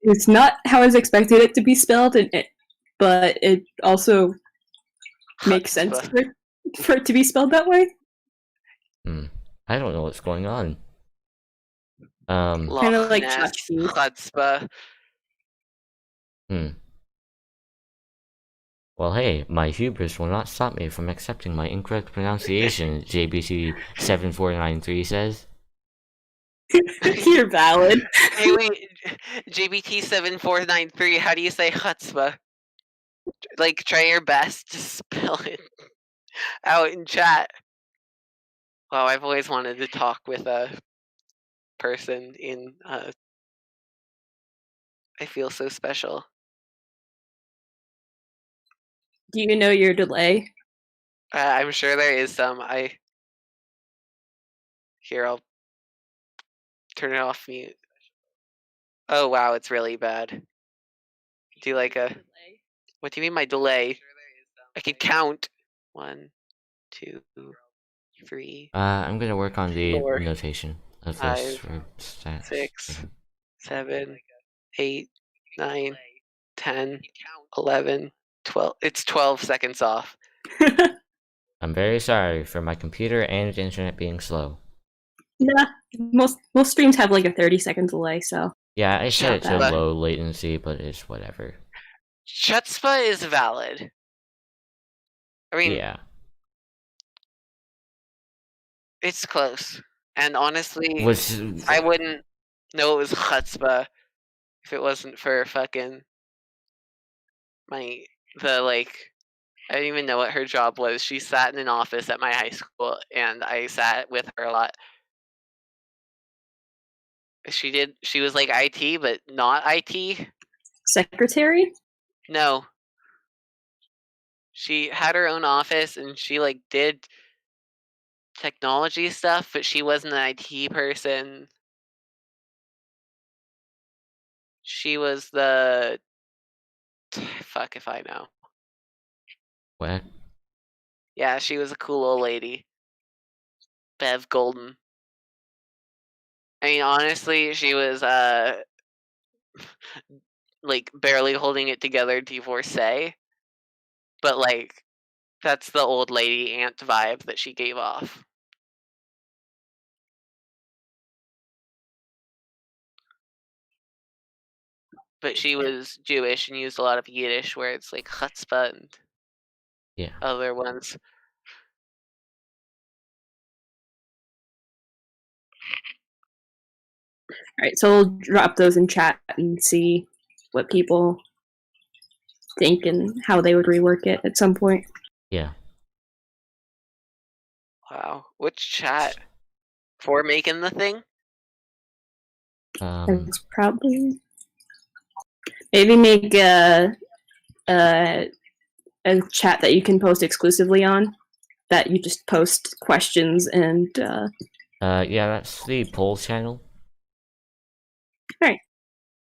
It's not how I was expected it to be spelled, but it also makes sense Chutzpah. for it to be spelled that way. I don't know what's going on. Kind of like Loch Ness, tchotchke. Chutzpah. Well, hey, my hubris will not stop me from accepting my incorrect pronunciation, JBT7493 says. You're valid. Hey, wait, JBT7493, how do you say chutzpah? Like, try your best to spell it out in chat. Wow, I've always wanted to talk with a person in, I feel so special. Do you know your delay? I'm sure there is some. Here, I'll turn it off mute. Oh wow, it's really bad. Do you like a... What do you mean by delay? I can count. 1, 2, 3, I'm gonna work on the 4, notation of 5, this for stats. 6, 7, 8, 9, 10, 11, 12. It's 12 seconds off. I'm very sorry for my computer and internet being slow. Nah, most streams have like a 30-second delay, so Yeah, I set it to Chutzpah. low latency, but it's whatever. Chutzpah is valid. I mean, Yeah. it's close. And honestly, Was I wouldn't know it was chutzpah if it wasn't for fucking I don't even know what her job was. She sat in an office at my high school, and I sat with her a lot. She was like IT, but not IT. secretary? No. She had her own office, and she like did technology stuff, but she wasn't an IT person. She was the... Fuck if I know. what? Yeah, she was a cool old lady. Bev Golden. I mean, honestly, she was like barely holding it together divorcee. But like, that's the old lady aunt vibe that she gave off. But she was Jewish and used a lot of Yiddish words like chutzpah and Yeah. other ones. Alright, so we'll drop those in chat and see what people think and how they would rework it at some point. Yeah. Wow. Which chat? For making the thing? That's probably... Maybe make a chat that you can post exclusively on, that you just post questions and... yeah, that's the poll channel. Alright.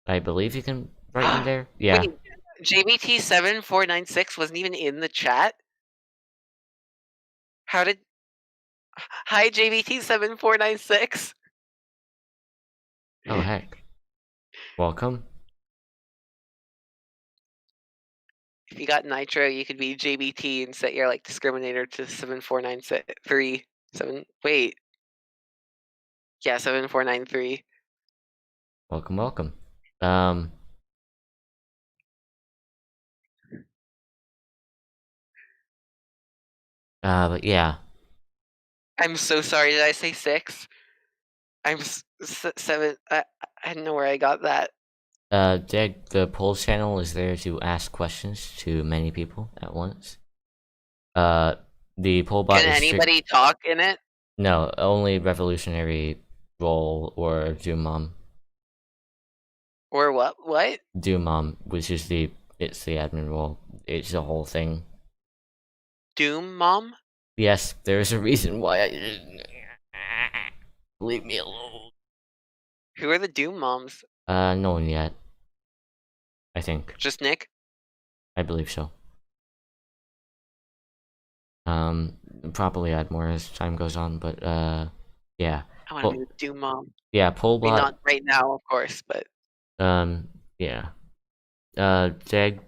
I believe you can write in there. Yeah. Wait, JBT7496 wasn't even in the chat? How did... Hi, JBT7496. Oh heck. Welcome. If you got Nitro, you could be JBT and set your discriminator to 74937. Wait. Yeah, 7493. Welcome. But yeah. I'm so sorry. Did I say 6? I'm 7. I don't know where I got that. The poll channel is there to ask questions to many people at once. The poll bot Can is anybody talk in it? No, only Revolutionary Roll or Doom Mom. Or what? What? Doom Mom, which is it's the admin role. It's the whole thing. Doom Mom? Yes, there's a reason why I leave me alone. Who are the Doom Moms? No one yet. I think. Just Nick? I believe so. Probably add more as time goes on, but yeah. I want to be the Doom Mom. Yeah, poll I mean, bot. not right now, of course, but Yeah. Jag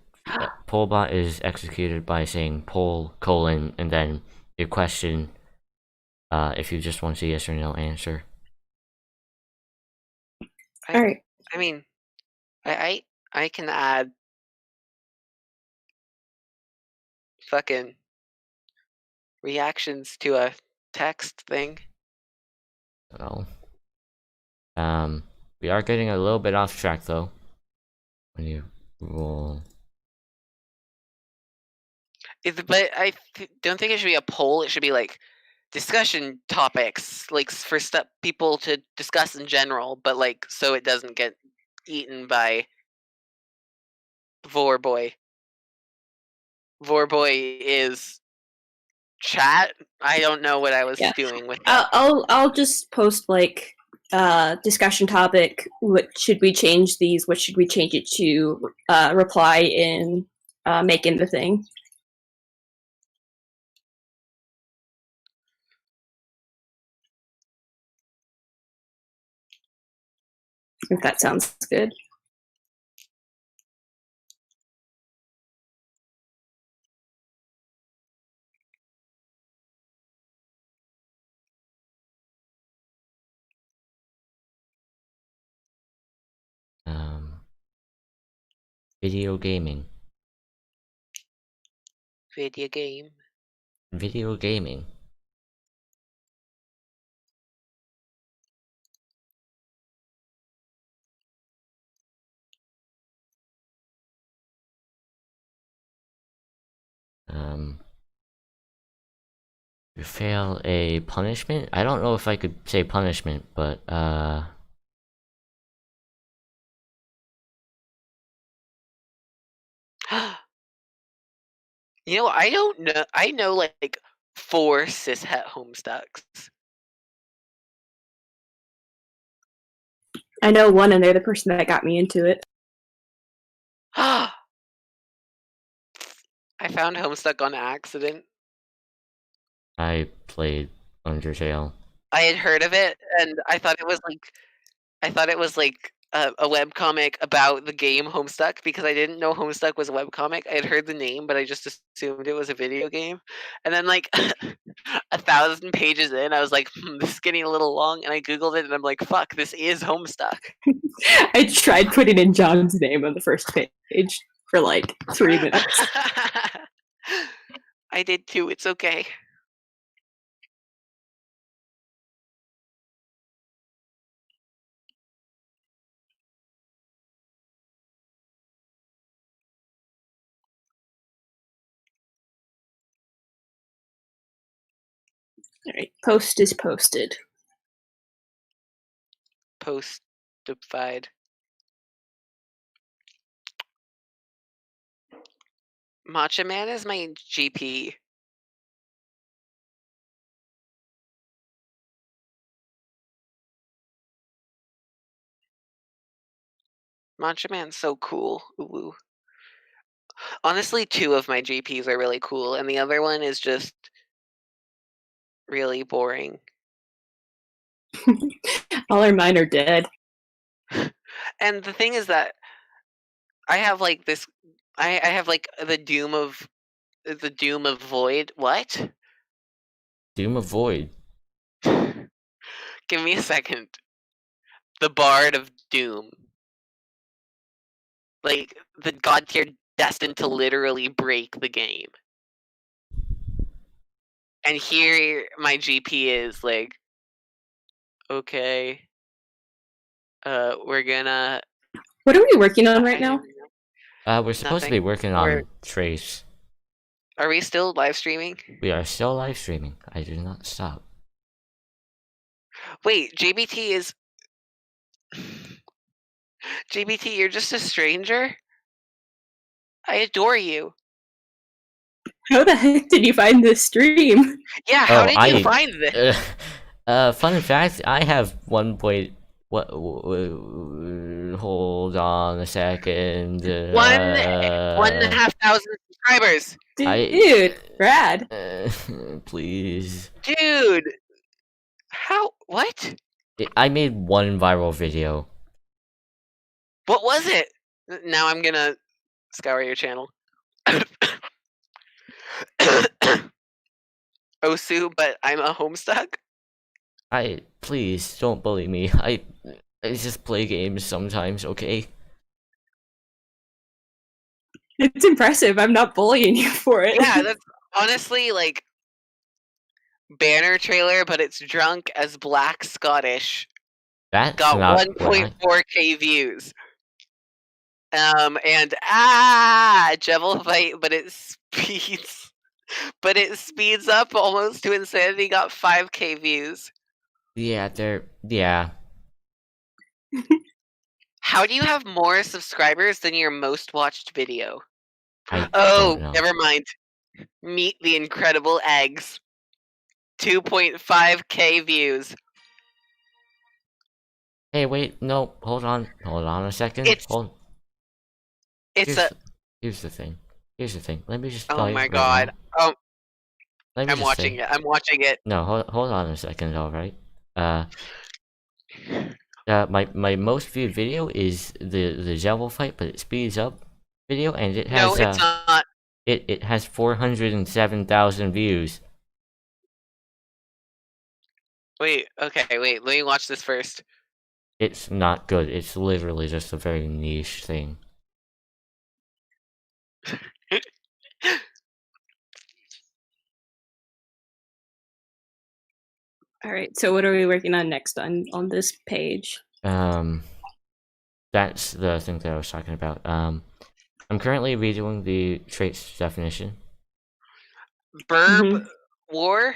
poll bot is executed by saying poll : and then your question. If you just want to see yes or no answer. All right. I mean, I can add fucking reactions to a text thing. Oh. We are getting a little bit off track though. When you roll. But I don't think it should be a poll. It should be discussion topics, for stuff people to discuss in general, but so it doesn't get eaten by Vorboy. Vorboy is chat. I don't know what I was doing with that. I'll just post discussion topic. What should we change these? What should we change it to? Reply in making the thing. If that sounds good. Video gaming. Video game. Video gaming. You fail a punishment? I don't know if I could say punishment, but You know, I don't know. I know 4 cishet homestucks. I know one, and they're the person that got me into it. I found Homestuck on accident. I played Undertale. I had heard of it, and I thought it was a webcomic about the game Homestuck, because I didn't know Homestuck was a webcomic. I had heard the name, but I just assumed it was a video game. And then 1,000 pages in, I was like, this is getting a little long, and I googled it, and I'm like, fuck, this is Homestuck. I tried putting in John's name on the first page for 3 minutes. I did too, it's okay. Alright, post is posted. Postified. Matcha Man is my GP. Matcha Man's so cool. Ooh. Honestly, 2 of my GPs are really cool, and the other one is just really boring. All our mine are dead. And the thing is that I have like this. I have like the doom of void. What? Doom of Void. Give me a second. The Bard of Doom. Like the god tier destined to literally break the game. And here my GP is like, okay, we're gonna. What are we working on right now? We're supposed to be Nothing. working on Trace. Are we still live streaming? We are still live streaming. I do not stop. Wait, JBT is. JBT, you're just a stranger? I adore you. How the heck did you find this stream? Yeah, how did you find this? Fun fact, I have 1 point... What? Hold on a second. 1,500 subscribers. Dude, rad. Please. Dude. How? What? I made 1 viral video. What was it? Now I'm gonna scour your channel. Osu, but I'm a homestuck? Please, don't bully me. I just play games sometimes, okay? It's impressive. I'm not bullying you for it. Yeah, that's honestly like banner trailer, but it's drunk as Black Scottish. That's got not 1.4k views. And Jevil fight, but it speeds up almost to insanity. Got 5k views. Yeah, How do you have more subscribers than your most watched video? don't know. Never mind. Meet the Incredible Eggs. 2.5k views. Hey, wait, no, hold on a second. Here's the thing. Let me just. Oh my god. Now. Oh. I'm watching it. No, hold on a second. All right. My most viewed video is the Jevil fight, but it speeds up video, and it has. No, it's not. It has 407,000 views. Wait. Let me watch this first. It's not good. It's literally just a very niche thing. All right. So what are we working on next on this page? That's the thing that I was talking about. I'm currently redoing the traits definition. Burb war?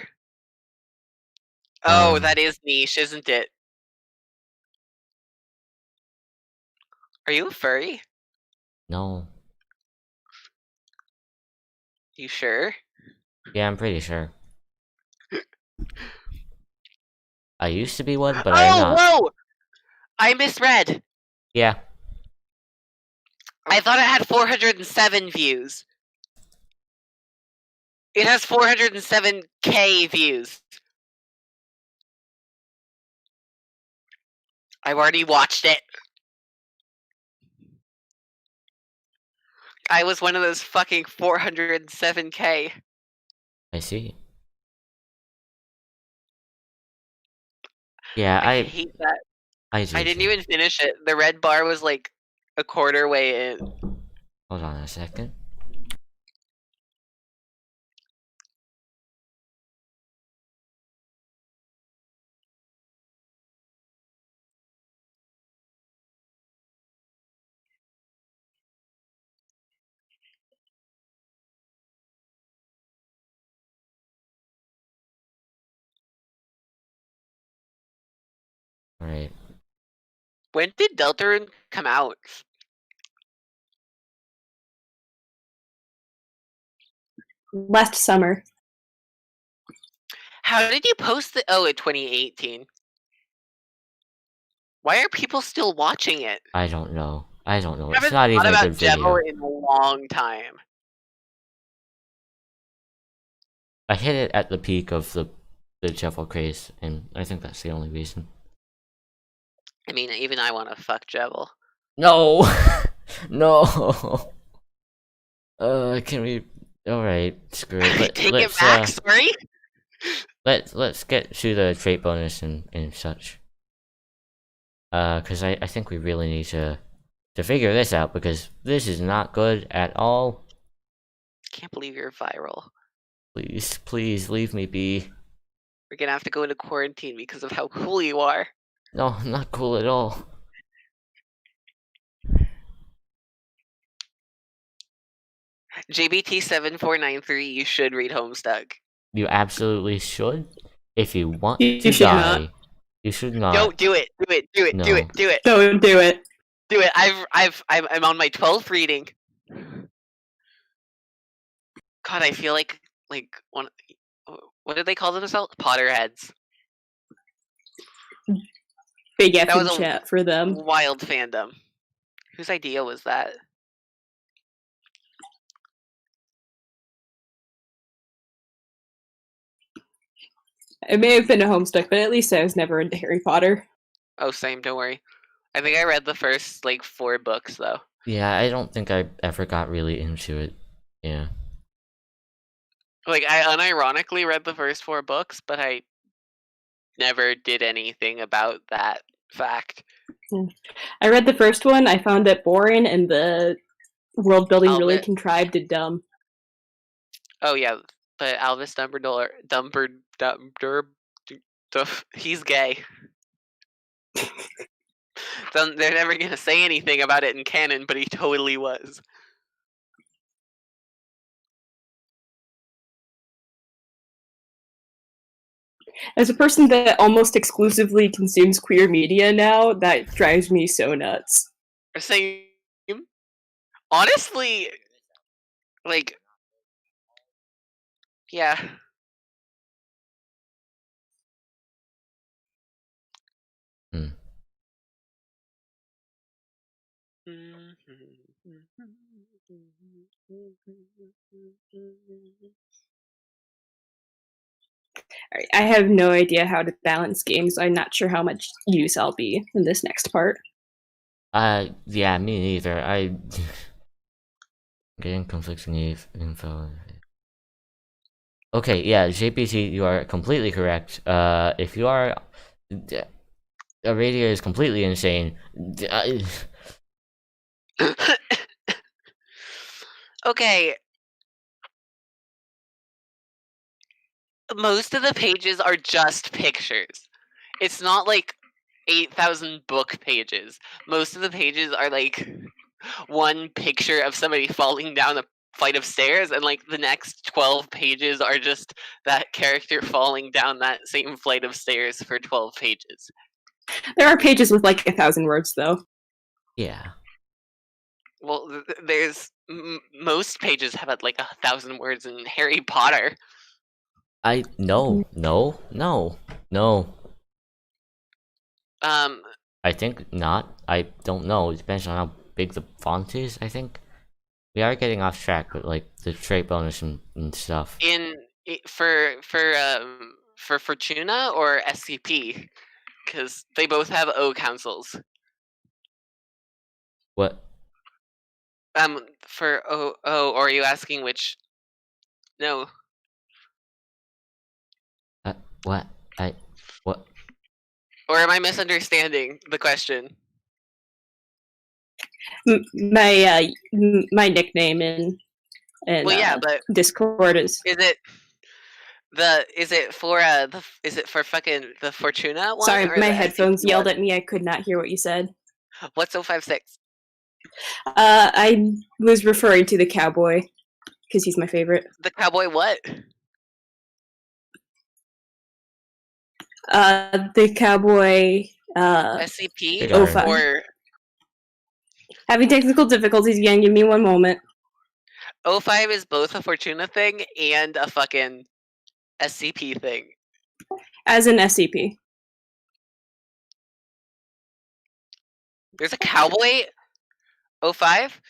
Oh, that is niche, isn't it? Are you a furry? No. You sure? Yeah, I'm pretty sure. I used to be one, but I'm not. Whoa! I misread. Yeah. I thought it had 407 views. It has 407k views. I've already watched it. I was one of those fucking 407k. I see. Yeah, I hate that. I didn't even finish it. The red bar was like a quarter way in. Hold on a second. Alright. When did Deltarune come out? Last summer. How did you post the? Oh, in 2018. Why are people still watching it? I don't know. It's haven't not even a thought good about video. Jevil in a long time. I hit it at the peak of the the Jevil craze, and I think that's the only reason. I mean, even I want to fuck Jevil. No, no. Can we? All right, screw it. Take Let's it back. Sorry. let's get to the trait bonus and such. Because I think we really need to figure this out, because this is not good at all. Can't believe you're viral. Please leave me be. We're gonna have to go into quarantine because of how cool you are. No, I'm not cool at all. JBT7493, you should read Homestuck. You absolutely should. If you want You to should die, not. you should not. Don't do it. Do it. Do it. No. Do it. Do it. Don't do it. Do it. I'm on my 12th reading. God, I feel like one. What did they call themselves? Potterheads. Big F That in was a chat for them. wild fandom. Whose idea was that? It may have been a Homestuck, but at least I was never into Harry Potter. Oh, same. Don't worry. I think I read the first 4 books though. Yeah, I don't think I ever got really into it. Yeah. I unironically read the first 4 books, but I never did anything about that fact. I read the first one, I found it boring, and the world building really Albert. contrived and dumb. Oh yeah, but Albus Dumbledore, he's gay. They're never gonna say anything about it in canon, but he totally was. As a person that almost exclusively consumes queer media now, that drives me so nuts. Same. Honestly, yeah. Hmm. Alright, I have no idea how to balance games. I'm not sure how much use I'll be in this next part. Yeah, me neither. I getting conflicting info. Okay, yeah, JPT, you are completely correct. If you are, Aradia is completely insane. Okay. Most of the pages are just pictures. It's not 8,000 book pages. Most of the pages are one picture of somebody falling down a flight of stairs, and the next 12 pages are just that character falling down that same flight of stairs for 12 pages. There are pages with 1,000 words, though. Yeah. Well, there's most pages have 1,000 words in Harry Potter. No. I think not. I don't know. It depends on how big the font is, I think. We are getting off track with the trait bonus and stuff. For Fortuna or SCP, because they both have O councils. What? For or are you asking which? No. What? What? Or am I misunderstanding the question? My nickname in well, yeah, but Discord is. Is it for fucking the Fortuna one? Sorry, or my the headphones SCP yelled one? at me. I could not hear what you said. What's 056? I was referring to the cowboy because he's my favorite. The cowboy what? The cowboy. SCP 05. or Having technical difficulties again. Give me one moment. 05 is both a Fortuna thing and a fucking SCP thing. As an SCP. There's a cowboy 05?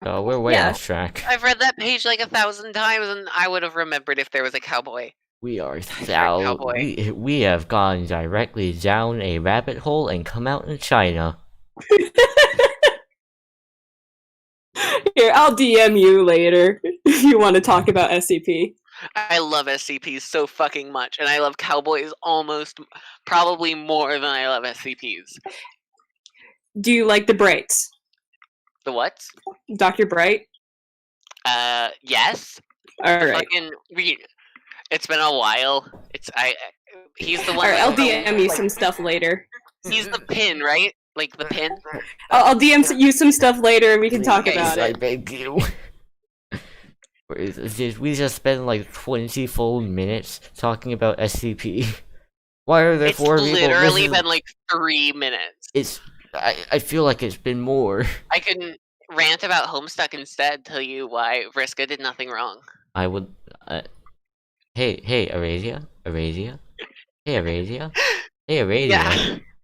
Oh, we're way off track. I've read that page 1,000 times, and I would have remembered if there was a cowboy. We are Cowboy. we have gone directly down a rabbit hole and come out in China. Here, I'll DM you later if you want to talk about SCP. I love SCPs so fucking much, and I love Cowboys probably more than I love SCPs. Do you like the Brights? The what? Dr. Bright? Yes. Alright. It's been a while. He's the one. Alright, I'll DM you some stuff later. He's the pin, right? Like the pin. I'll DM you some stuff later and we can talk about I it. beg you. We just spent like 20 full minutes talking about SCP. Why are there 4 people? It's literally been like 3 minutes. I feel like it's been more. I can rant about Homestuck instead. Tell you why Vriska did nothing wrong. I would. Hey, Aradia. Hey, Aradia. Hey, Aradia. Yeah.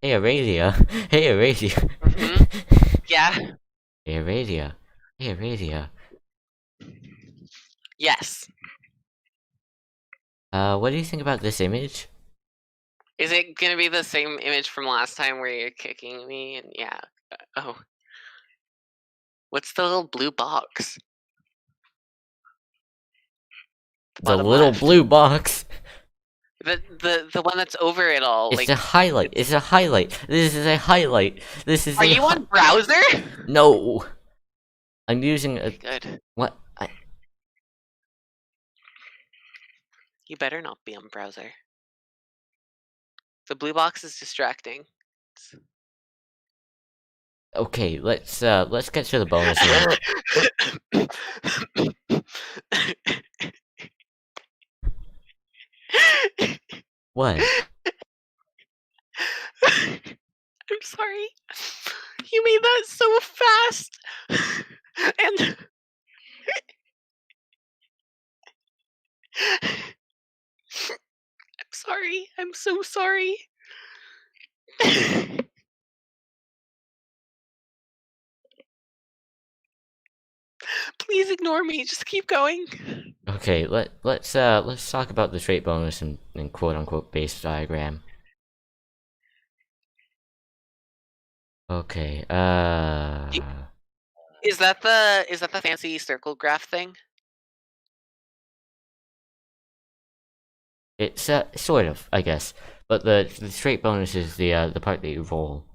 Hey, Aradia. Hey, Aradia. Yeah. Hey, Aradia. Hey, Aradia. Yes. What do you think about this image? Is it gonna be the same image from last time where you're kicking me? And yeah. Oh. What's the little blue box? The little blue box. The one that's over it all. It's a highlight. It's a highlight. This is a highlight. This is. Are you on browser? No. I'm using a. Good. What? You better not be on browser. The blue box is distracting. Okay, let's get to the bonus here. What? I'm sorry. You made that so fast. And I'm sorry. I'm so sorry. Please ignore me. Just keep going. Okay, let's talk about the trait bonus and quote unquote base diagram. Okay, Is that the fancy circle graph thing? It's sort of, I guess, but the trait bonus is the part that you roll.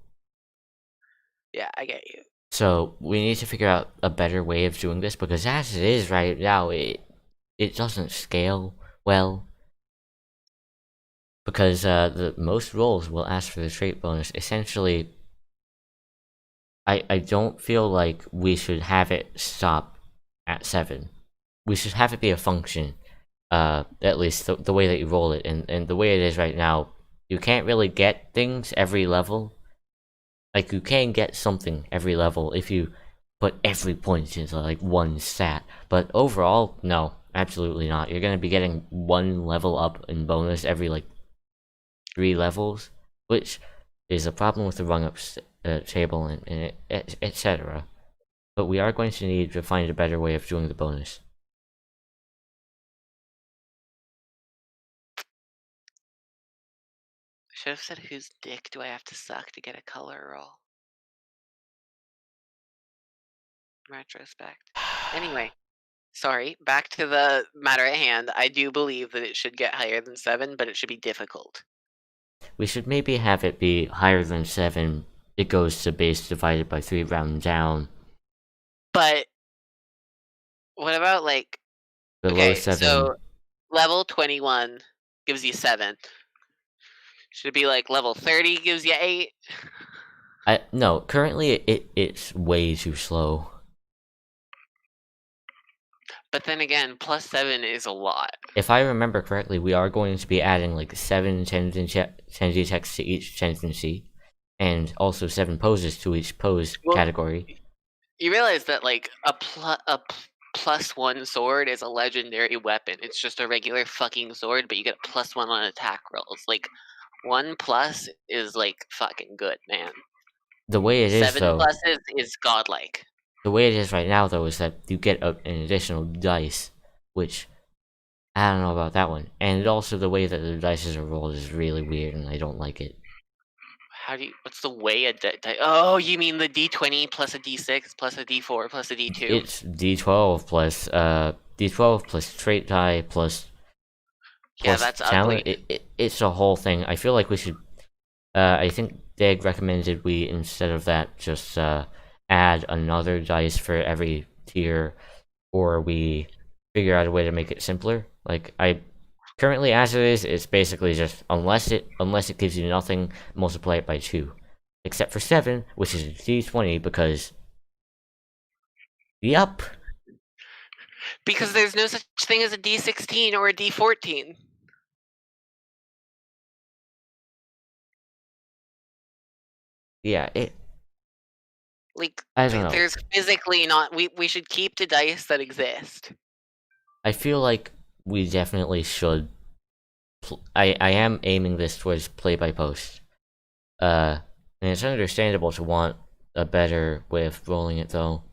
Yeah, I get you. So we need to figure out a better way of doing this because as it is right now, it doesn't scale well. Because the most rolls will ask for the trait bonus. Essentially, I don't feel like we should have it stop at 7. We should have it be a function. At least the way that you roll it, and the way it is right now, you can't really get things every level. Like, you can get something every level if you put every point into, like, one stat. But overall, no, absolutely not. You're gonna be getting 1 level up in bonus every, like, 3 levels, which is a problem with the rung-up table and etc. But we are going to need to find a better way of doing the bonus. Should have said whose dick do I have to suck to get a color roll. Retrospect. Anyway, sorry, back to the matter at hand. I do believe that it should get higher than 7, but it should be difficult. We should maybe have it be higher than 7. It goes to base divided by 3 round down. But what about like below 7? So level 21 gives you 7. Should it be like level 30 gives you 8? No, currently it's way too slow. But then again, plus 7 is a lot. If I remember correctly, we are going to be adding like 7 tendency texts to each tendency, and also 7 poses to each pose category. You realize that like a plus 1 sword is a legendary weapon. It's just a regular fucking sword, but you get a +1 on attack rolls. Like 1+ is like fucking good, man. The way it is 7 though, pluses is godlike. The way it is right now though is that you get an additional dice, which I don't know about that one. And also the way that the dice are rolled is really weird, and I don't like it. What's the way a oh, you mean the D20 plus a D6 plus a D4 plus a D2? It's D12 plus D12 plus trait die plus Yeah, that's talent. ugly. It's a whole thing. I feel like we should. I think Dag recommended we, instead of that, just add another dice for every tier, or we figure out a way to make it simpler. Like, currently, as it is, it's basically just unless it gives you nothing, multiply it by 2, except for 7, which is a D20 because. Yup. Because there's no such thing as a D16 or a D14. Yeah, Like, I don't know. There's physically not. We should keep the dice that exist. I feel like we definitely should. I am aiming this towards play by post. And it's understandable to want a better way of rolling it, though.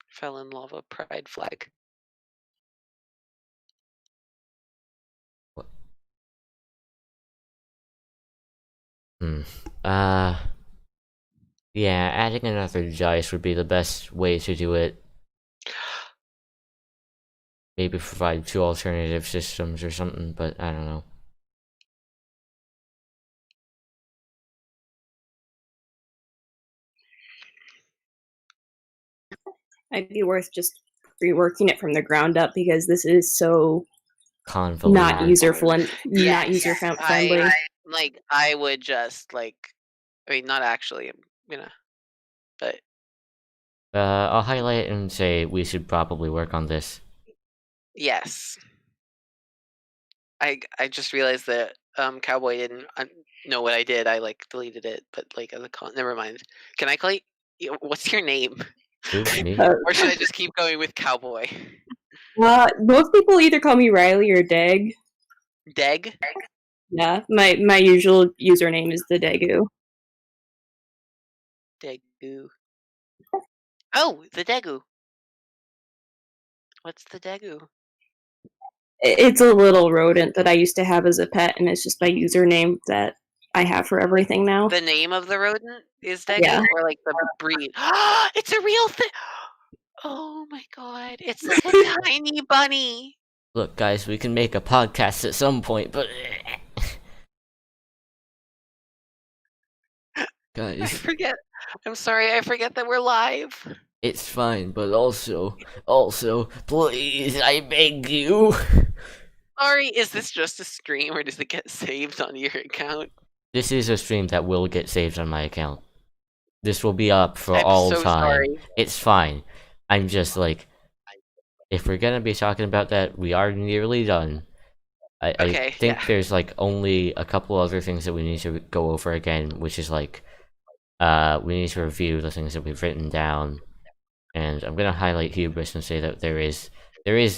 Fell in lava pride flag. What? Yeah, adding another dice would be the best way to do it. Maybe provide 2 alternative systems or something, but I don't know. Might be worth just reworking it from the ground up because this is so Convoluted. not user friendly. Not user friendly. I would just I mean, not actually, but. I'll highlight it and say we should probably work on this. Yes. I just realized that Cowboy didn't know what I did. I deleted it, but as a never mind. Can I call you? What's your name? Who, me? Or should I just keep going with Cowboy? Most people either call me Riley or Deg. Deg? Yeah, my usual username is the Degu. Degu. Oh, the Degu. What's the Degu? It's a little rodent that I used to have as a pet, and it's just my username that I have for everything now. The name of the rodent is Degu, Yeah. or the breed? It's a real thing! Oh my god, it's a tiny bunny! Look, guys, we can make a podcast at some point, but... Guys... I'm sorry, I forget that we're live. It's fine, but also, please, I beg you. Sorry, is this just a stream or does it get saved on your account? This is a stream that will get saved on my account. This will be up for I'm all so time. sorry. It's fine. I'm just if we're gonna be talking about that, we are nearly done. I think there's only a couple other things that we need to go over again, which is we need to review the things that we've written down. And I'm gonna highlight hubris and say that there is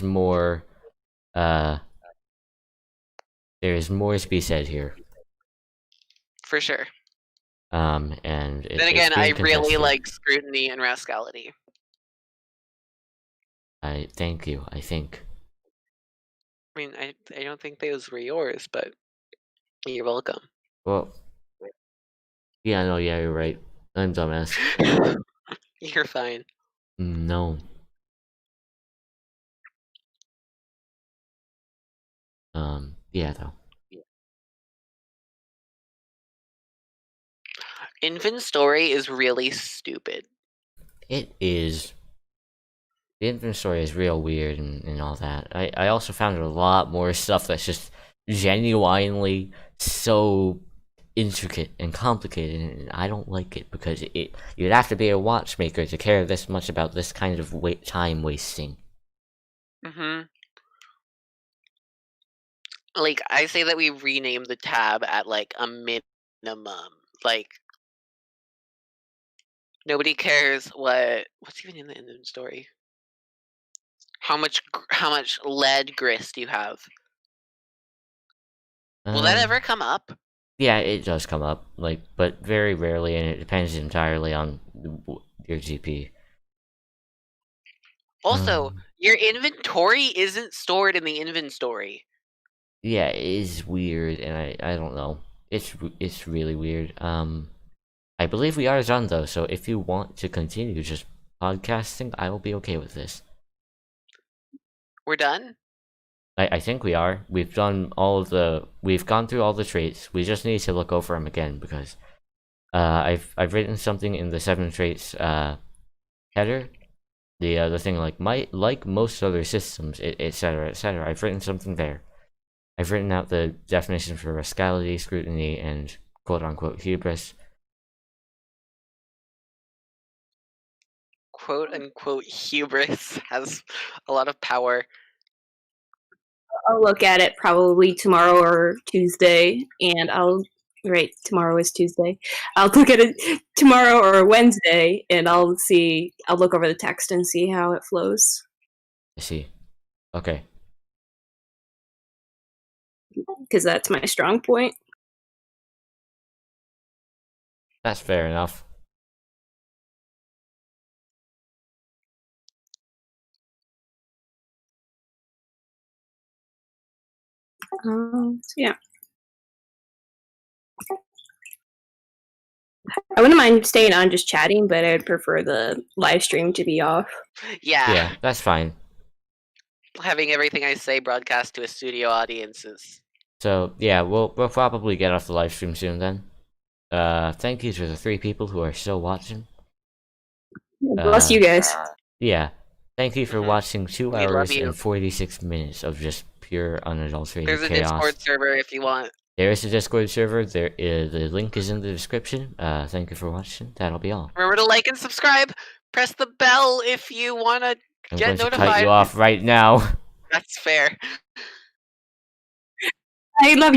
more there is more to be said here. For sure. And then again, I really like scrutiny and rascality. Thank you, I think. I mean, I don't think those were yours, but you're welcome. Well, yeah, no, yeah, you're right. I'm dumbass. You're fine. No. Yeah, though. Infant story is really stupid. It is. The infant story is real weird and all that. I also found a lot more stuff that's just genuinely so intricate and complicated, and I don't like it because you'd have to be a watchmaker to care this much about this kind of time wasting. I say that we rename the tab at a minimum. Nobody cares what's even in the infant story. How much lead grist do you have? Will that ever come up? Yeah, it does come up, but very rarely, and it depends entirely on your GP. Also, your inventory isn't stored in the inventory. Yeah, it is weird, and I don't know. It's really weird. I believe we are done though, so if you want to continue just podcasting, I will be okay with this. We're done? I think we are. We've done all of the. We've gone through all the traits. We just need to look over them again because I've written something in the 7 traits header. The thing like most other systems, etc. etc. I've written something there. I've written out the definition for rascality, scrutiny, and quote unquote hubris. Quote unquote hubris has a lot of power. I'll look at it probably tomorrow or Tuesday, and tomorrow is Tuesday. I'll look at it tomorrow or Wednesday, and I'll look over the text and see how it flows. I see. Okay. Because that's my strong point. That's fair enough. Yeah. I wouldn't mind staying on just chatting, but I'd prefer the live stream to be off. Yeah. Yeah, that's fine. Having everything I say broadcast to a studio audience is... So yeah, we'll probably get off the live stream soon then. Thank you to the 3 people who are still watching. Bless you guys. Yeah. Thank you for watching 2 We love hours you. and 46 minutes of just pure unadulterated There's a chaos. Discord server if you want. There is a Discord server. The link is in the description. Thank you for watching. That'll be all. Remember to like and subscribe. Press the bell if you want to I'm get going to notified. cut you off right now. That's fair. I love you.